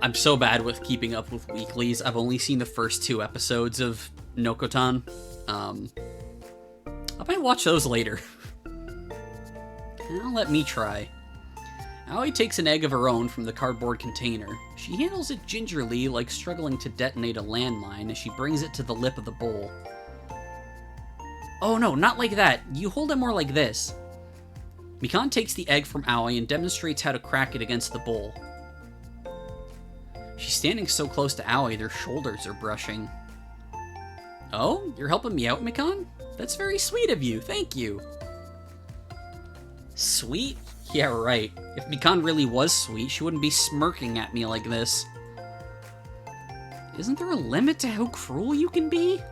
I'm so bad with keeping up with weeklies. I've only seen the first 2 episodes of Nokotan. I might watch those later. Now let me try. Aoi takes an egg of her own from the cardboard container. She handles it gingerly, like struggling to detonate a landmine, as she brings it to the lip of the bowl. Oh no, not like that. You hold it more like this. Mikan takes the egg from Aoi and demonstrates how to crack it against the bowl. She's standing so close to Aoi, their shoulders are brushing. Oh, you're helping me out, Mikan? That's very sweet of you, thank you. Sweet? Yeah, right. If Mikan really was sweet, she wouldn't be smirking at me like this. Isn't there a limit to how cruel you can be?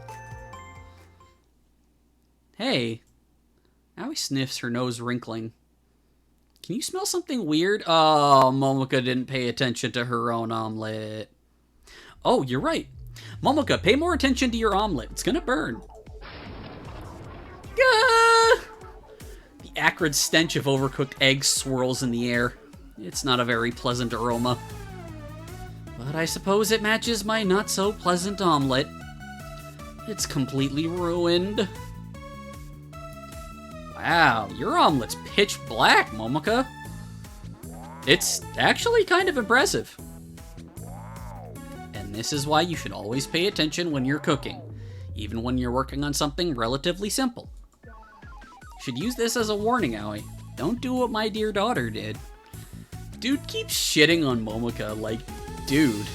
Hey. Aoi sniffs, her nose wrinkling. Can you smell something weird? Oh, Momoka didn't pay attention to her own omelet. Oh, you're right. Momoka, pay more attention to your omelet. It's gonna burn. Gah! The acrid stench of overcooked eggs swirls in the air. It's not a very pleasant aroma. But I suppose it matches my not-so-pleasant omelet. It's completely ruined. Wow, your omelet's pitch black, Momoka. It's actually kind of impressive. And this is why you should always pay attention when you're cooking, even when you're working on something relatively simple. Should use this as a warning, Aoi. Don't do what my dear daughter did. Dude keeps shitting on Momoka, like, dude.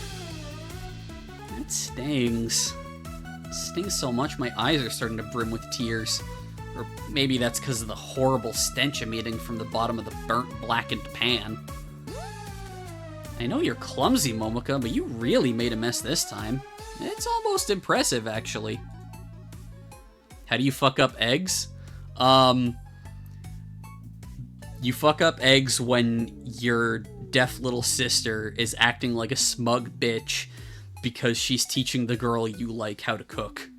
That stings. It stings so much my eyes are starting to brim with tears. Or maybe that's because of the horrible stench emitting from the bottom of the burnt, blackened pan. I know you're clumsy, Momoka, but you really made a mess this time. It's almost impressive, actually. How do you fuck up eggs? You fuck up eggs when your deaf little sister is acting like a smug bitch because she's teaching the girl you like how to cook.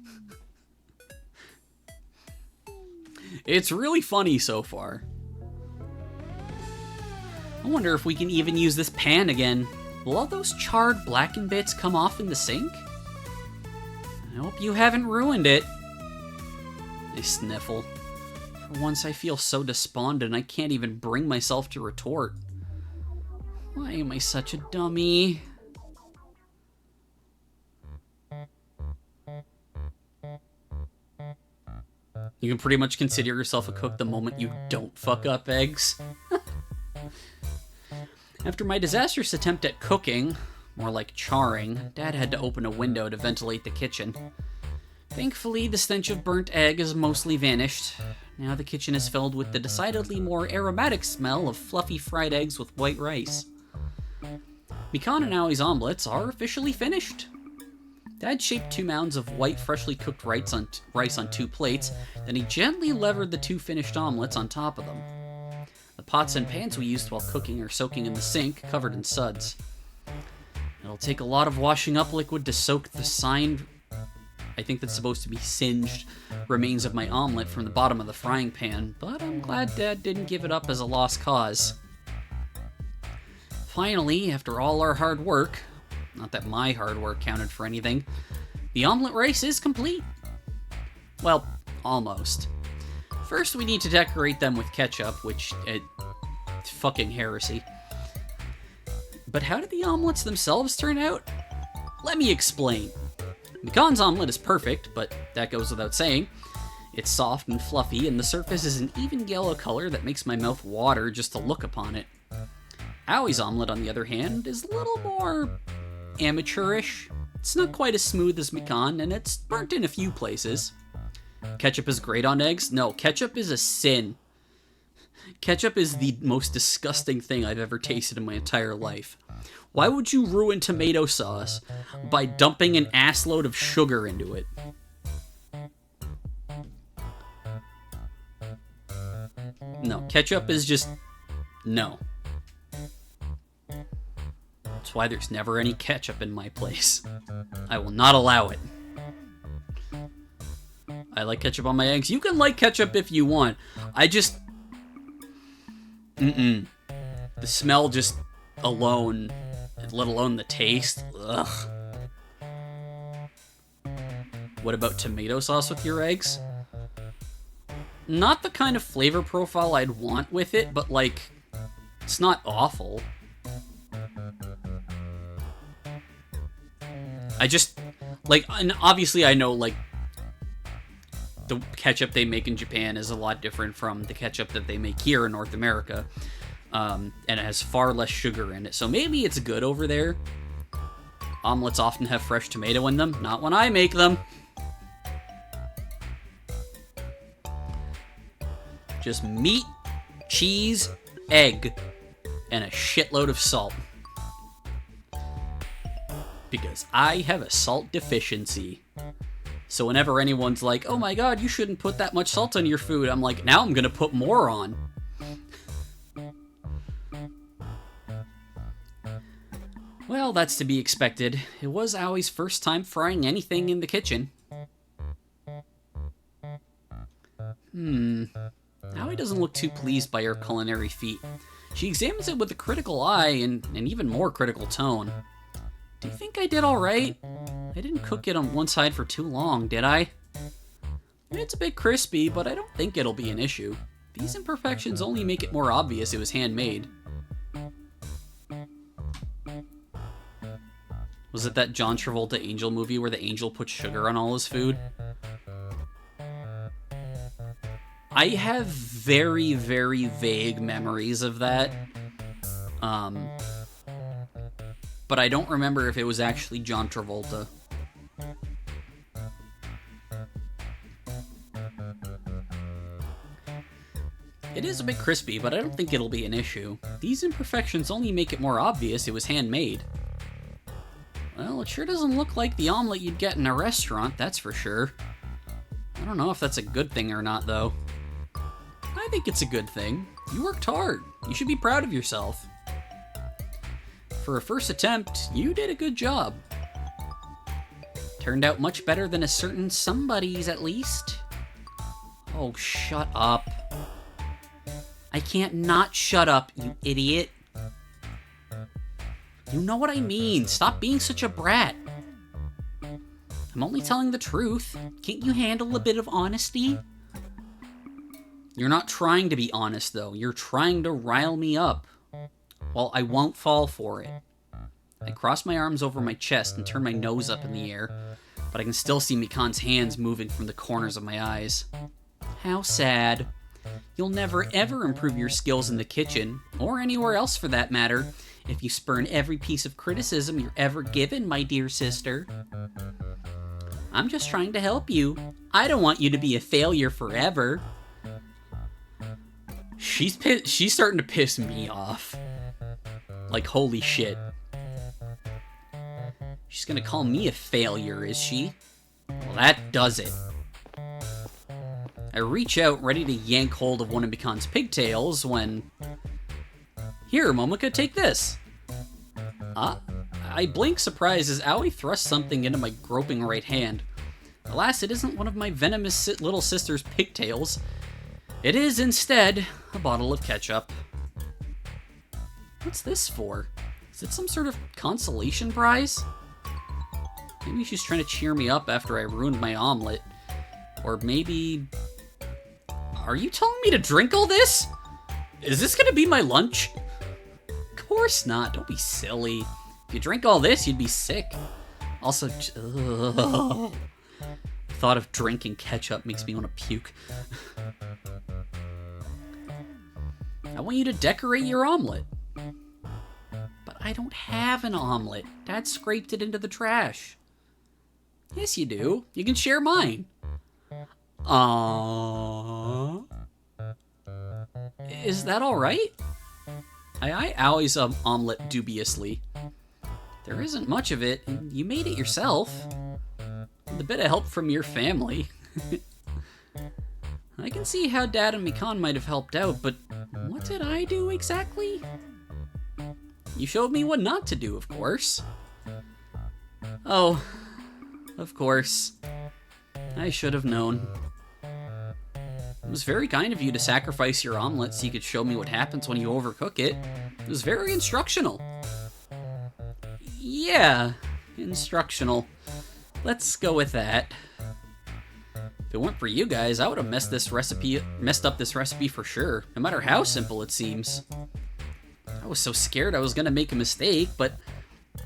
It's really funny so far. I wonder if we can even use this pan again. Will all those charred blackened bits come off in the sink? I hope you haven't ruined it. I sniffle. For once I feel so despondent I can't even bring myself to retort. Why am I such a dummy? You can pretty much consider yourself a cook the moment you don't fuck up eggs. After my disastrous attempt at cooking, more like charring, Dad had to open a window to ventilate the kitchen. Thankfully, the stench of burnt egg has mostly vanished. Now the kitchen is filled with the decidedly more aromatic smell of fluffy fried eggs with white rice. Mikan and Aoi's omelets are officially finished. Dad shaped 2 mounds of white, freshly cooked rice on 2 plates, then he gently levered the 2 finished omelets on top of them. The pots and pans we used while cooking are soaking in the sink, covered in suds. It'll take a lot of washing up liquid to soak the I think that's supposed to be singed remains of my omelet from the bottom of the frying pan, but I'm glad Dad didn't give it up as a lost cause. Finally, after all our hard work, not that my hard work counted for anything, the omelet rice is complete. Well, almost. First, we need to decorate them with ketchup, which... fucking heresy. But how did the omelets themselves turn out? Let me explain. Mikan's omelet is perfect, but that goes without saying. It's soft and fluffy, and the surface is an even yellow color that makes my mouth water just to look upon it. Awie's omelet, on the other hand, is a little more amateurish. It's not quite as smooth as Mikan, and it's burnt in a few places. Ketchup is great on eggs? No, ketchup is a sin. Ketchup is the most disgusting thing I've ever tasted in my entire life. Why would you ruin tomato sauce by dumping an assload of sugar into it? No, ketchup is just... no. That's why there's never any ketchup in my place. I will not allow it. I like ketchup on my eggs. You can like ketchup if you want. I just... The smell just alone, let alone the taste. Ugh. What about tomato sauce with your eggs? Not the kind of flavor profile I'd want with it, but like, it's not awful. I just, like, and obviously I know, like, the ketchup they make in Japan is a lot different from the ketchup that they make here in North America. And it has far less sugar in it. So maybe it's good over there. Omelets often have fresh tomato in them. Not when I make them. Just meat, cheese, egg, and a shitload of salt. Because I have a salt deficiency. So whenever anyone's like, oh my god, you shouldn't put that much salt on your food, I'm like, now I'm gonna put more on. Well, that's to be expected. It was Awie's first time frying anything in the kitchen. Aoi doesn't look too pleased by her culinary feat. She examines it with a critical eye and an even more critical tone. Do you think I did alright? I didn't cook it on one side for too long, did I? It's a bit crispy, but I don't think it'll be an issue. These imperfections only make it more obvious it was handmade. Was it that John Travolta Angel movie where the angel put sugar on all his food? I have very, very vague memories of that. But I don't remember if it was actually John Travolta. It is a bit crispy, but I don't think it'll be an issue. These imperfections only make it more obvious it was handmade. Well, it sure doesn't look like the omelet you'd get in a restaurant, that's for sure. I don't know if that's a good thing or not, though. I think it's a good thing. You worked hard. You should be proud of yourself. For a first attempt, you did a good job. Turned out much better than a certain somebody's, at least. Oh, shut up. I can't not shut up, you idiot. You know what I mean. Stop being such a brat. I'm only telling the truth. Can't you handle a bit of honesty? You're not trying to be honest, though. You're trying to rile me up. Well, I won't fall for it. I cross my arms over my chest and turn my nose up in the air, but I can still see Mikan's hands moving from the corners of my eyes. How sad. You'll never ever improve your skills in the kitchen, or anywhere else for that matter, if you spurn every piece of criticism you're ever given, my dear sister. I'm just trying to help you. I don't want you to be a failure forever. She's starting to piss me off. Like, holy shit. She's gonna call me a failure, is she? Well, that does it. I reach out, ready to yank hold of one of Mikan's pigtails, when... Here, Momoko, take this! I blink surprised as Aoi thrusts something into my groping right hand. Alas, it isn't one of my venomous little sister's pigtails. It is, instead, a bottle of ketchup. What's this for? Is it some sort of consolation prize? Maybe she's trying to cheer me up after I ruined my omelet. Or maybe... Are you telling me to drink all this? Is this gonna be my lunch? Of course not. Don't be silly. If you drink all this, you'd be sick. Also, thought of drinking ketchup makes me want to puke. I want you to decorate your omelet. But I don't have an omelet. Dad scraped it into the trash. Yes, you do. You can share mine. Aww. Is that alright? I eye Owie's omelet dubiously. There isn't much of it, and you made it yourself. With a bit of help from your family. I can see how Dad and Mikan might have helped out, but what did I do exactly? You showed me what not to do, of course. Oh, of course. I should have known. It was very kind of you to sacrifice your omelet so you could show me what happens when you overcook it. It was very instructional. Yeah, instructional. Let's go with that. If it weren't for you guys, I would have messed up this recipe for sure, no matter how simple it seems. I was so scared I was gonna make a mistake, but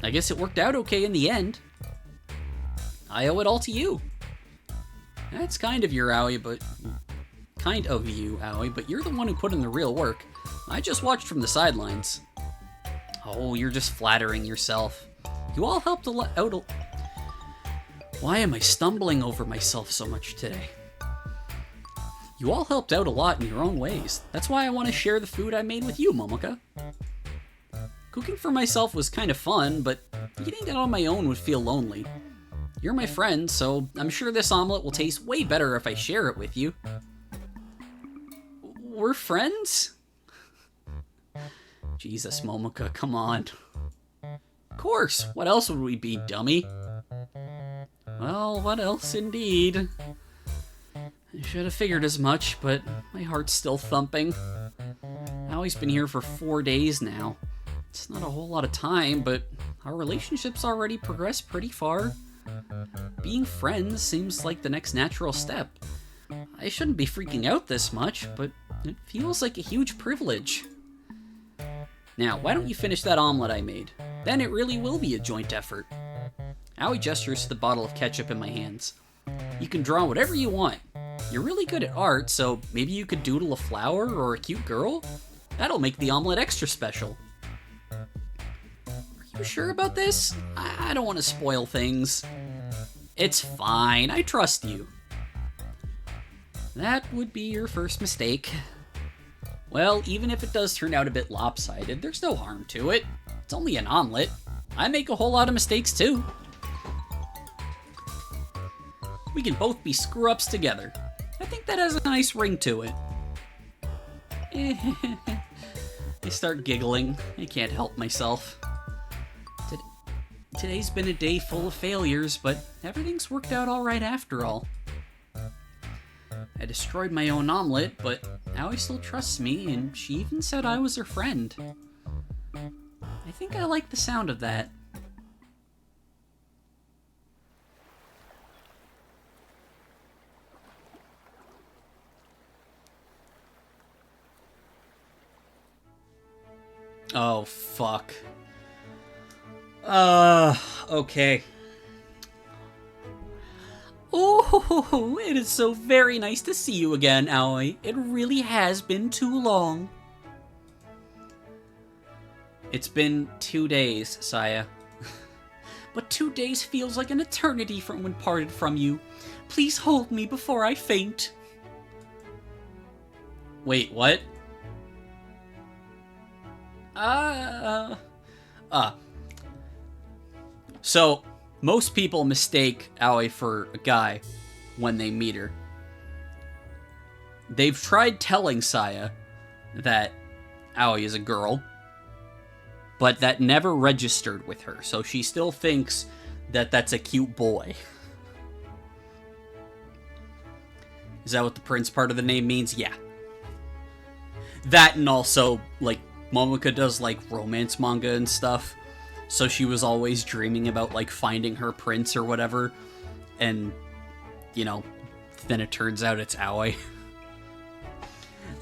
I guess it worked out okay in the end. I owe it all to you. That's kind of you, Aoi, but you're the one who put in the real work. I just watched from the sidelines. Oh, you're just flattering yourself. You all helped out. Why am I stumbling over myself so much today? You all helped out a lot in your own ways. That's why I want to share the food I made with you, Momoka. Cooking for myself was kind of fun, but eating it on my own would feel lonely. You're my friend, so I'm sure this omelet will taste way better if I share it with you. We're friends? Jesus, Momoka, come on. Of course, what else would we be, dummy? Well, what else indeed? I should have figured as much, but my heart's still thumping. Aoi's been here for 4 days now. It's not a whole lot of time, but our relationship's already progressed pretty far. Being friends seems like the next natural step. I shouldn't be freaking out this much, but it feels like a huge privilege. Now, why don't you finish that omelet I made? Then it really will be a joint effort. Aoi gestures to the bottle of ketchup in my hands. You can draw whatever you want. You're really good at art, so maybe you could doodle a flower or a cute girl? That'll make the omelet extra special. Are you sure about this? I don't want to spoil things. It's fine, I trust you. That would be your first mistake. Well, even if it does turn out a bit lopsided, there's no harm to it. It's only an omelet. I make a whole lot of mistakes too. We can both be screw-ups together. I think that has a nice ring to it. I start giggling. I can't help myself. Today's been a day full of failures, but everything's worked out alright after all. I destroyed my own omelet, but Aoi still trusts me, and she even said I was her friend. I think I like the sound of that. Oh, fuck. Okay. Oh, it is so very nice to see you again, Aoi. It really has been too long. It's been 2 days, Saya. But 2 days feels like an eternity from when parted from you. Please hold me before I faint. Wait, what? So, most people mistake Aoi for a guy when they meet her. They've tried telling Saya that Aoi is a girl, but that never registered with her, so she still thinks that that's a cute boy. Is that what the prince part of the name means? Yeah. That, and also, like, Momoka does, like, romance manga and stuff, so she was always dreaming about, like, finding her prince or whatever, and, you know, Then it turns out it's Aoi.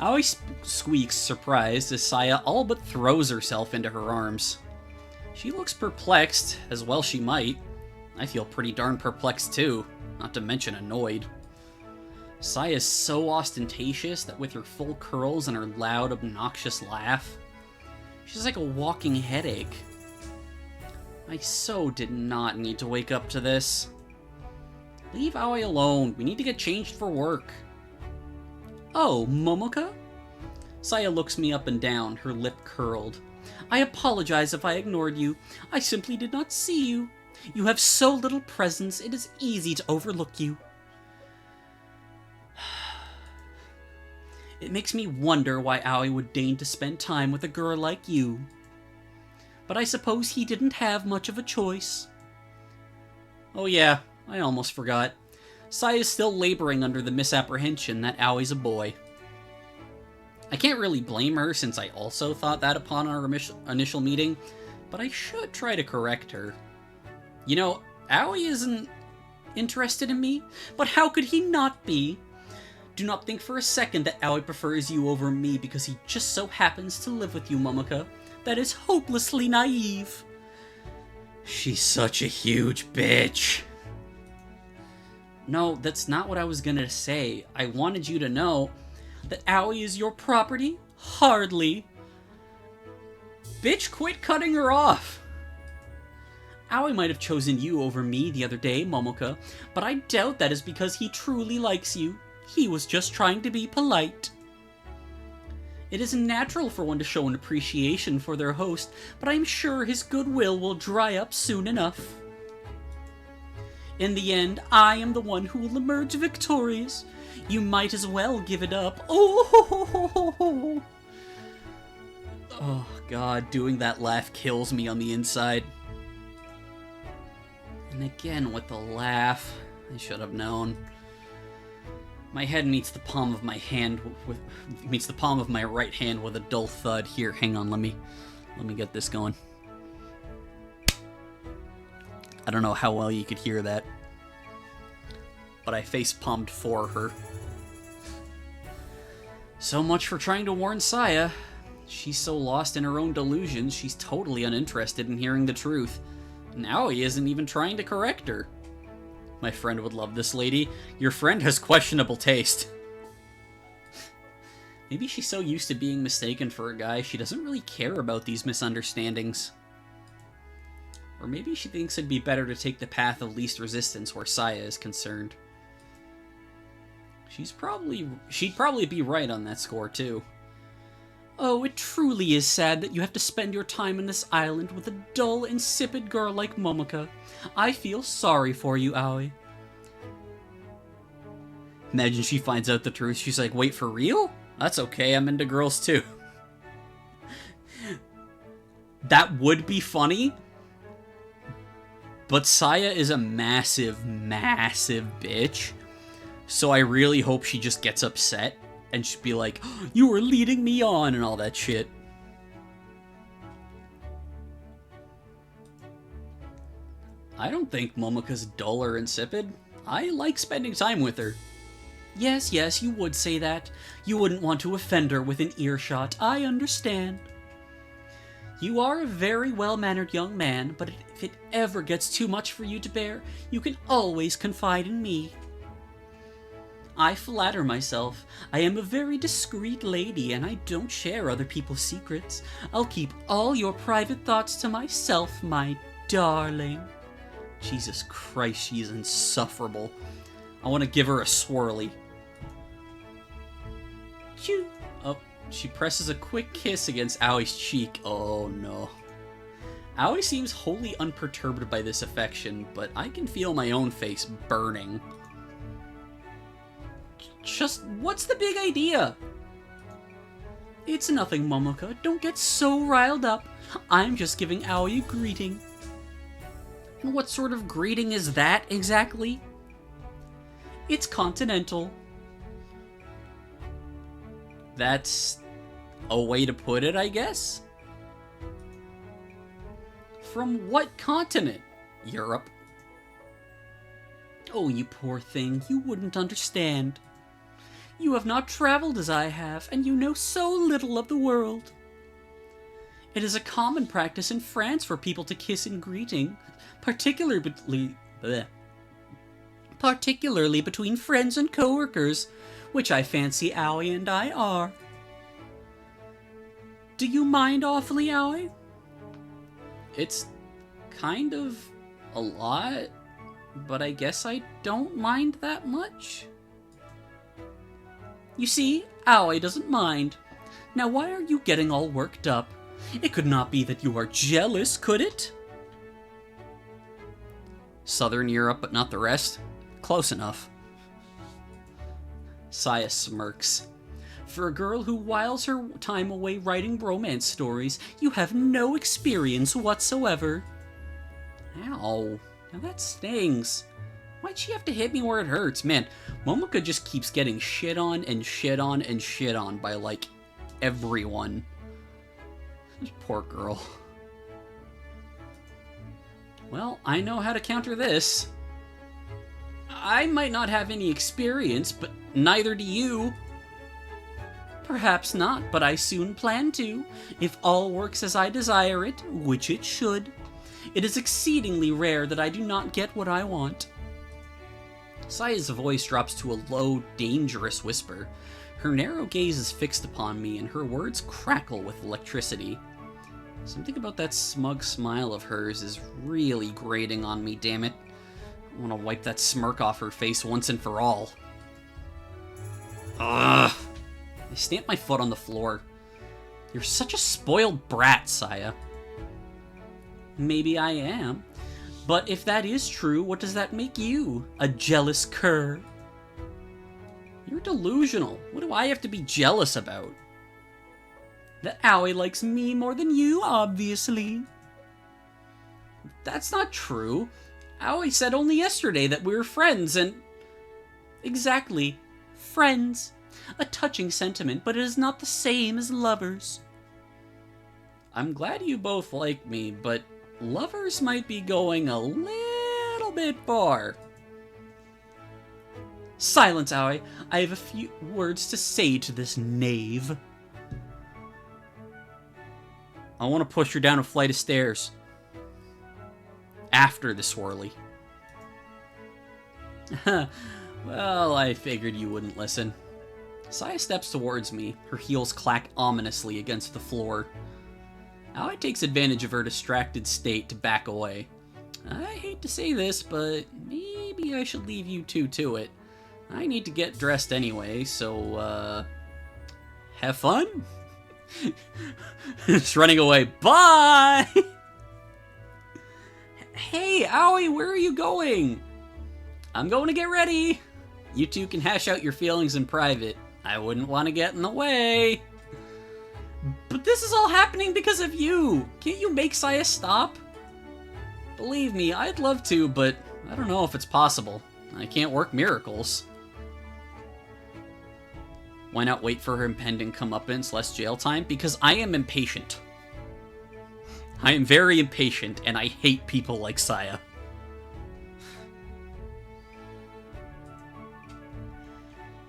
Aoi squeaks, surprised, as Saya all but throws herself into her arms. She looks perplexed, as well she might. I feel pretty darn perplexed too, not to mention annoyed. Saya's so ostentatious that with her full curls and her loud, obnoxious laugh, she's like a walking headache. I so did not need to wake up to this. Leave Aoi alone. We need to get changed for work. Oh, Momoka? Saya looks me up and down, her lip curled. I apologize if I ignored you. I simply did not see you. You have so little presence, it is easy to overlook you. It makes me wonder why Aoi would deign to spend time with a girl like you. But I suppose he didn't have much of a choice. Oh yeah, I almost forgot. Saya is still laboring under the misapprehension that Aoi's a boy. I can't really blame her since I also thought that upon our initial meeting, but I should try to correct her. You know, Aoi isn't interested in me, but how could he not be? Do not think for a second that Aoi prefers you over me because he just so happens to live with you, Momoka. That is hopelessly naive. She's such a huge bitch. No, that's not what I was gonna say. I wanted you to know that Aoi is your property? Hardly. Bitch, quit cutting her off. Aoi might have chosen you over me the other day, Momoka, but I doubt that is because he truly likes you. He was just trying to be polite. It is natural for one to show an appreciation for their host, but I'm sure his goodwill will dry up soon enough. In the end, I am the one who will emerge victorious. You might as well give it up. Oh God, doing that laugh kills me on the inside. And again with the laugh. I should have known. My head meets the palm of my hand meets the palm of my right hand with a dull thud. Here, hang on, let me get this going. I don't know how well you could hear that, but I face-palmed for her. So much for trying to warn Saya. She's so lost in her own delusions, she's totally uninterested in hearing the truth. And Aoi isn't even trying to correct her. My friend would love this lady. Your friend has questionable taste. Maybe she's so used to being mistaken for a guy, she doesn't really care about these misunderstandings. Or maybe she thinks it'd be better to take the path of least resistance where Saya is concerned. She'd probably be right on that score, too. Oh, it truly is sad that you have to spend your time on this island with a dull, insipid girl like Momoka. I feel sorry for you, Aoi. Imagine she finds out the truth. She's like, wait, for real? That's okay, I'm into girls too. That would be funny. But Saya is a massive, massive bitch. So I really hope she just gets upset and she'd be like, oh, you were leading me on and all that shit. I don't think Momoka's dull or insipid. I like spending time with her. Yes, yes, you would say that. You wouldn't want to offend her with an earshot. I understand. You are a very well-mannered young man, but if it ever gets too much for you to bear, you can always confide in me. I flatter myself. I am a very discreet lady, and I don't share other people's secrets. I'll keep all your private thoughts to myself, my darling. Jesus Christ, she's insufferable. I want to give her a swirly. Choo. Oh, she presses a quick kiss against Aoi's cheek. Oh no. Aoi seems wholly unperturbed by this affection, but I can feel my own face burning. Just, what's the big idea? It's nothing, Momoka. Don't get so riled up. I'm just giving Aoi a greeting. And what sort of greeting is that, exactly? It's continental. That's a way to put it, I guess? From what continent? Europe. Oh, you poor thing, you wouldn't understand. You have not traveled as I have, and you know so little of the world. It is a common practice in France for people to kiss in greeting, particularly between friends and coworkers, which I fancy Aoi and I are. Do you mind awfully, Aoi? It's kind of a lot, but I guess I don't mind that much. You see, Aoi doesn't mind. Now why are you getting all worked up? It could not be that you are jealous, could it? Southern Europe, but not the rest? Close enough. Saya smirks. For a girl who whiles her time away writing romance stories, you have no experience whatsoever. Ow. Now that stings. Why'd she have to hit me where it hurts? Man, Momoko just keeps getting shit on and shit on and shit on by, like, everyone. This poor girl. Well, I know how to counter this. I might not have any experience, but neither do you. Perhaps not, but I soon plan to, if all works as I desire it, which it should. It is exceedingly rare that I do not get what I want. Saya's voice drops to a low, dangerous whisper. Her narrow gaze is fixed upon me, and her words crackle with electricity. Something about that smug smile of hers is really grating on me, damn it. I want to wipe that smirk off her face once and for all. Ugh! I stamp my foot on the floor. You're such a spoiled brat, Saya. Maybe I am. But if that is true, what does that make you? A jealous cur? You're delusional. What do I have to be jealous about? That Aoi likes me more than you, obviously. That's not true. Aoi said only yesterday that we were friends and... Exactly. Friends. A touching sentiment, but it is not the same as lovers. I'm glad you both like me, but lovers might be going a little bit far. Silence, Aoi. I have a few words to say to this knave. I want to push her down a flight of stairs. After the swirly. Well, I figured you wouldn't listen. Saya steps towards me. Her heels clack ominously against the floor. Aoi takes advantage of her distracted state to back away. I hate to say this, but maybe I should leave you two to it. I need to get dressed anyway, so, have fun? It's running away. Bye! Hey, Aoi, where are you going? I'm going to get ready. You two can hash out your feelings in private. I wouldn't want to get in the way. But this is all happening because of you. Can't you make Saya stop? Believe me, I'd love to, but I don't know if it's possible. I can't work miracles. Why not wait for her impending comeuppance, less jail time? Because I am impatient. I am very impatient, and I hate people like Saya.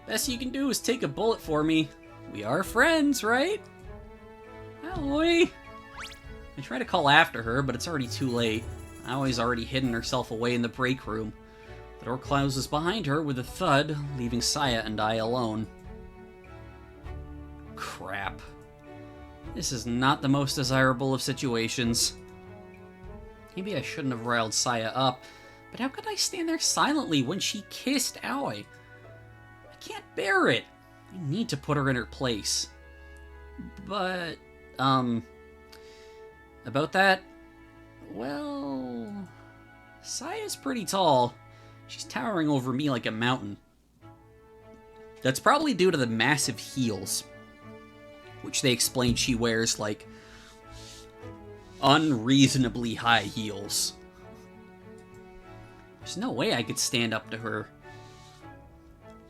Best you can do is take a bullet for me. We are friends, right? Aoi. I try to call after her, but it's already too late. Aoi's already hidden herself away in the break room. The door closes behind her with a thud, leaving Saya and I alone. Crap. This is not the most desirable of situations. Maybe I shouldn't have riled Saya up, but how could I stand there silently when she kissed Aoi? I can't bear it. I need to put her in her place. But, about that, well, Saya's pretty tall. She's towering over me like a mountain. That's probably due to the massive heels, which they explain she wears, like, unreasonably high heels. There's no way I could stand up to her.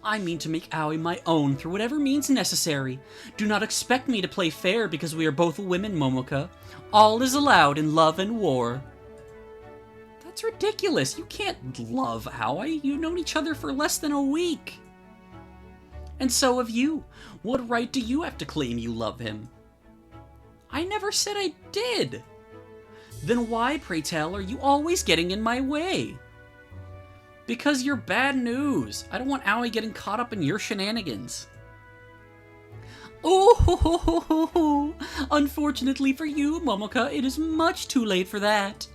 I mean to make Aoi my own through whatever means necessary. Do not expect me to play fair because we are both women, Momoka. All is allowed in love and war. That's ridiculous. You can't love Aoi. You've known each other for less than a week. And so have you. What right do you have to claim you love him? I never said I did. Then why, pray tell, are you always getting in my way? Because you're bad news. I don't want Aoi getting caught up in your shenanigans. Oh, unfortunately for you, Momoka, it is much too late for that.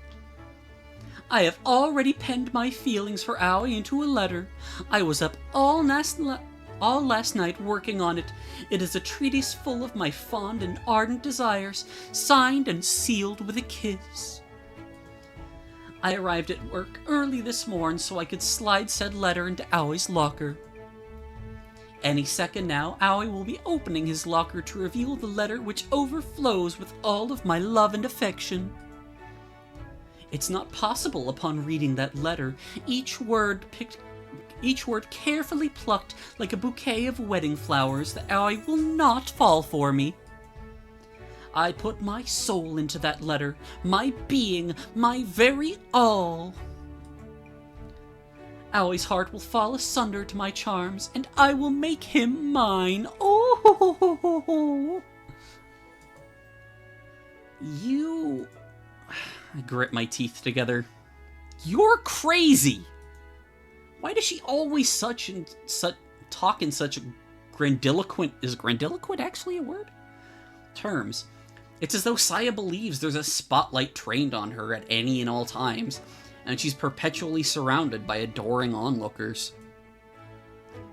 I have already penned my feelings for Aoi into a letter. I was up all last night working on it. It is a treatise full of my fond and ardent desires, signed and sealed with a kiss. I arrived at work early this morn so I could slide said letter into Aoi's locker. Any second now, Aoi will be opening his locker to reveal the letter which overflows with all of my love and affection. It's not possible upon reading that letter, each word carefully plucked like a bouquet of wedding flowers, that Aoi will not fall for me. I put my soul into that letter, my being, my very all. Aoi's heart will fall asunder to my charms, and I will make him mine. Oh! You... I grit my teeth together. You're crazy! Why does she always talk in such grandiloquent... Is grandiloquent actually a word? Terms. It's as though Saya believes there's a spotlight trained on her at any and all times, and she's perpetually surrounded by adoring onlookers.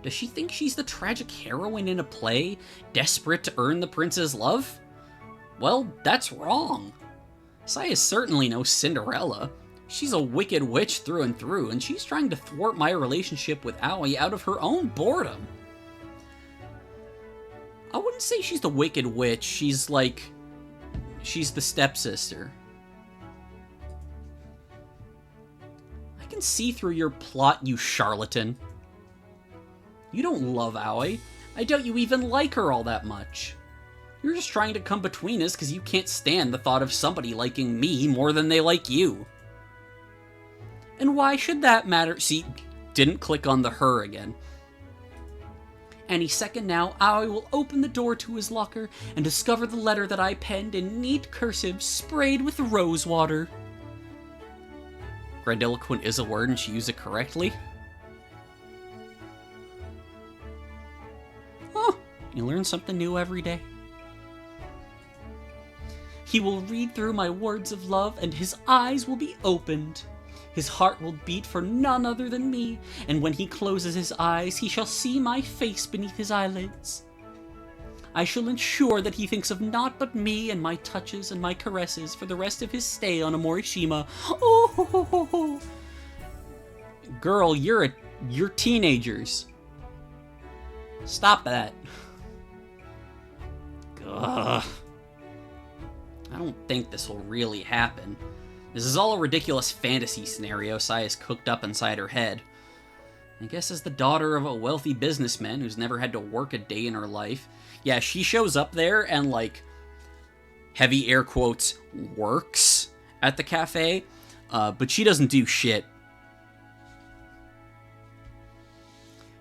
Does she think she's the tragic heroine in a play, desperate to earn the prince's love? Well, that's wrong. Saya's certainly no Cinderella. She's a wicked witch through and through, and she's trying to thwart my relationship with Aoi out of her own boredom. I wouldn't say she's the wicked witch, she's the stepsister. I can see through your plot, you charlatan. You don't love Aoi. I doubt you even like her all that much. You're just trying to come between us because you can't stand the thought of somebody liking me more than they like you. And why should that matter? See, didn't click on the her again. Any second now, Aoi will open the door to his locker and discover the letter that I penned in neat cursive, sprayed with rose water. Grandiloquent is a word and she used it correctly? Oh, you learn something new every day. He will read through my words of love and his eyes will be opened. His heart will beat for none other than me, and when he closes his eyes, he shall see my face beneath his eyelids. I shall ensure that he thinks of naught but me and my touches and my caresses for the rest of his stay on Morishima. Oh, ho, ho, ho, ho. Girl, you're teenagers. Stop that. Ugh. I don't think this will really happen. This is all a ridiculous fantasy scenario Saya's cooked up inside her head. I guess as the daughter of a wealthy businessman who's never had to work a day in her life, yeah, she shows up there and, like, heavy air quotes, works at the cafe, but she doesn't do shit.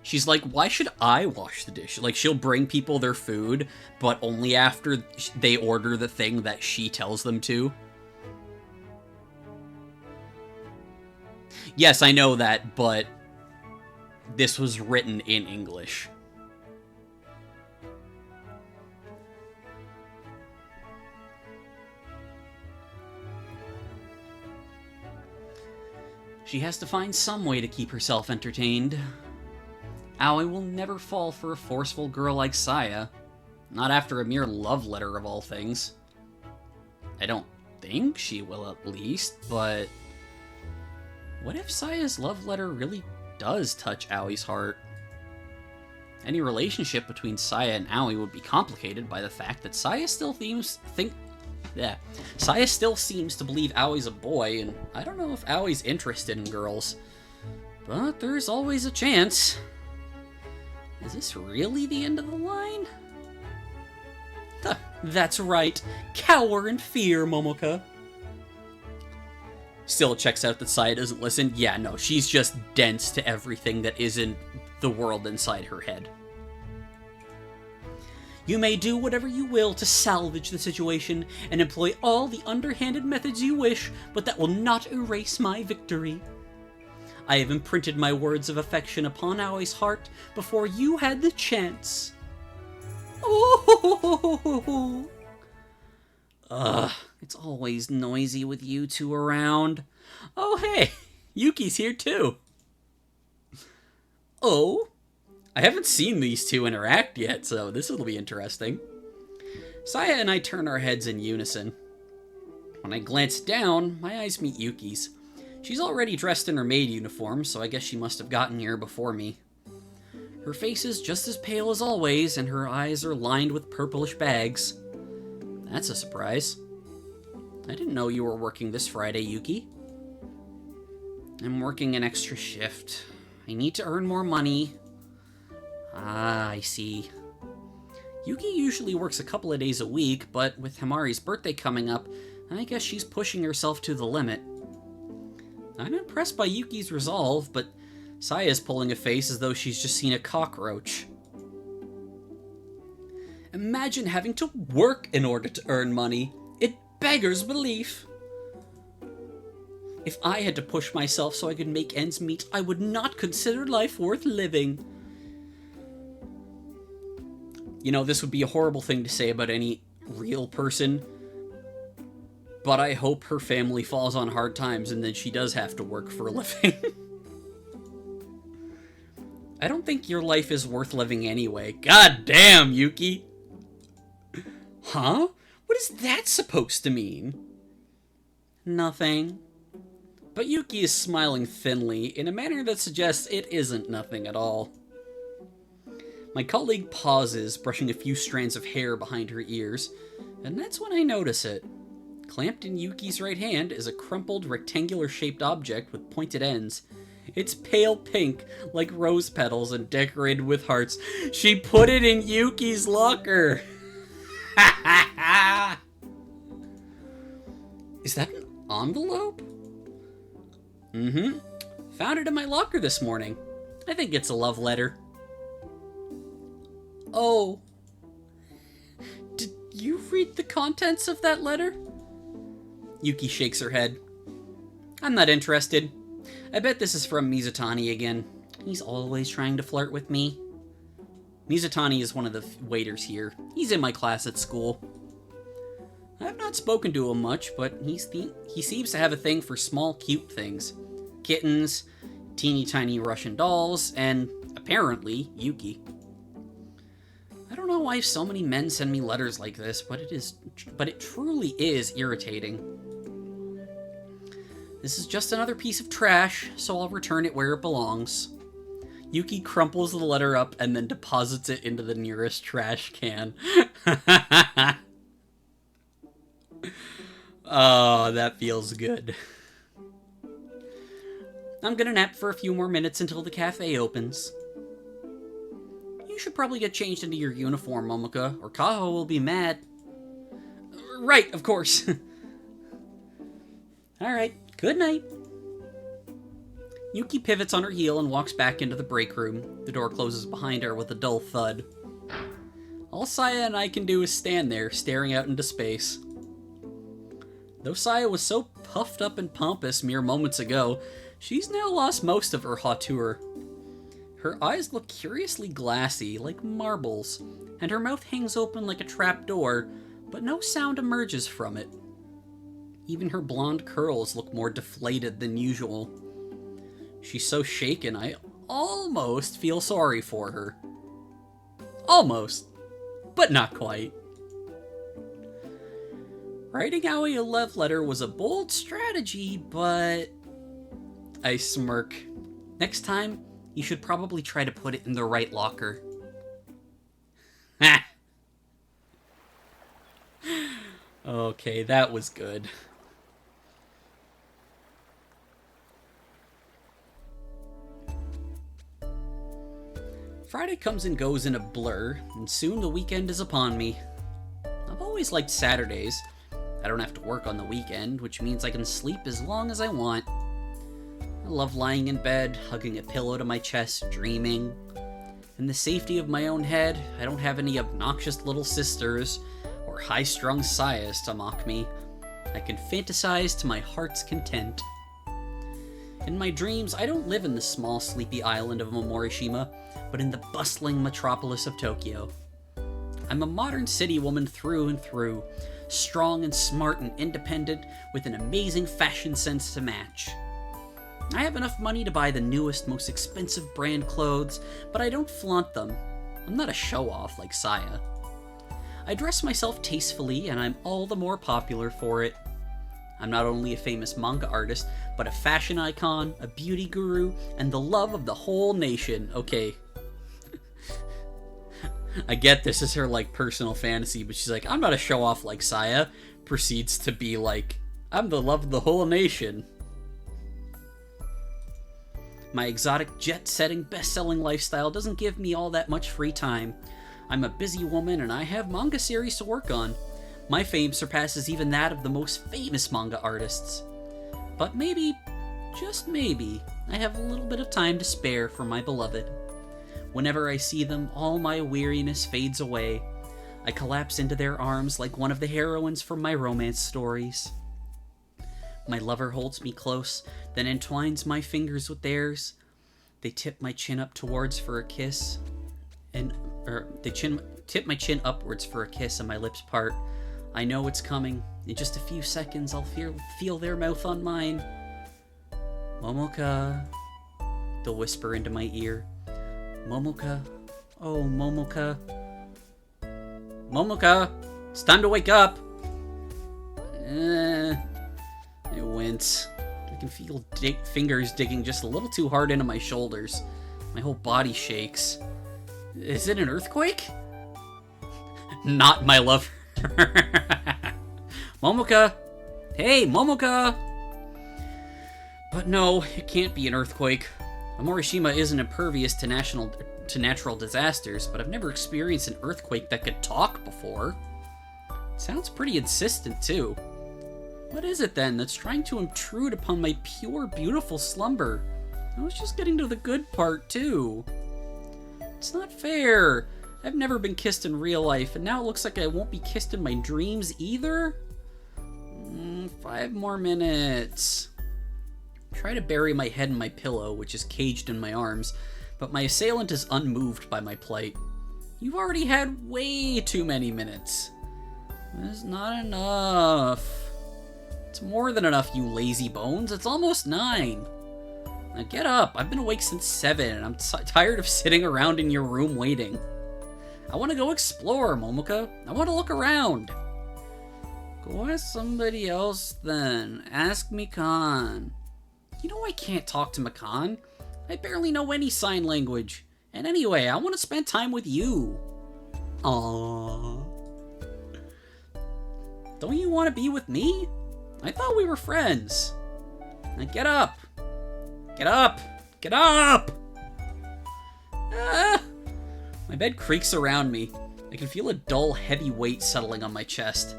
She's like, why should I wash the dishes? Like, she'll bring people their food, but only after they order the thing that she tells them to. Yes, I know that, but this was written in English. She has to find some way to keep herself entertained. Aoi will never fall for a forceful girl like Saya. Not after a mere love letter of all things. I don't think she will, at least, but... what if Saya's love letter really does touch Aoi's heart? Any relationship between Saya and Aoi would be complicated by the fact that Saya still seems to believe Aoi's a boy, and I don't know if Aoi's interested in girls. But there's always a chance. Is this really the end of the line? That's right. Cower in fear, Momoka. Still checks out that Saya doesn't listen. Yeah, no, she's just dense to everything that isn't the world inside her head. You may do whatever you will to salvage the situation and employ all the underhanded methods you wish, but that will not erase my victory. I have imprinted my words of affection upon Aoi's heart before you had the chance. Oh, ugh, it's always noisy with you two around. Oh, hey, Yuki's here too. Oh, I haven't seen these two interact yet, so this will be interesting. Saya and I turn our heads in unison. When I glance down, my eyes meet Yuki's. She's already dressed in her maid uniform, so I guess she must have gotten here before me. Her face is just as pale as always, and her eyes are lined with purplish bags. That's a surprise. I didn't know you were working this Friday, Yuki. I'm working an extra shift. I need to earn more money. Ah, I see. Yuki usually works a couple of days a week, but with Himari's birthday coming up, I guess she's pushing herself to the limit. I'm impressed by Yuki's resolve, but Saya's pulling a face as though she's just seen a cockroach. Imagine having to work in order to earn money. It beggars belief. If I had to push myself so I could make ends meet, I would not consider life worth living. You know, this would be a horrible thing to say about any real person, but I hope her family falls on hard times and then she does have to work for a living. I don't think your life is worth living anyway. God damn, Yuki! Huh? What is that supposed to mean? Nothing. But Yuki is smiling thinly, in a manner that suggests it isn't nothing at all. My colleague pauses, brushing a few strands of hair behind her ears, and that's when I notice it. Clamped in Yuki's right hand is a crumpled, rectangular-shaped object with pointed ends. It's pale pink, like rose petals, and decorated with hearts. She put it in Yuki's locker! Is that an envelope? Mm-hmm. Found it in my locker this morning. I think it's a love letter. Oh. Did you read the contents of that letter? Yuki shakes her head. I'm not interested. I bet this is from Mizutani again. He's always trying to flirt with me. Mizutani is one of the waiters here. He's in my class at school. I've not spoken to him much, but he seems to have a thing for small, cute things. Kittens, teeny tiny Russian dolls, and, apparently, Yuki. I don't know why so many men send me letters like this, but it truly is irritating. This is just another piece of trash, so I'll return it where it belongs. Yuki crumples the letter up and then deposits it into the nearest trash can. Oh, that feels good. I'm gonna nap for a few more minutes until the cafe opens. You should probably get changed into your uniform, Momoka, or Kaho will be mad. Right, of course. Alright, good night. Yuki pivots on her heel and walks back into the break room. The door closes behind her with a dull thud. All Saya and I can do is stand there, staring out into space. Though Saya was so puffed up and pompous mere moments ago, she's now lost most of her hauteur. Her eyes look curiously glassy, like marbles, and her mouth hangs open like a trapdoor, but no sound emerges from it. Even her blonde curls look more deflated than usual. She's so shaken, I almost feel sorry for her. Almost, but not quite. Writing Aoi a love letter was a bold strategy, but... I smirk. Next time, you should probably try to put it in the right locker. Ha! Okay, that was good. Friday comes and goes in a blur, and soon the weekend is upon me. I've always liked Saturdays. I don't have to work on the weekend, which means I can sleep as long as I want. I love lying in bed, hugging a pillow to my chest, dreaming. In the safety of my own head, I don't have any obnoxious little sisters or high-strung sayas to mock me. I can fantasize to my heart's content. In my dreams, I don't live in the small, sleepy island of Momorishima, but in the bustling metropolis of Tokyo. I'm a modern city woman through and through, strong and smart and independent, with an amazing fashion sense to match. I have enough money to buy the newest, most expensive brand clothes, but I don't flaunt them. I'm not a show-off like Saya. I dress myself tastefully, and I'm all the more popular for it. I'm not only a famous manga artist, but a fashion icon, a beauty guru, and the love of the whole nation. Okay. I get this is her, like, personal fantasy, but she's like, I'm not a show-off like Saya. Proceeds to be like, I'm the love of the whole nation. My exotic, jet-setting, best-selling lifestyle doesn't give me all that much free time. I'm a busy woman, and I have manga series to work on. My fame surpasses even that of the most famous manga artists. But maybe, just maybe, I have a little bit of time to spare for my beloved. Whenever I see them, all my weariness fades away. I collapse into their arms like one of the heroines from my romance stories. My lover holds me close, then entwines my fingers with theirs. They tip my chin up towards for a kiss, tip my chin upwards for a kiss, and my lips part. I know it's coming. In just a few seconds, I'll feel their mouth on mine. Momoka, they'll whisper into my ear. Momoka, oh Momoka. Momoka, it's time to wake up. I wince. I can feel fingers digging just a little too hard into my shoulders. My whole body shakes. Is it an earthquake? Not my lover. Momoka! Hey, Momoka! But no, it can't be an earthquake. Momorishima isn't impervious to natural disasters, but I've never experienced an earthquake that could talk before. It sounds pretty insistent, too. What is it, then, that's trying to intrude upon my pure, beautiful slumber? I was just getting to the good part, too. It's not fair. I've never been kissed in real life, and now it looks like I won't be kissed in my dreams, either? 5 more minutes. Try to bury my head in my pillow, which is caged in my arms, but my assailant is unmoved by my plight. You've already had way too many minutes. That's not enough. It's more than enough, you lazy bones. It's almost 9. Now get up. I've been awake since 7, and I'm tired of sitting around in your room waiting. I want to go explore, Momoka. I want to look around. Go ask somebody else, then. Ask Mikan. You know I can't talk to Mikan. I barely know any sign language. And anyway, I want to spend time with you. Aww. Don't you want to be with me? I thought we were friends. Now get up. Get up. Get up! Ah! My bed creaks around me. I can feel a dull, heavy weight settling on my chest.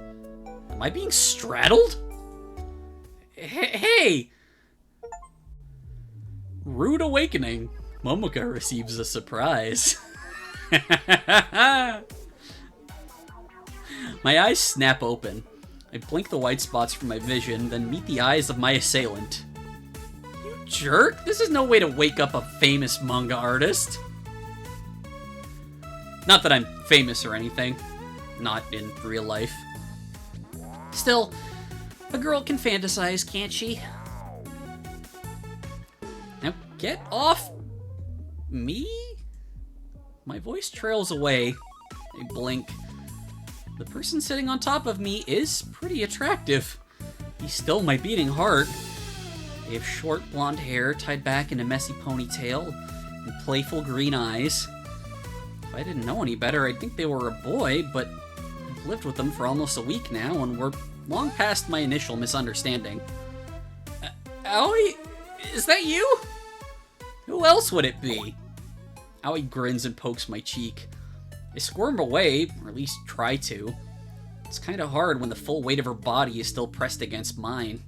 Am I being straddled? Hey! Rude awakening. Momoka receives a surprise. My eyes snap open. I blink the white spots from my vision, then meet the eyes of my assailant. You jerk! This is no way to wake up a famous manga artist. Not that I'm famous or anything. Not in real life. Still, a girl can fantasize, can't she? Now get off me? My voice trails away. I blink. The person sitting on top of me is pretty attractive. He's still my beating heart. They have short blonde hair tied back in a messy ponytail and playful green eyes. If I didn't know any better, I'd think they were a boy, but I've lived with them for almost a week now, and we're long past my initial misunderstanding. Aoi? Is that you? Who else would it be? Aoi grins and pokes my cheek. I squirm away, or at least try to. It's kind of hard when the full weight of her body is still pressed against mine.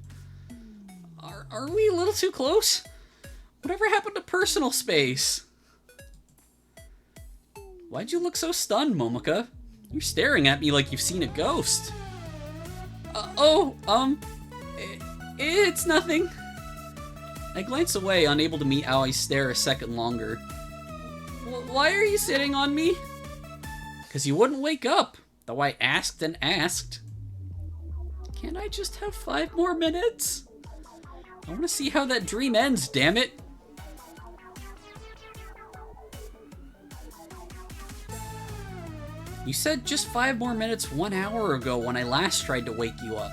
Are we a little too close? Whatever happened to personal space? Why'd you look so stunned, Momoka? You're staring at me like you've seen a ghost. It's nothing. I glance away, unable to meet Aoi's stare a second longer. Why are you sitting on me? Because you wouldn't wake up, though I asked and asked. Can't I just have 5 more minutes? I want to see how that dream ends, damn it. You said just 5 more minutes 1 hour ago when I last tried to wake you up.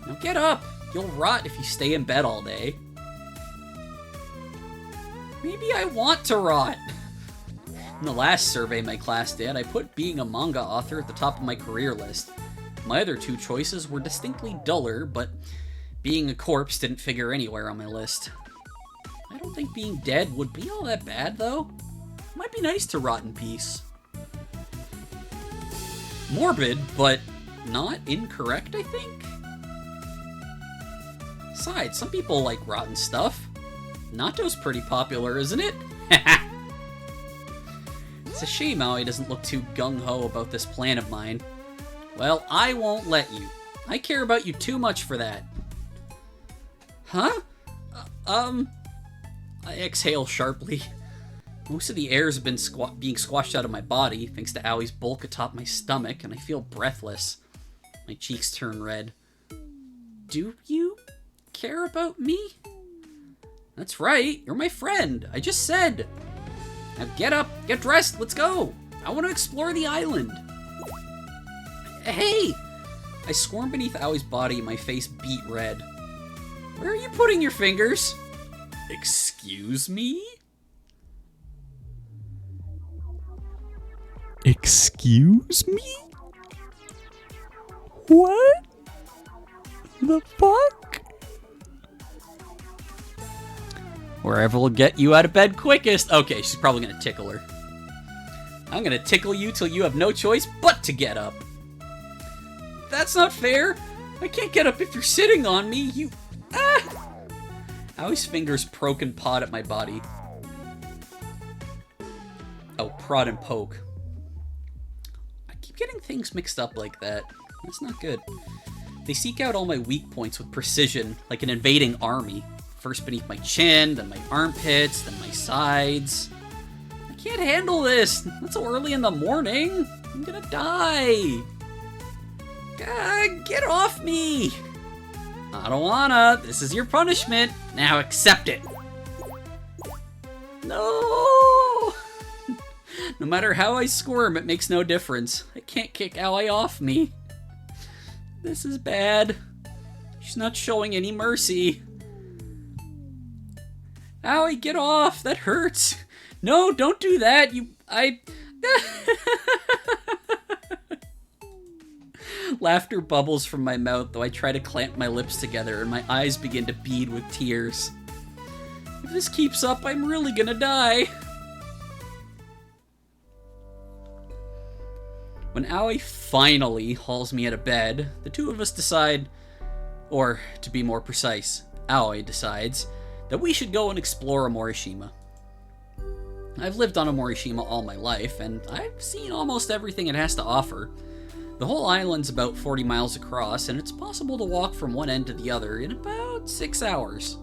Now get up. You'll rot if you stay in bed all day. Maybe I want to rot. In the last survey my class did, I put being a manga author at the top of my career list. My other 2 choices were distinctly duller, but being a corpse didn't figure anywhere on my list. I don't think being dead would be all that bad, though. It might be nice to rot in peace. Morbid, but not incorrect, I think? Besides, some people like rotten stuff. Natto's pretty popular, isn't it? It's a shame Aoi doesn't look too gung-ho about this plan of mine. Well, I won't let you. I care about you too much for that. Huh? I exhale sharply. Most of the air has been being squashed out of my body, thanks to Aoi's bulk atop my stomach, and I feel breathless. My cheeks turn red. Do you care about me? That's right, you're my friend. I just said. Now get up, get dressed, let's go. I want to explore the island. Hey! I squirm beneath Aoi's body and my face beat red. Where are you putting your fingers? Excuse me? Excuse me? What the fuck? Wherever will get you out of bed quickest. Okay, she's probably gonna tickle her. I'm gonna tickle you till you have no choice but to get up. That's not fair. I can't get up if you're sitting on me. You... Ah! Aoi's fingers poke and prod at my body. Oh, prod and poke. I keep getting things mixed up like that. That's not good. They seek out all my weak points with precision, like an invading army. First beneath my chin, then my armpits, then my sides. I can't handle this. It's so early in the morning. I'm gonna die. Get off me. I don't wanna. This is your punishment. Now accept it. No. No matter how I squirm, it makes no difference. I can't kick Aoi off me. This is bad. She's not showing any mercy. Aoi, get off! That hurts! No, don't do that! Laughter bubbles from my mouth, though I try to clamp my lips together and my eyes begin to bead with tears. If this keeps up, I'm really gonna die. When Aoi finally hauls me out of bed, the two of us decide, or to be more precise, Aoi decides, that we should go and explore Omorishima. I've lived on Omorishima all my life, and I've seen almost everything it has to offer. The whole island's about 40 miles across, and it's possible to walk from one end to the other in about 6 hours.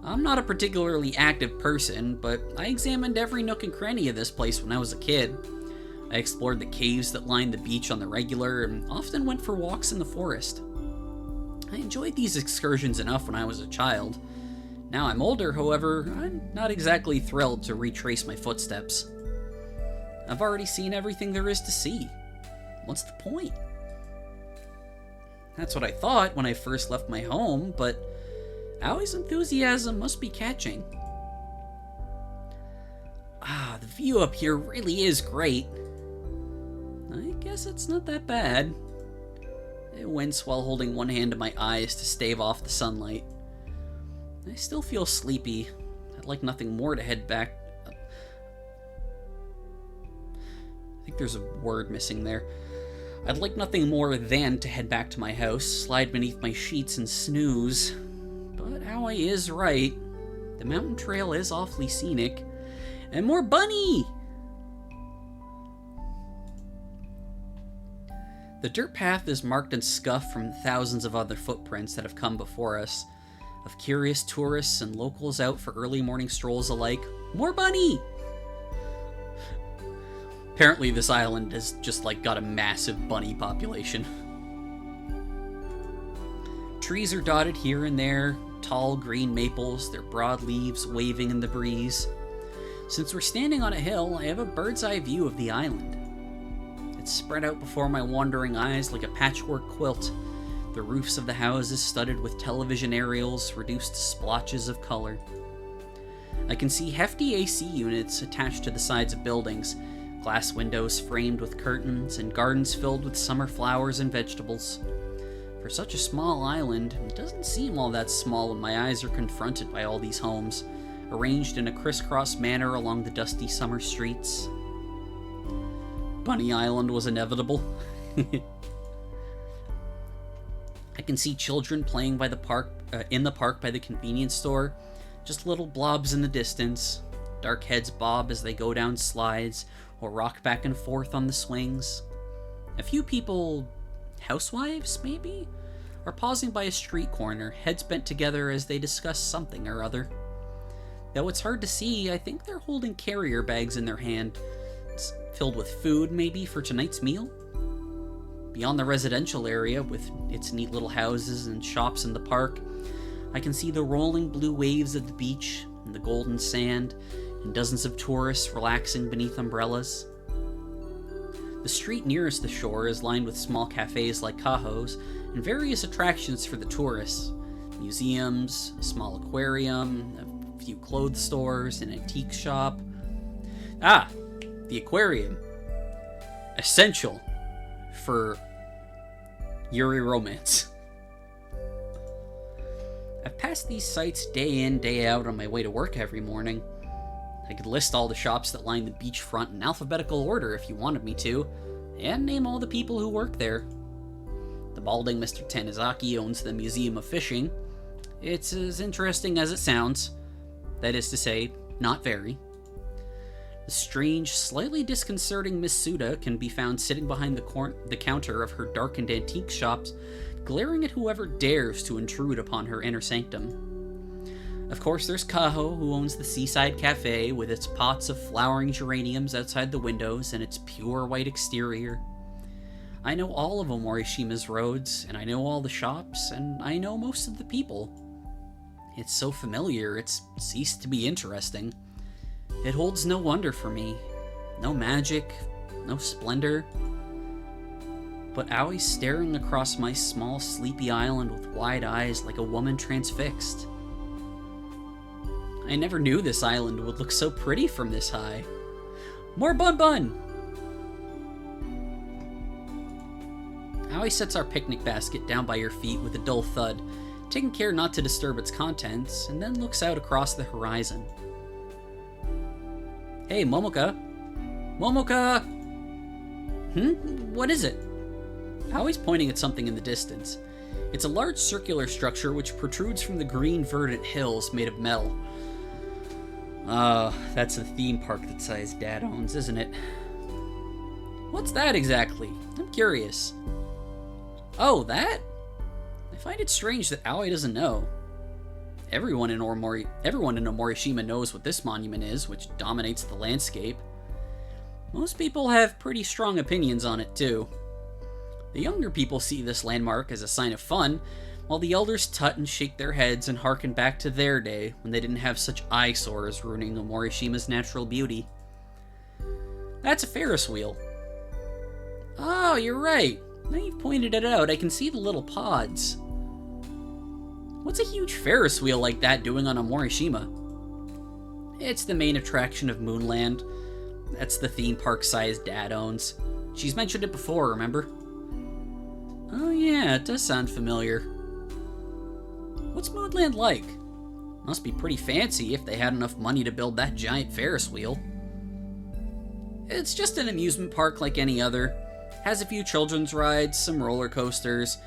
I'm not a particularly active person, but I examined every nook and cranny of this place when I was a kid. I explored the caves that lined the beach on the regular, and often went for walks in the forest. I enjoyed these excursions enough when I was a child. Now I'm older, however, I'm not exactly thrilled to retrace my footsteps. I've already seen everything there is to see. What's the point? That's what I thought when I first left my home, but Aoi's enthusiasm must be catching. The view up here really is great. I guess it's not that bad. I wince while holding one hand to my eyes to stave off the sunlight. I still feel sleepy. I'd like nothing more to head back. I think there's a word missing there. I'd like nothing more than to head back to my house, slide beneath my sheets, and snooze. But Aoi is right. The mountain trail is awfully scenic. And more bunny! The dirt path is marked and scuffed from thousands of other footprints that have come before us, of curious tourists and locals out for early morning strolls alike. More bunny! Apparently this island has just got a massive bunny population. Trees are dotted here and there, tall green maples, their broad leaves waving in the breeze. Since we're standing on a hill, I have a bird's eye view of the island. It's spread out before my wandering eyes like a patchwork quilt, the roofs of the houses studded with television aerials reduced to splotches of color. I can see hefty AC units attached to the sides of buildings, glass windows framed with curtains, and gardens filled with summer flowers and vegetables. For such a small island, it doesn't seem all that small when my eyes are confronted by all these homes, arranged in a crisscross manner along the dusty summer streets. Bunny Island was inevitable. I can see children playing by the park, in the park by the convenience store, just little blobs in the distance. Dark heads bob as they go down slides or rock back and forth on the swings. A few people, housewives maybe, are pausing by a street corner, heads bent together as they discuss something or other. Though it's hard to see, I think they're holding carrier bags in their hand, filled with food maybe for tonight's meal. Beyond the residential area, with its neat little houses and shops in the park, I can see the rolling blue waves of the beach and the golden sand, and dozens of tourists relaxing beneath umbrellas. The street nearest the shore is lined with small cafes like Kaho's and various attractions for the tourists. Museums, a small aquarium, a few clothes stores, an antique shop. Ah, the aquarium. Essential for Yuri romance. I've passed these sites day in, day out on my way to work every morning. I could list all the shops that line the beachfront in alphabetical order if you wanted me to, and name all the people who work there. The balding Mr. Tanizaki owns the Museum of Fishing. It's as interesting as it sounds. That is to say, not very. The strange, slightly disconcerting Miss Suda can be found sitting behind the counter of her darkened antique shops, glaring at whoever dares to intrude upon her inner sanctum. Of course, there's Kaho, who owns the Seaside Cafe with its pots of flowering geraniums outside the windows and its pure white exterior. I know all of Omorishima's roads, and I know all the shops, and I know most of the people. It's so familiar, it's ceased to be interesting. It holds no wonder for me. No magic, no splendor. But Aoi's staring across my small, sleepy island with wide eyes like a woman transfixed. I never knew this island would look so pretty from this high. More Bun Bun! Aoi sets our picnic basket down by her feet with a dull thud, taking care not to disturb its contents, and then looks out across the horizon. Hey, Momoka! Momoka! What is it? Aoi's pointing at something in the distance. It's a large circular structure which protrudes from the green verdant hills made of metal. That's the theme park that Sai's dad owns, isn't it? What's that exactly? I'm curious. Oh, that? I find it strange that Aoi doesn't know. Everyone in Omorishima knows what this monument is, which dominates the landscape. Most people have pretty strong opinions on it, too. The younger people see this landmark as a sign of fun, while the elders tut and shake their heads and harken back to their day when they didn't have such eyesores ruining Omorishima's natural beauty. That's a Ferris wheel. Oh, you're right. Now you've pointed it out, I can see the little pods. What's a huge Ferris wheel like that doing on Omorishima? It's the main attraction of Moonland. That's the theme park Sai's dad owns. She's mentioned it before, remember? Oh yeah, it does sound familiar. What's Moonland like? Must be pretty fancy if they had enough money to build that giant Ferris wheel. It's just an amusement park like any other. has a few children's rides, some roller coasters,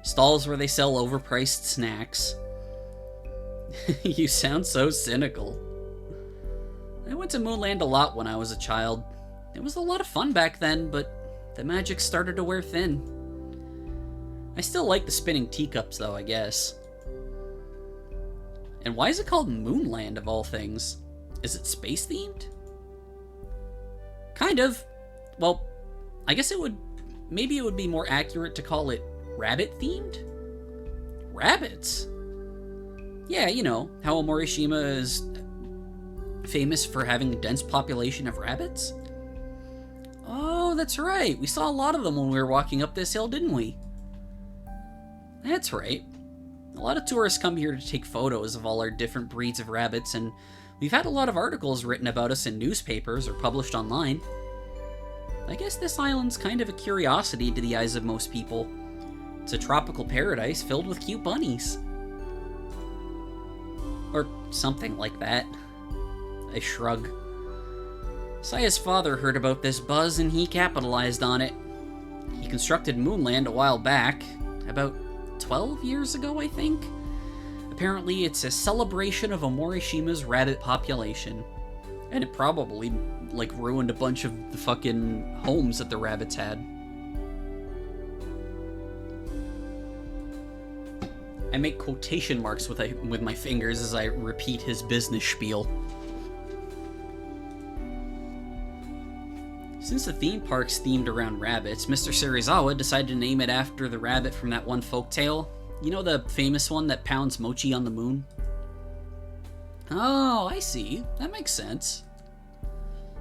stalls where they sell overpriced snacks. You sound so cynical. I went to Moonland a lot when I was a child. It was a lot of fun back then, but the magic started to wear thin. I still like the spinning teacups though, I guess. And why is it called Moonland of all things? Is it space themed? Kind of. Well, I guess maybe it would be more accurate to call it rabbit themed? Rabbits? Yeah, you know, how Omorishima is famous for having a dense population of rabbits? Oh, that's right. We saw a lot of them when we were walking up this hill, didn't we? That's right. A lot of tourists come here to take photos of all our different breeds of rabbits, and we've had a lot of articles written about us in newspapers or published online. I guess this island's kind of a curiosity to the eyes of most people. It's a tropical paradise filled with cute bunnies. Or something like that. I shrug. Saya's father heard about this buzz and he capitalized on it. He constructed Moonland a while back, about 12 years ago, I think? Apparently it's a celebration of Omorishima's rabbit population. And it probably, like, ruined a bunch of the fucking homes that the rabbits had. I make quotation marks with my fingers as I repeat his business spiel. Since the theme park's themed around rabbits, Mr. Serizawa decided to name it after the rabbit from that one folktale. You know, the famous one that pounds mochi on the moon? Oh, I see. That makes sense.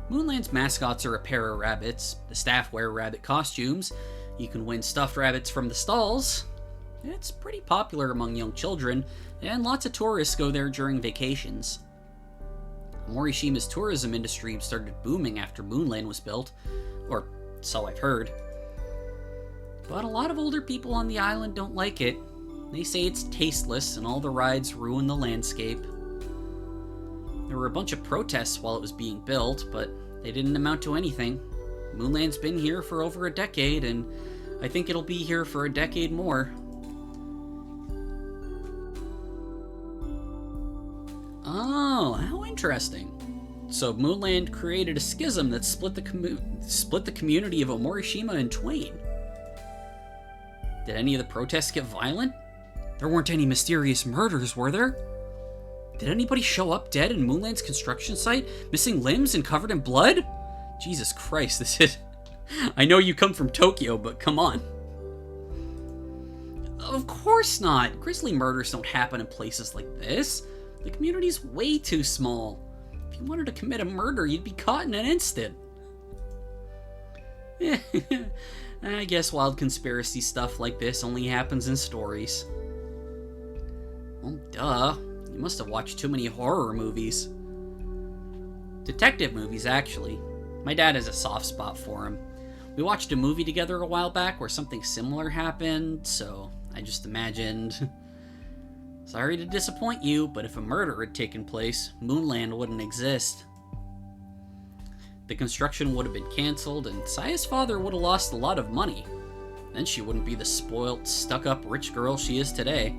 Moonland's mascots are a pair of rabbits. The staff wear rabbit costumes. You can win stuffed rabbits from the stalls. It's pretty popular among young children, and lots of tourists go there during vacations. Morishima's tourism industry started booming after Moonland was built, or so I've heard. But a lot of older people on the island don't like it. They say it's tasteless and all the rides ruin the landscape. There were a bunch of protests while it was being built, but they didn't amount to anything. Moonland's been here for over a decade, and I think it'll be here for a decade more. Oh, how interesting. So Moonland created a schism that split the community of Omorishima in twain. Did any of the protests get violent? There weren't any mysterious murders, were there? Did anybody show up dead in Moonland's construction site, missing limbs and covered in blood? Jesus Christ, this is... I know you come from Tokyo, but come on. Of course not. Grisly murders don't happen in places like this. The community's way too small. If you wanted to commit a murder, you'd be caught in an instant. I guess wild conspiracy stuff like this only happens in stories. Well, duh. You must have watched too many horror movies. Detective movies, actually. My dad has a soft spot for them. We watched a movie together a while back where something similar happened, so I just imagined... Sorry to disappoint you, but if a murder had taken place, Moonland wouldn't exist. The construction would have been cancelled, and Saya's father would have lost a lot of money. Then she wouldn't be the spoilt, stuck-up rich girl she is today.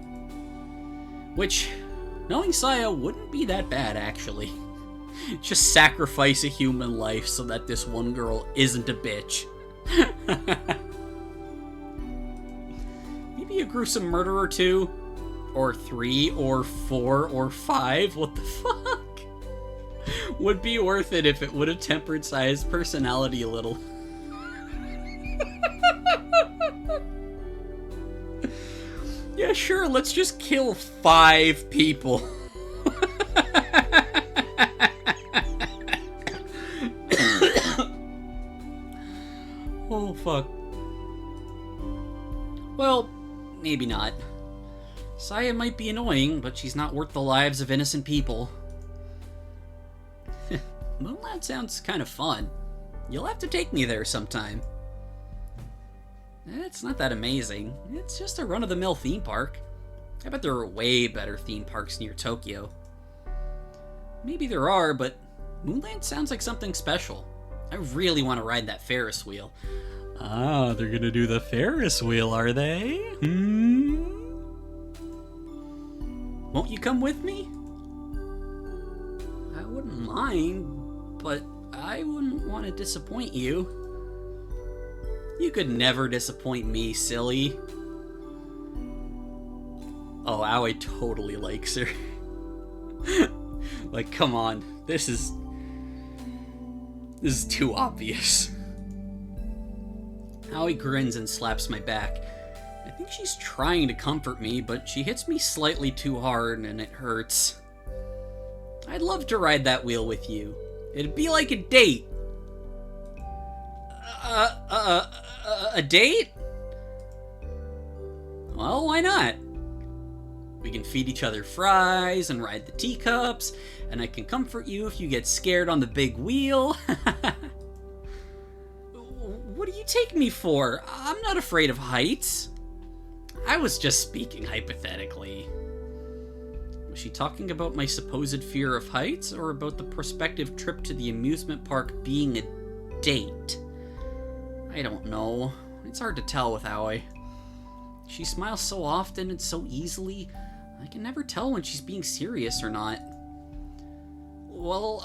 Which, knowing Saya, wouldn't be that bad, actually. Just sacrifice a human life so that this one girl isn't a bitch. Maybe a gruesome murder or two? Or 3, or 4, or 5, what the fuck? Would be worth it if it would have tempered Saya's personality a little. Yeah, sure, let's just kill 5 people. Oh, fuck. Well, maybe not. Saya might be annoying, but she's not worth the lives of innocent people. Moonland sounds kind of fun. You'll have to take me there sometime. It's not that amazing. It's just a run-of-the-mill theme park. I bet there are way better theme parks near Tokyo. Maybe there are, but Moonland sounds like something special. I really want to ride that Ferris wheel. Ah, they're gonna do the Ferris wheel, are they? Won't you come with me? I wouldn't mind, but I wouldn't want to disappoint you. You could never disappoint me, silly. Oh, Aoi totally likes her. Like, come on. This is too obvious. Aoi grins and slaps my back. I think she's trying to comfort me, but she hits me slightly too hard and it hurts. I'd love to ride that wheel with you. It'd be like a date. A date? Well, why not? We can feed each other fries and ride the teacups, and I can comfort you if you get scared on the big wheel. What do you take me for? I'm not afraid of heights. I was just speaking hypothetically. Was she talking about my supposed fear of heights, or about the prospective trip to the amusement park being a date? I don't know. It's hard to tell with Aoi. She smiles so often and so easily, I can never tell when she's being serious or not. Well,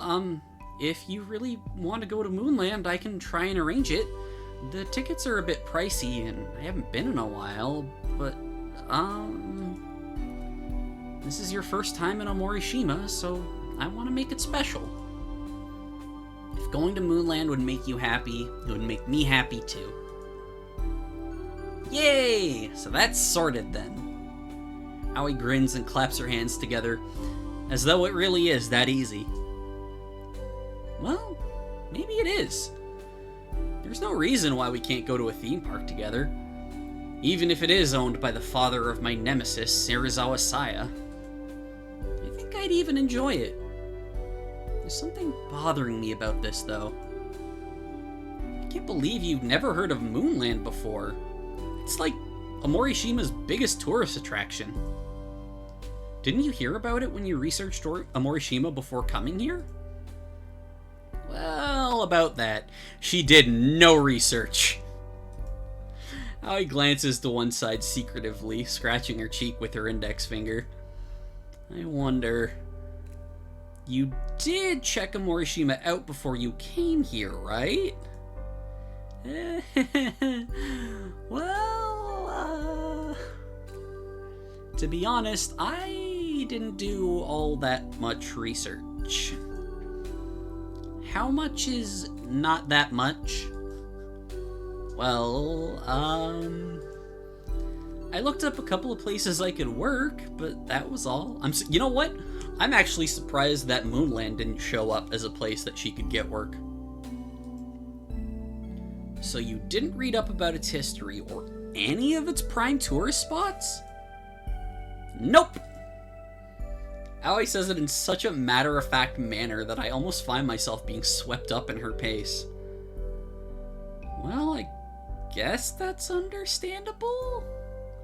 if you really want to go to Moonland, I can try and arrange it. The tickets are a bit pricey, and I haven't been in a while, but, this is your first time in Omorishima, so I want to make it special. If going to Moonland would make you happy, it would make me happy too. Yay! So that's sorted then. Aoi grins and claps her hands together, as though it really is that easy. Well, maybe it is. There's no reason why we can't go to a theme park together, even if it is owned by the father of my nemesis, Serizawa Saya. I think I'd even enjoy it. There's something bothering me about this, though. I can't believe you've never heard of Moonland before. It's like Omorishima's biggest tourist attraction. Didn't you hear about it when you researched Omorishima before coming here? Well, about that, she did no research. Aoi glances to one side secretively, scratching her cheek with her index finger. I wonder... You did check Omorishima out before you came here, right? Well, to be honest, I didn't do all that much research. How much is not that much? Well, I looked up a couple of places I could work, but that was all. You know what? I'm actually surprised that Moonland didn't show up as a place that she could get work. So you didn't read up about its history or any of its prime tourist spots? Nope! Aoi says it in such a matter-of-fact manner that I almost find myself being swept up in her pace. Well, I guess that's understandable?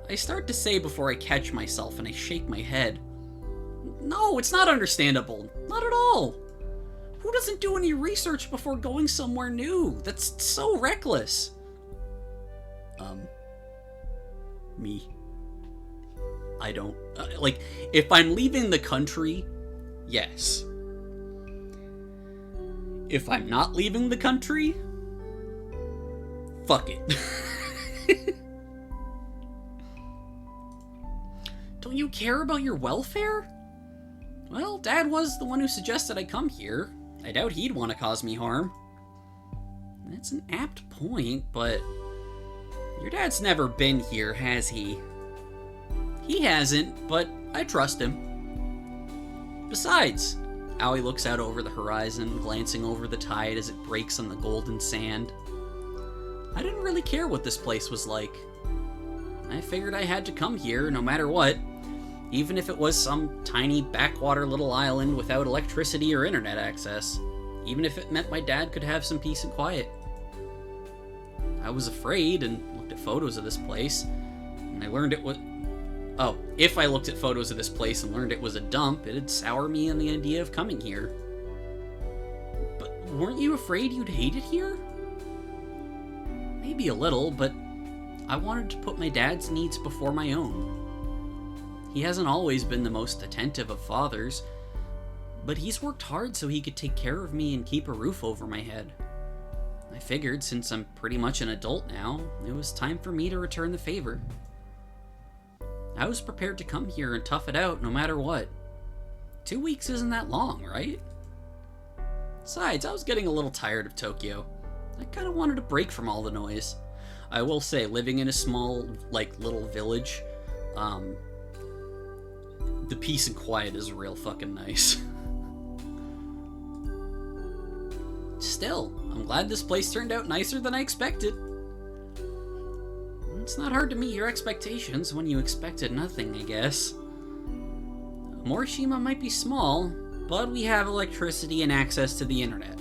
I start to say before I catch myself and I shake my head. No, it's not understandable. Not at all. Who doesn't do any research before going somewhere new? That's so reckless. Me. I don't... like, if I'm leaving the country, yes. If I'm not leaving the country, fuck it. Don't you care about your welfare? Well, Dad was the one who suggested I come here. I doubt he'd want to cause me harm. That's an apt point, but... Your dad's never been here, has he? He hasn't, but I trust him. Besides, Aoi looks out over the horizon, glancing over the tide as it breaks on the golden sand. I didn't really care what this place was like. I figured I had to come here no matter what, even if it was some tiny backwater little island without electricity or internet access, even if it meant my dad could have some peace and quiet. I was afraid and looked at photos of this place, and I learned it was... Oh, if I looked at photos of this place and learned it was a dump, it'd sour me on the idea of coming here. But weren't you afraid you'd hate it here? Maybe a little, but I wanted to put my dad's needs before my own. He hasn't always been the most attentive of fathers, but he's worked hard so he could take care of me and keep a roof over my head. I figured since I'm pretty much an adult now, it was time for me to return the favor. I was prepared to come here and tough it out no matter what. 2 weeks isn't that long, right? Besides, I was getting a little tired of Tokyo. I kind of wanted a break from all the noise. I will say, living in a small, little village, the peace and quiet is real fucking nice. Still, I'm glad this place turned out nicer than I expected. It's not hard to meet your expectations when you expected nothing, I guess. Morishima might be small, but we have electricity and access to the internet.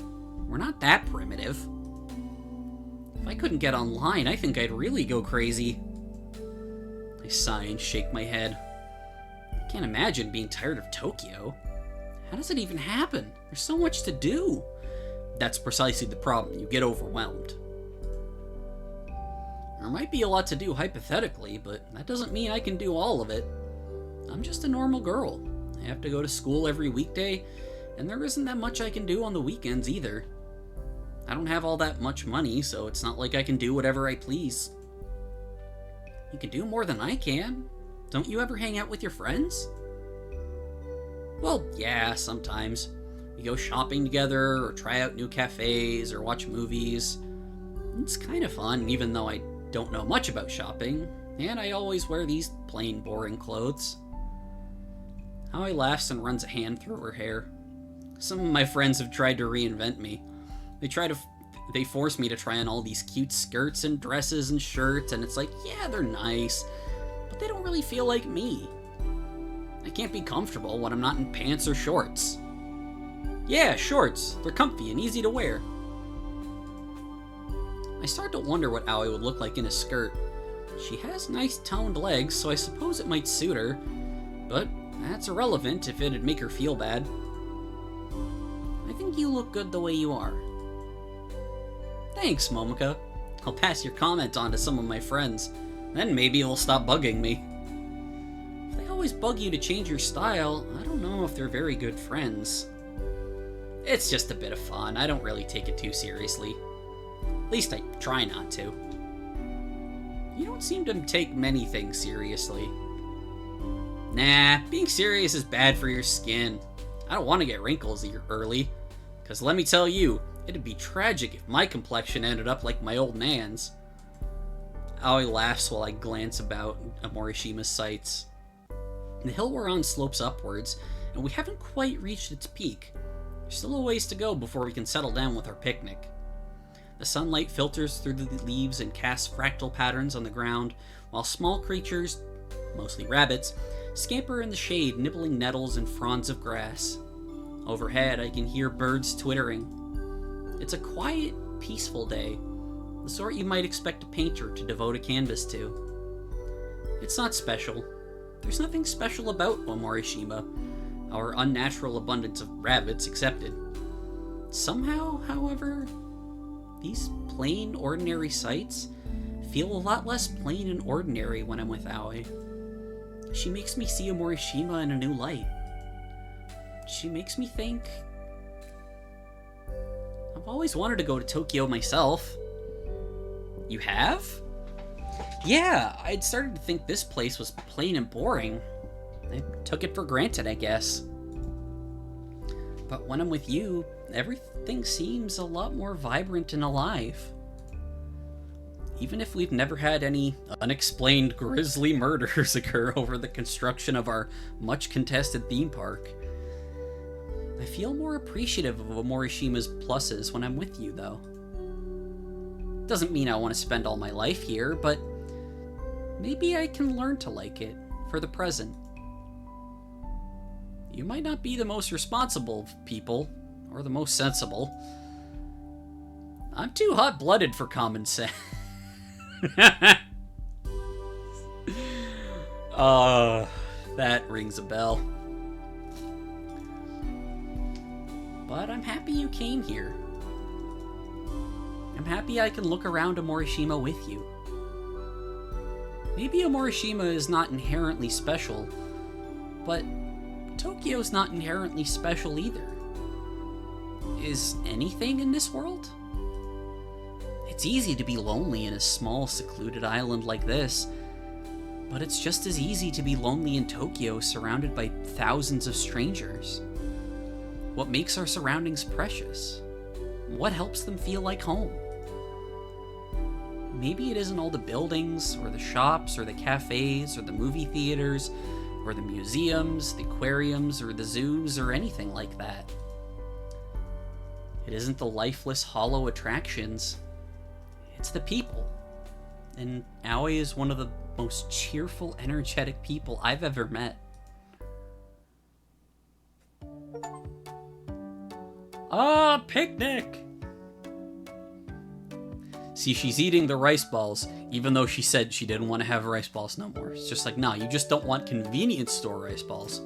We're not that primitive. If I couldn't get online, I think I'd really go crazy. I sigh and shake my head. I can't imagine being tired of Tokyo. How does it even happen? There's so much to do. That's precisely the problem. You get overwhelmed. There might be a lot to do hypothetically, but that doesn't mean I can do all of it. I'm just a normal girl. I have to go to school every weekday, and there isn't that much I can do on the weekends either. I don't have all that much money, so it's not like I can do whatever I please. You can do more than I can. Don't you ever hang out with your friends? Well, yeah, sometimes. We go shopping together, or try out new cafes, or watch movies. It's kind of fun, even though I don't know much about shopping, and I always wear these plain, boring clothes. Aoi laughs and runs a hand through her hair. Some of my friends have tried to reinvent me. They force me to try on all these cute skirts and dresses and shirts, and it's like, yeah, they're nice, but they don't really feel like me. I can't be comfortable when I'm not in pants or shorts. Yeah, shorts. They're comfy and easy to wear. I start to wonder what Aoi would look like in a skirt. She has nice toned legs, so I suppose it might suit her, but that's irrelevant if it'd make her feel bad. I think you look good the way you are. Thanks, Momoka. I'll pass your comment on to some of my friends, then maybe it'll stop bugging me. If they always bug you to change your style, I don't know if they're very good friends. It's just a bit of fun. I don't really take it too seriously. At least I try not to. You don't seem to take many things seriously. Nah, being serious is bad for your skin. I don't want to get wrinkles early, because let me tell you, it'd be tragic if my complexion ended up like my old man's. Aoi laughs while I glance about at Morishima's sights. The hill we're on slopes upwards, and we haven't quite reached its peak. There's still a ways to go before we can settle down with our picnic. The sunlight filters through the leaves and casts fractal patterns on the ground, while small creatures, mostly rabbits, scamper in the shade, nibbling nettles and fronds of grass. Overhead, I can hear birds twittering. It's a quiet, peaceful day, the sort you might expect a painter to devote a canvas to. It's not special. There's nothing special about Omorishima, our unnatural abundance of rabbits accepted. Somehow, however, these plain, ordinary sights feel a lot less plain and ordinary when I'm with Aoi. She makes me see Omorishima in a new light. She makes me think... I've always wanted to go to Tokyo myself. You have? Yeah, I'd started to think this place was plain and boring. I took it for granted, I guess. But when I'm with you, everything seems a lot more vibrant and alive. Even if we've never had any unexplained grisly murders occur over the construction of our much-contested theme park. I feel more appreciative of Morishima's pluses when I'm with you, though. Doesn't mean I want to spend all my life here, but maybe I can learn to like it for the present. You might not be the most responsible of people, or the most sensible. I'm too hot-blooded for common sense. That rings a bell. But I'm happy you came here. I'm happy I can look around a Morishima with you. Maybe a Morishima is not inherently special, but Tokyo's not inherently special either. Is anything in this world? It's easy to be lonely in a small, secluded island like this, but it's just as easy to be lonely in Tokyo surrounded by thousands of strangers. What makes our surroundings precious? What helps them feel like home? Maybe it isn't all the buildings, or the shops, or the cafes, or the movie theaters, or the museums, the aquariums, or the zoos, or anything like that. It isn't the lifeless, hollow attractions. It's the people. And Aoi is one of the most cheerful, energetic people I've ever met. Ah, picnic! See, she's eating the rice balls, even though she said she didn't want to have rice balls no more. It's just like, nah, you just don't want convenience store rice balls.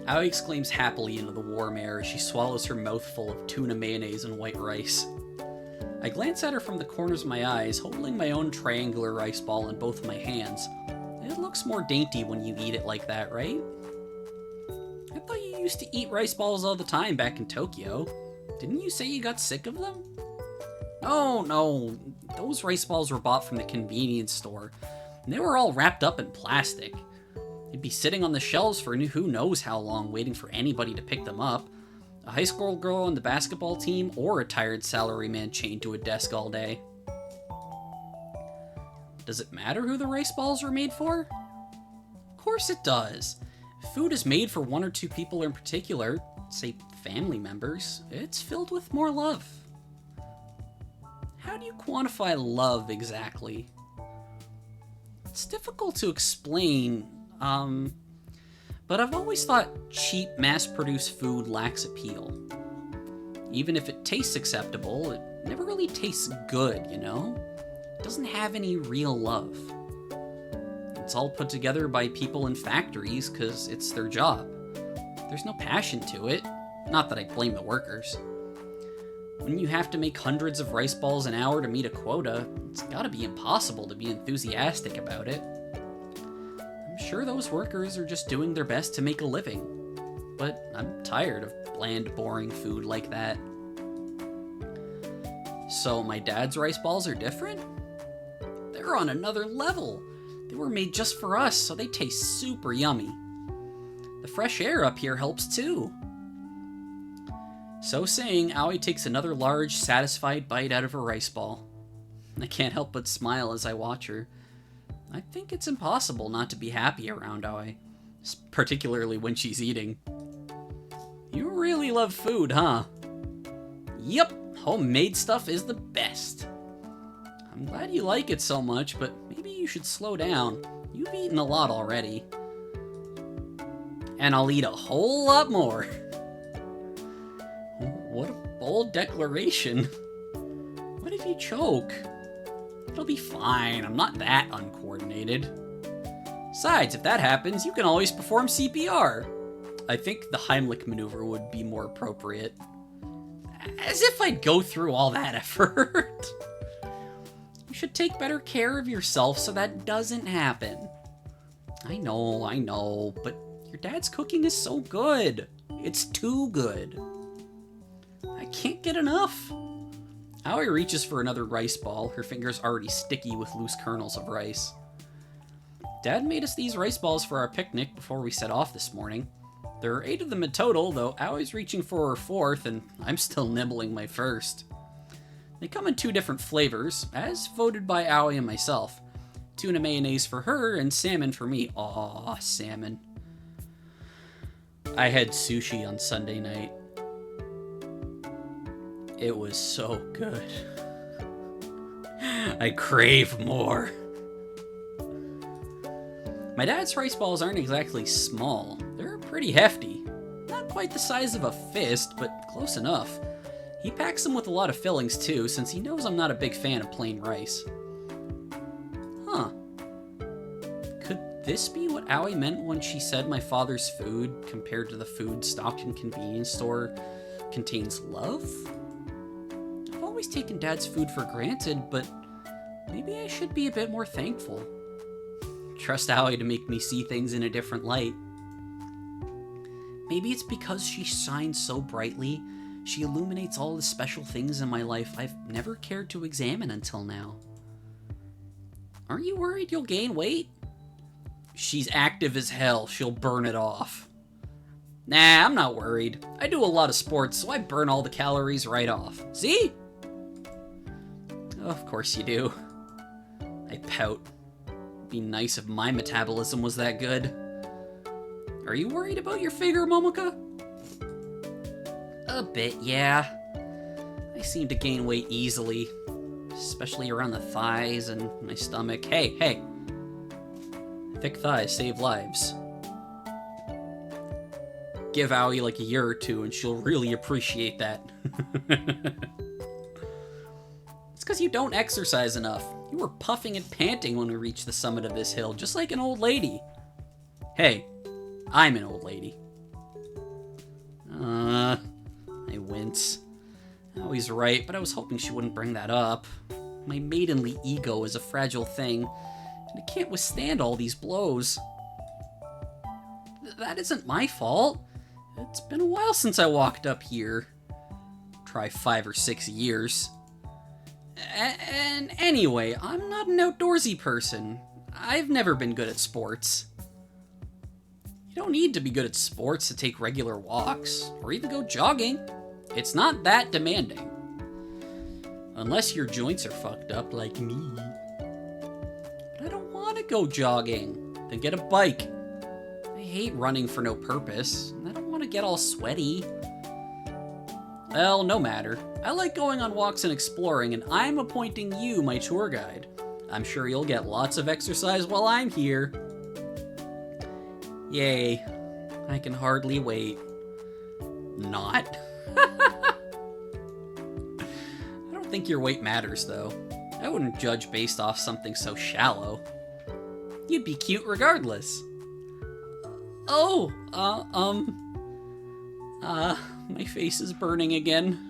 Aoi exclaims happily into the warm air as she swallows her mouthful of tuna mayonnaise and white rice. I glance at her from the corners of my eyes, holding my own triangular rice ball in both my hands. It looks more dainty when you eat it like that, right? I thought you used to eat rice balls all the time back in Tokyo. Didn't you say you got sick of them? No, those rice balls were bought from the convenience store, and they were all wrapped up in plastic. They'd be sitting on the shelves for who knows how long, waiting for anybody to pick them up. A high school girl on the basketball team, or a tired salaryman chained to a desk all day. Does it matter who the rice balls are made for? Of course it does. If food is made for one or two people in particular, say family members, it's filled with more love. How do you quantify love exactly? It's difficult to explain, but I've always thought cheap, mass-produced food lacks appeal. Even if it tastes acceptable, it never really tastes good, you know? It doesn't have any real love. It's all put together by people in factories because it's their job. There's no passion to it. Not that I blame the workers. When you have to make hundreds of rice balls an hour to meet a quota, it's gotta be impossible to be enthusiastic about it. I'm sure those workers are just doing their best to make a living, but I'm tired of bland, boring food like that. So my dad's rice balls are different? They're on another level. They were made just for us, so they taste super yummy. The fresh air up here helps too. So saying, Aoi takes another large, satisfied bite out of her rice ball. I can't help but smile as I watch her. I think it's impossible not to be happy around Aoi, particularly when she's eating. You really love food, huh? Yep, homemade stuff is the best. I'm glad you like it so much, but maybe you should slow down. You've eaten a lot already. And I'll eat a whole lot more. What a bold declaration. What if you choke? It'll be fine, I'm not that uncoordinated. Besides, if that happens, you can always perform CPR. I think the Heimlich maneuver would be more appropriate. As if I'd go through all that effort. You should take better care of yourself so that doesn't happen. I know, but your dad's cooking is so good. It's too good. I can't get enough. Aoi reaches for another rice ball, her fingers already sticky with loose kernels of rice. Dad made us these rice balls for our picnic before we set off this morning. There are 8 of them in total, though Aoi's reaching for her 4th, and I'm still nibbling my first. They come in 2 different flavors, as voted by Aoi and myself. Tuna mayonnaise for her, and salmon for me. Aw, salmon. I had sushi on Sunday night. It was so good. I crave more. My dad's rice balls aren't exactly small. They're pretty hefty. Not quite the size of a fist, but close enough. He packs them with a lot of fillings too, since he knows I'm not a big fan of plain rice. Huh. Could this be what Aoi meant when she said my father's food, compared to the food stocked in convenience store, contains love? always taken Dad's food for granted, but maybe I should be a bit more thankful. Trust Aoi to make me see things in a different light. Maybe it's because she shines so brightly, she illuminates all the special things in my life I've never cared to examine until now. Aren't you worried you'll gain weight? She's active as hell, she'll burn it off. Nah, I'm not worried. I do a lot of sports, so I burn all the calories right off. See? Oh, of course you do. I pout. It'd be nice if my metabolism was that good. Are you worried about your figure, Momoka? A bit, yeah. I seem to gain weight easily, especially around the thighs and my stomach. Hey! Thick thighs save lives. Give Aoi like a year or two and she'll really appreciate that. It's because you don't exercise enough. You were puffing and panting when we reached the summit of this hill, just like an old lady. Hey, I'm an old lady. I wince. Aoi's right, but I was hoping she wouldn't bring that up. My maidenly ego is a fragile thing, and it can't withstand all these blows. That isn't my fault. It's been a while since I walked up here. Try 5 or 6 years. And anyway, I'm not an outdoorsy person. I've never been good at sports. You don't need to be good at sports to take regular walks, or even go jogging. It's not that demanding. Unless your joints are fucked up like me. But I don't want to go jogging. Then get a bike. I hate running for no purpose, and I don't want to get all sweaty. Well, no matter. I like going on walks and exploring, and I'm appointing you my tour guide. I'm sure you'll get lots of exercise while I'm here. Yay. I can hardly wait. Not. I don't think your weight matters, though. I wouldn't judge based off something so shallow. You'd be cute regardless. My face is burning again.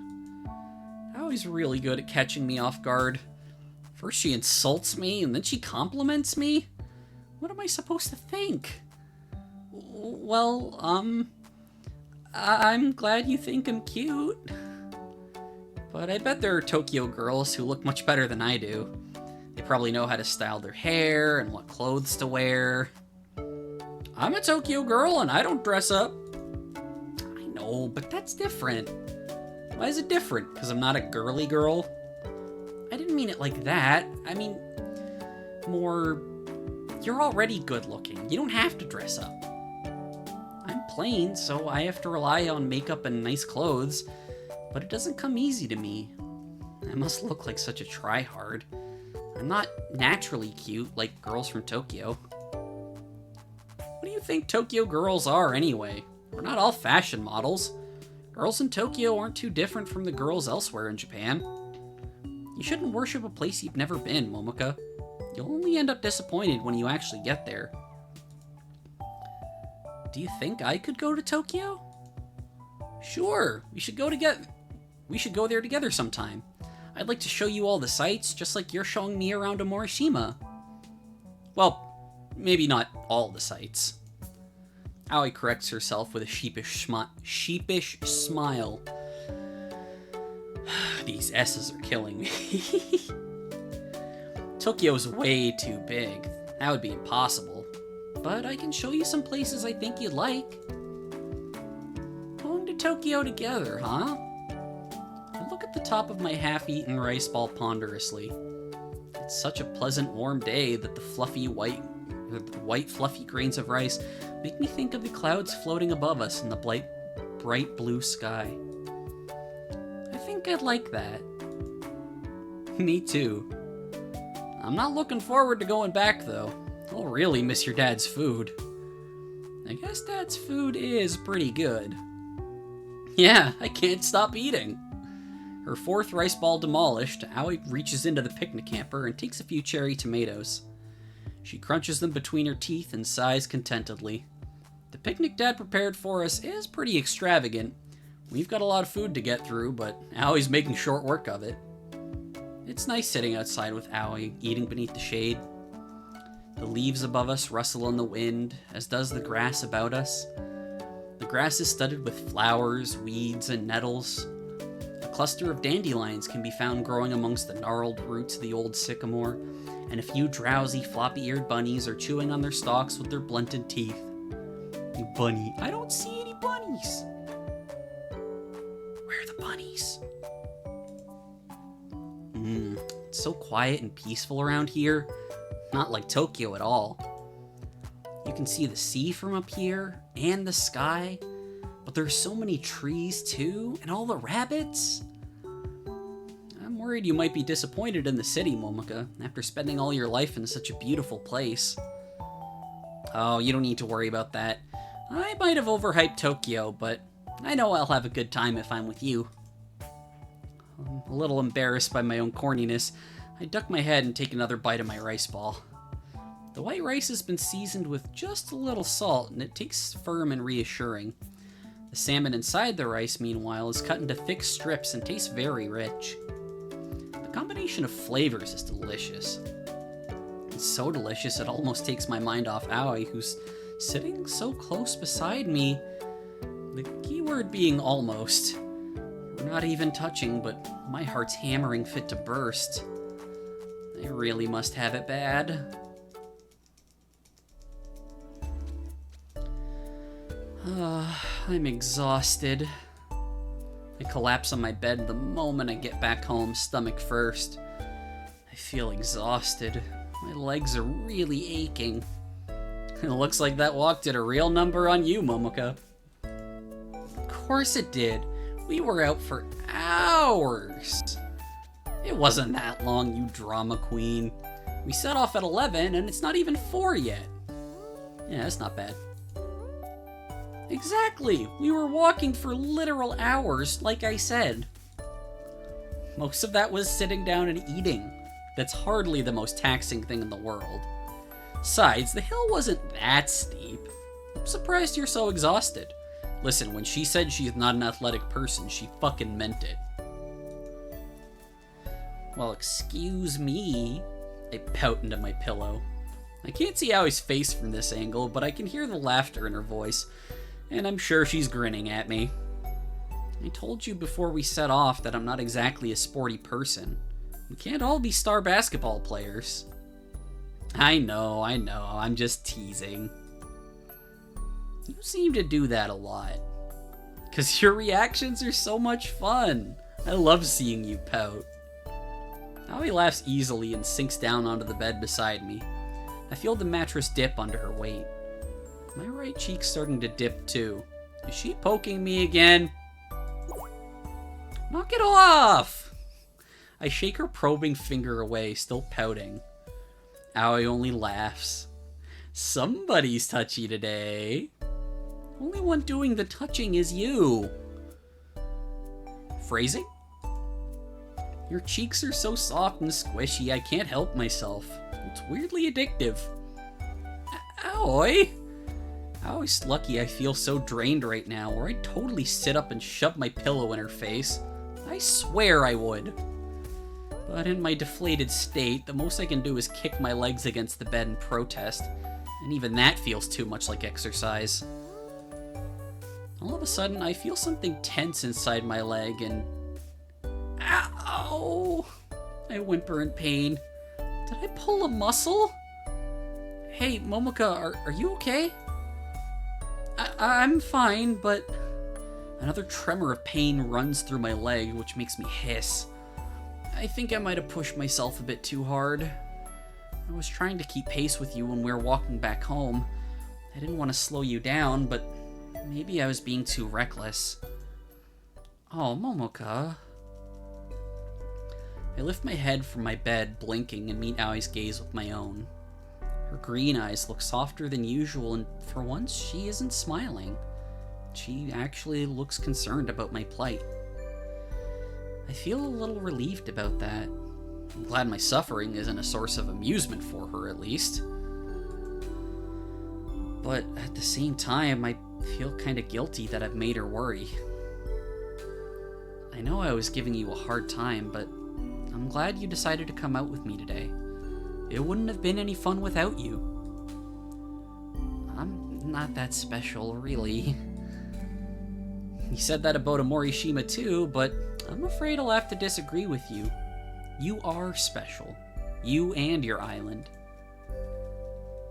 Aoi's really good at catching me off guard. First she insults me, and then she compliments me? What am I supposed to think? Well, I'm glad you think I'm cute. But I bet there are Tokyo girls who look much better than I do. They probably know how to style their hair and what clothes to wear. I'm a Tokyo girl and I don't dress up. I know, but that's different. Why is it different? Because I'm not a girly girl? I didn't mean it like that. I mean, more, you're already good looking. You don't have to dress up. I'm plain, so I have to rely on makeup and nice clothes, but it doesn't come easy to me. I must look like such a tryhard. I'm not naturally cute like girls from Tokyo. What do you think Tokyo girls are anyway? We're not all fashion models. Girls in Tokyo aren't too different from the girls elsewhere in Japan. You shouldn't worship a place you've never been, Momoka. You'll only end up disappointed when you actually get there. Do you think I could go to Tokyo? Sure, we should go there together sometime. I'd like to show you all the sights, just like you're showing me around Morishima. Well, maybe not all the sights. Aoi corrects herself with a sheepish smile. These S's are killing me. Tokyo's way too big. That would be impossible. But I can show you some places I think you'd like. Going to Tokyo together, huh? I look at the top of my half-eaten rice ball ponderously. It's such a pleasant warm day that the white fluffy grains of rice make me think of the clouds floating above us in the bright blue sky. I think I'd like that. Me too. I'm not looking forward to going back, though. I'll really miss your dad's food. I guess dad's food is pretty good. Yeah, I can't stop eating. Her fourth rice ball demolished, Aoi reaches into the picnic hamper and takes a few cherry tomatoes. She crunches them between her teeth and sighs contentedly. The picnic Dad prepared for us is pretty extravagant. We've got a lot of food to get through, but Aoi's making short work of it. It's nice sitting outside with Aoi, eating beneath the shade. The leaves above us rustle in the wind, as does the grass about us. The grass is studded with flowers, weeds, and nettles. A cluster of dandelions can be found growing amongst the gnarled roots of the old sycamore, and a few drowsy, floppy-eared bunnies are chewing on their stalks with their blunted teeth. Bunny. I don't see any bunnies. Where are the bunnies? It's so quiet and peaceful around here. Not like Tokyo at all. You can see the sea from up here, and the sky, but there's so many trees too, and all the rabbits. I'm worried you might be disappointed in the city, Momoka, after spending all your life in such a beautiful place. Oh, you don't need to worry about that. I might have overhyped Tokyo, but I know I'll have a good time if I'm with you. I'm a little embarrassed by my own corniness. I duck my head and take another bite of my rice ball. The white rice has been seasoned with just a little salt, and it tastes firm and reassuring. The salmon inside the rice, meanwhile, is cut into thick strips and tastes very rich. The combination of flavors is delicious. It's so delicious it almost takes my mind off Aoi, who's sitting so close beside me. The keyword being almost. We're not even touching, but my heart's hammering fit to burst. I really must have it bad. I'm exhausted. I collapse on my bed the moment I get back home, stomach first. I feel exhausted. My legs are really aching. It looks like that walk did a real number on you, Momoka. Of course it did. We were out for hours. It wasn't that long, you drama queen. We set off at 11 and it's not even 4 yet. Yeah, that's not bad. Exactly. We were walking for literal hours, like I said. Most of that was sitting down and eating. That's hardly the most taxing thing in the world. Besides, the hill wasn't that steep. I'm surprised you're so exhausted. Listen, when she said she's not an athletic person, she fucking meant it. Well, excuse me. I pout into my pillow. I can't see Aoi's face from this angle, but I can hear the laughter in her voice, and I'm sure she's grinning at me. I told you before we set off that I'm not exactly a sporty person. We can't all be star basketball players. I know, I'm just teasing. You seem to do that a lot. 'Cause your reactions are so much fun. I love seeing you pout. Aoi laughs easily and sinks down onto the bed beside me. I feel the mattress dip under her weight. My right cheek's starting to dip too. Is she poking me again? Knock it off! I shake her probing finger away, still pouting. Aoi only laughs. Somebody's touchy today. Only one doing the touching is you. Phrasing? Your cheeks are so soft and squishy, I can't help myself. It's weirdly addictive. Aoi! Aoi's lucky I feel so drained right now, or I'd totally sit up and shove my pillow in her face. I swear I would. But in my deflated state, the most I can do is kick my legs against the bed in protest, and even that feels too much like exercise. All of a sudden, I feel something tense inside my leg, and... Ow! I whimper in pain. Did I pull a muscle? Hey, Momoka, are you okay? I'm fine, but... Another tremor of pain runs through my leg, which makes me hiss. I think I might have pushed myself a bit too hard. I was trying to keep pace with you when we were walking back home. I didn't want to slow you down, but maybe I was being too reckless. Oh, Momoka. I lift my head from my bed, blinking, and meet Aoi's gaze with my own. Her green eyes look softer than usual, and for once, she isn't smiling. She actually looks concerned about my plight. I feel a little relieved about that. I'm glad my suffering isn't a source of amusement for her, at least. But at the same time, I feel kinda guilty that I've made her worry. I know I was giving you a hard time, but I'm glad glad you decided to come out with me today. It wouldn't have been any fun without you. I'm not that special, really. You said that about a Morishima too, but I'm afraid I'll have to disagree with you. You are special. You and your island.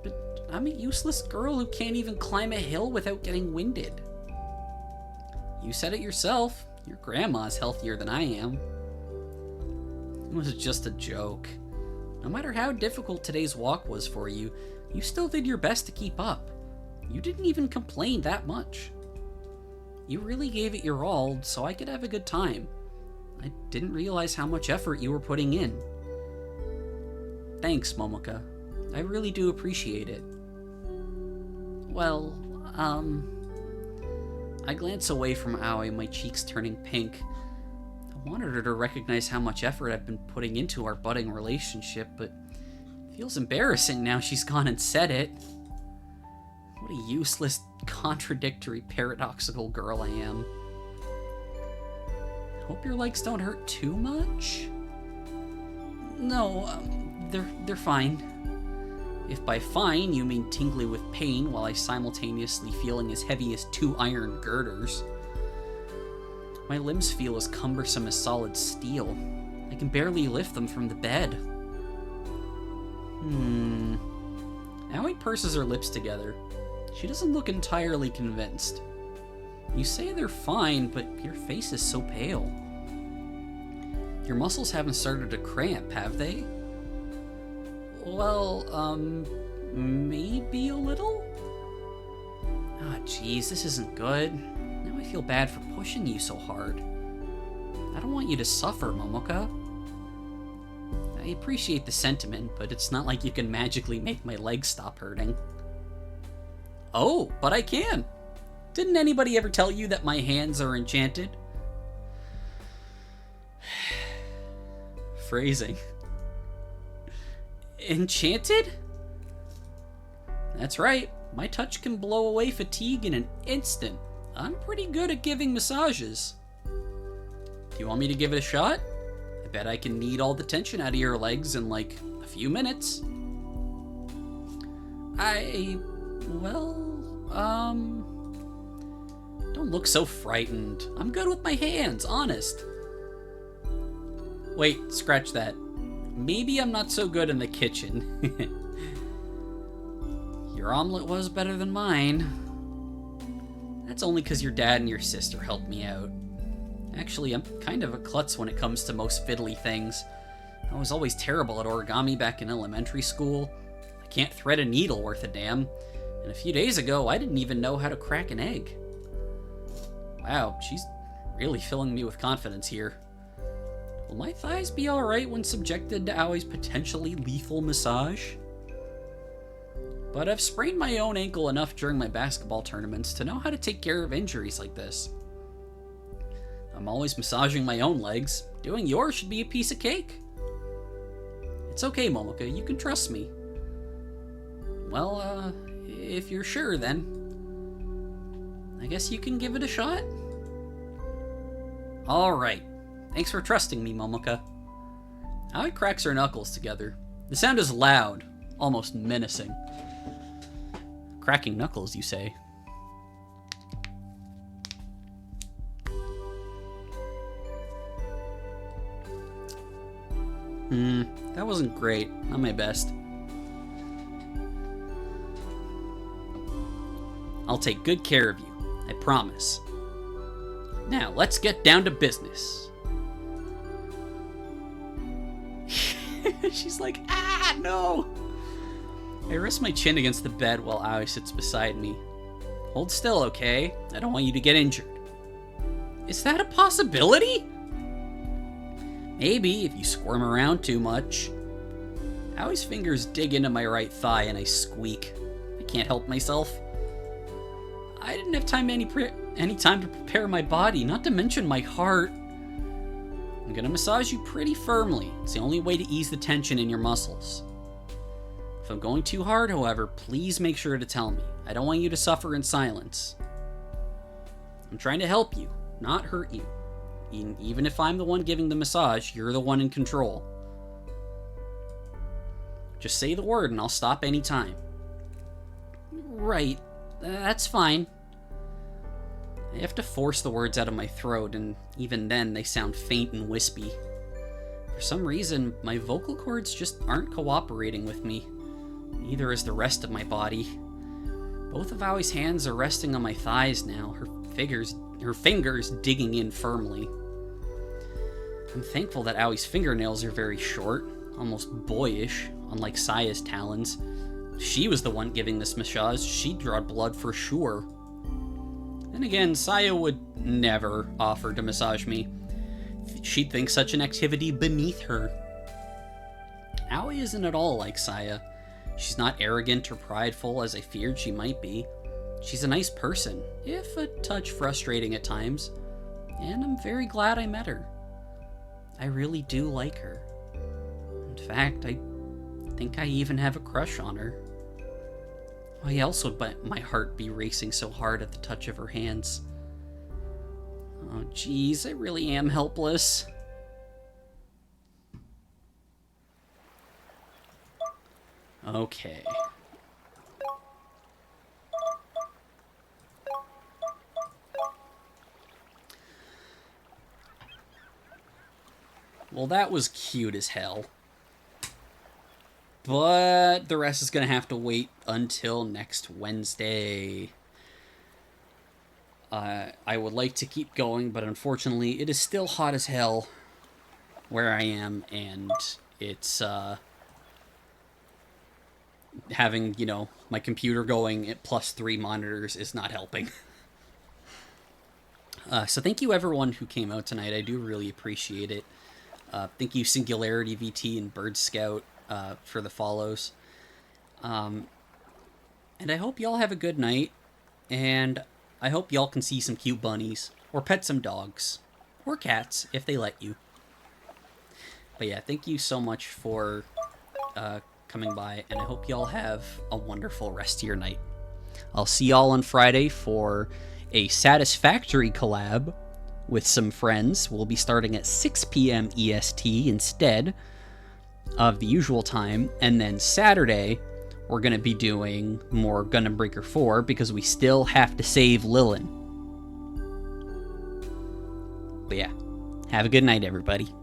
But I'm a useless girl who can't even climb a hill without getting winded. You said it yourself. Your grandma's healthier than I am. It was just a joke. No matter how difficult today's walk was for you, you still did your best to keep up. You didn't even complain that much. You really gave it your all so I could have a good time. I didn't realize how much effort you were putting in. Thanks, Momoka. I really do appreciate it. Well, I glance away from Aoi, my cheeks turning pink. I wanted her to recognize how much effort I've been putting into our budding relationship, but it feels embarrassing now she's gone and said it. What a useless, contradictory, paradoxical girl I am. Hope your legs don't hurt too much? No, they're fine. If by fine you mean tingly with pain while I simultaneously feeling as heavy as 2 iron girders. My limbs feel as cumbersome as solid steel. I can barely lift them from the bed. Aoi purses her lips together. She doesn't look entirely convinced. You say they're fine, but your face is so pale. Your muscles haven't started to cramp, have they? Well, maybe a little? Ah, geez, this isn't good. Now I feel bad for pushing you so hard. I don't want you to suffer, Momoka. I appreciate the sentiment, but it's not like you can magically make my legs stop hurting. Oh, but I can! Didn't anybody ever tell you that my hands are enchanted? Phrasing. Enchanted? That's right. My touch can blow away fatigue in an instant. I'm pretty good at giving massages. Do you want me to give it a shot? I bet I can knead all the tension out of your legs in like a few minutes. Don't look so frightened. I'm good with my hands, honest. Wait, scratch that. Maybe I'm not so good in the kitchen. Your omelet was better than mine. That's only because your dad and your sister helped me out. Actually, I'm kind of a klutz when it comes to most fiddly things. I was always terrible at origami back in elementary school. I can't thread a needle worth a damn. And a few days ago, I didn't even know how to crack an egg. Wow, she's really filling me with confidence here. Will my thighs be alright when subjected to Aoi's potentially lethal massage? But I've sprained my own ankle enough during my basketball tournaments to know how to take care of injuries like this. I'm always massaging my own legs. Doing yours should be a piece of cake. It's okay, Momoka, you can trust me. Well, if you're sure, then I guess you can give it a shot? Alright. Thanks for trusting me, Momoka. Aoi cracks her knuckles together. The sound is loud, almost menacing. Cracking knuckles, you say? That wasn't great. Not my best. I'll take good care of you. I promise. Now, let's get down to business. She's like, ah, no! I rest my chin against the bed while Aoi sits beside me. Hold still, okay? I don't want you to get injured. Is that a possibility? Maybe, if you squirm around too much. Aoi's fingers dig into my right thigh and I squeak. I can't help myself. I didn't have any time to prepare my body, not to mention my heart. I'm gonna massage you pretty firmly. It's the only way to ease the tension in your muscles. If I'm going too hard, however, please make sure to tell me. I don't want you to suffer in silence. I'm trying to help you, not hurt you. Even if I'm the one giving the massage, you're the one in control. Just say the word and I'll stop anytime. Right. That's fine. I have to force the words out of my throat, and even then they sound faint and wispy. For some reason, my vocal cords just aren't cooperating with me. Neither is the rest of my body. Both of Aui's hands are resting on my thighs now, her fingers digging in firmly. I'm thankful that Aui's fingernails are very short, almost boyish, unlike Saya's talons. She was the one giving this massage. She'd draw blood for sure. Then again, Saya would never offer to massage me. She'd think such an activity beneath her. Aoi isn't at all like Saya. She's not arrogant or prideful as I feared she might be. She's a nice person, if a touch frustrating at times, and I'm very glad I met her. I really do like her. In fact, I think I even have a crush on her. Why else would my heart be racing so hard at the touch of her hands? Oh geez, I really am helpless. Okay. Well, that was cute as hell. But the rest is going to have to wait until next Wednesday. I would like to keep going, but unfortunately it is still hot as hell where I am, and it's, having, you know, my computer going at +3 monitors is not helping. So thank you everyone who came out tonight. I do really appreciate it. Thank you Singularity VT and Bird Scout for the follows. And I hope y'all have a good night, and I hope y'all can see some cute bunnies, or pet some dogs, or cats, if they let you. But yeah, thank you so much for coming by, and I hope y'all have a wonderful rest of your night. I'll see y'all on Friday for a Satisfactory collab with some friends. We'll be starting at 6 p.m. EST instead of the usual time, and then Saturday we're going to be doing more Gundam Breaker 4 because we still have to save Lilin. But yeah, have a good night, everybody.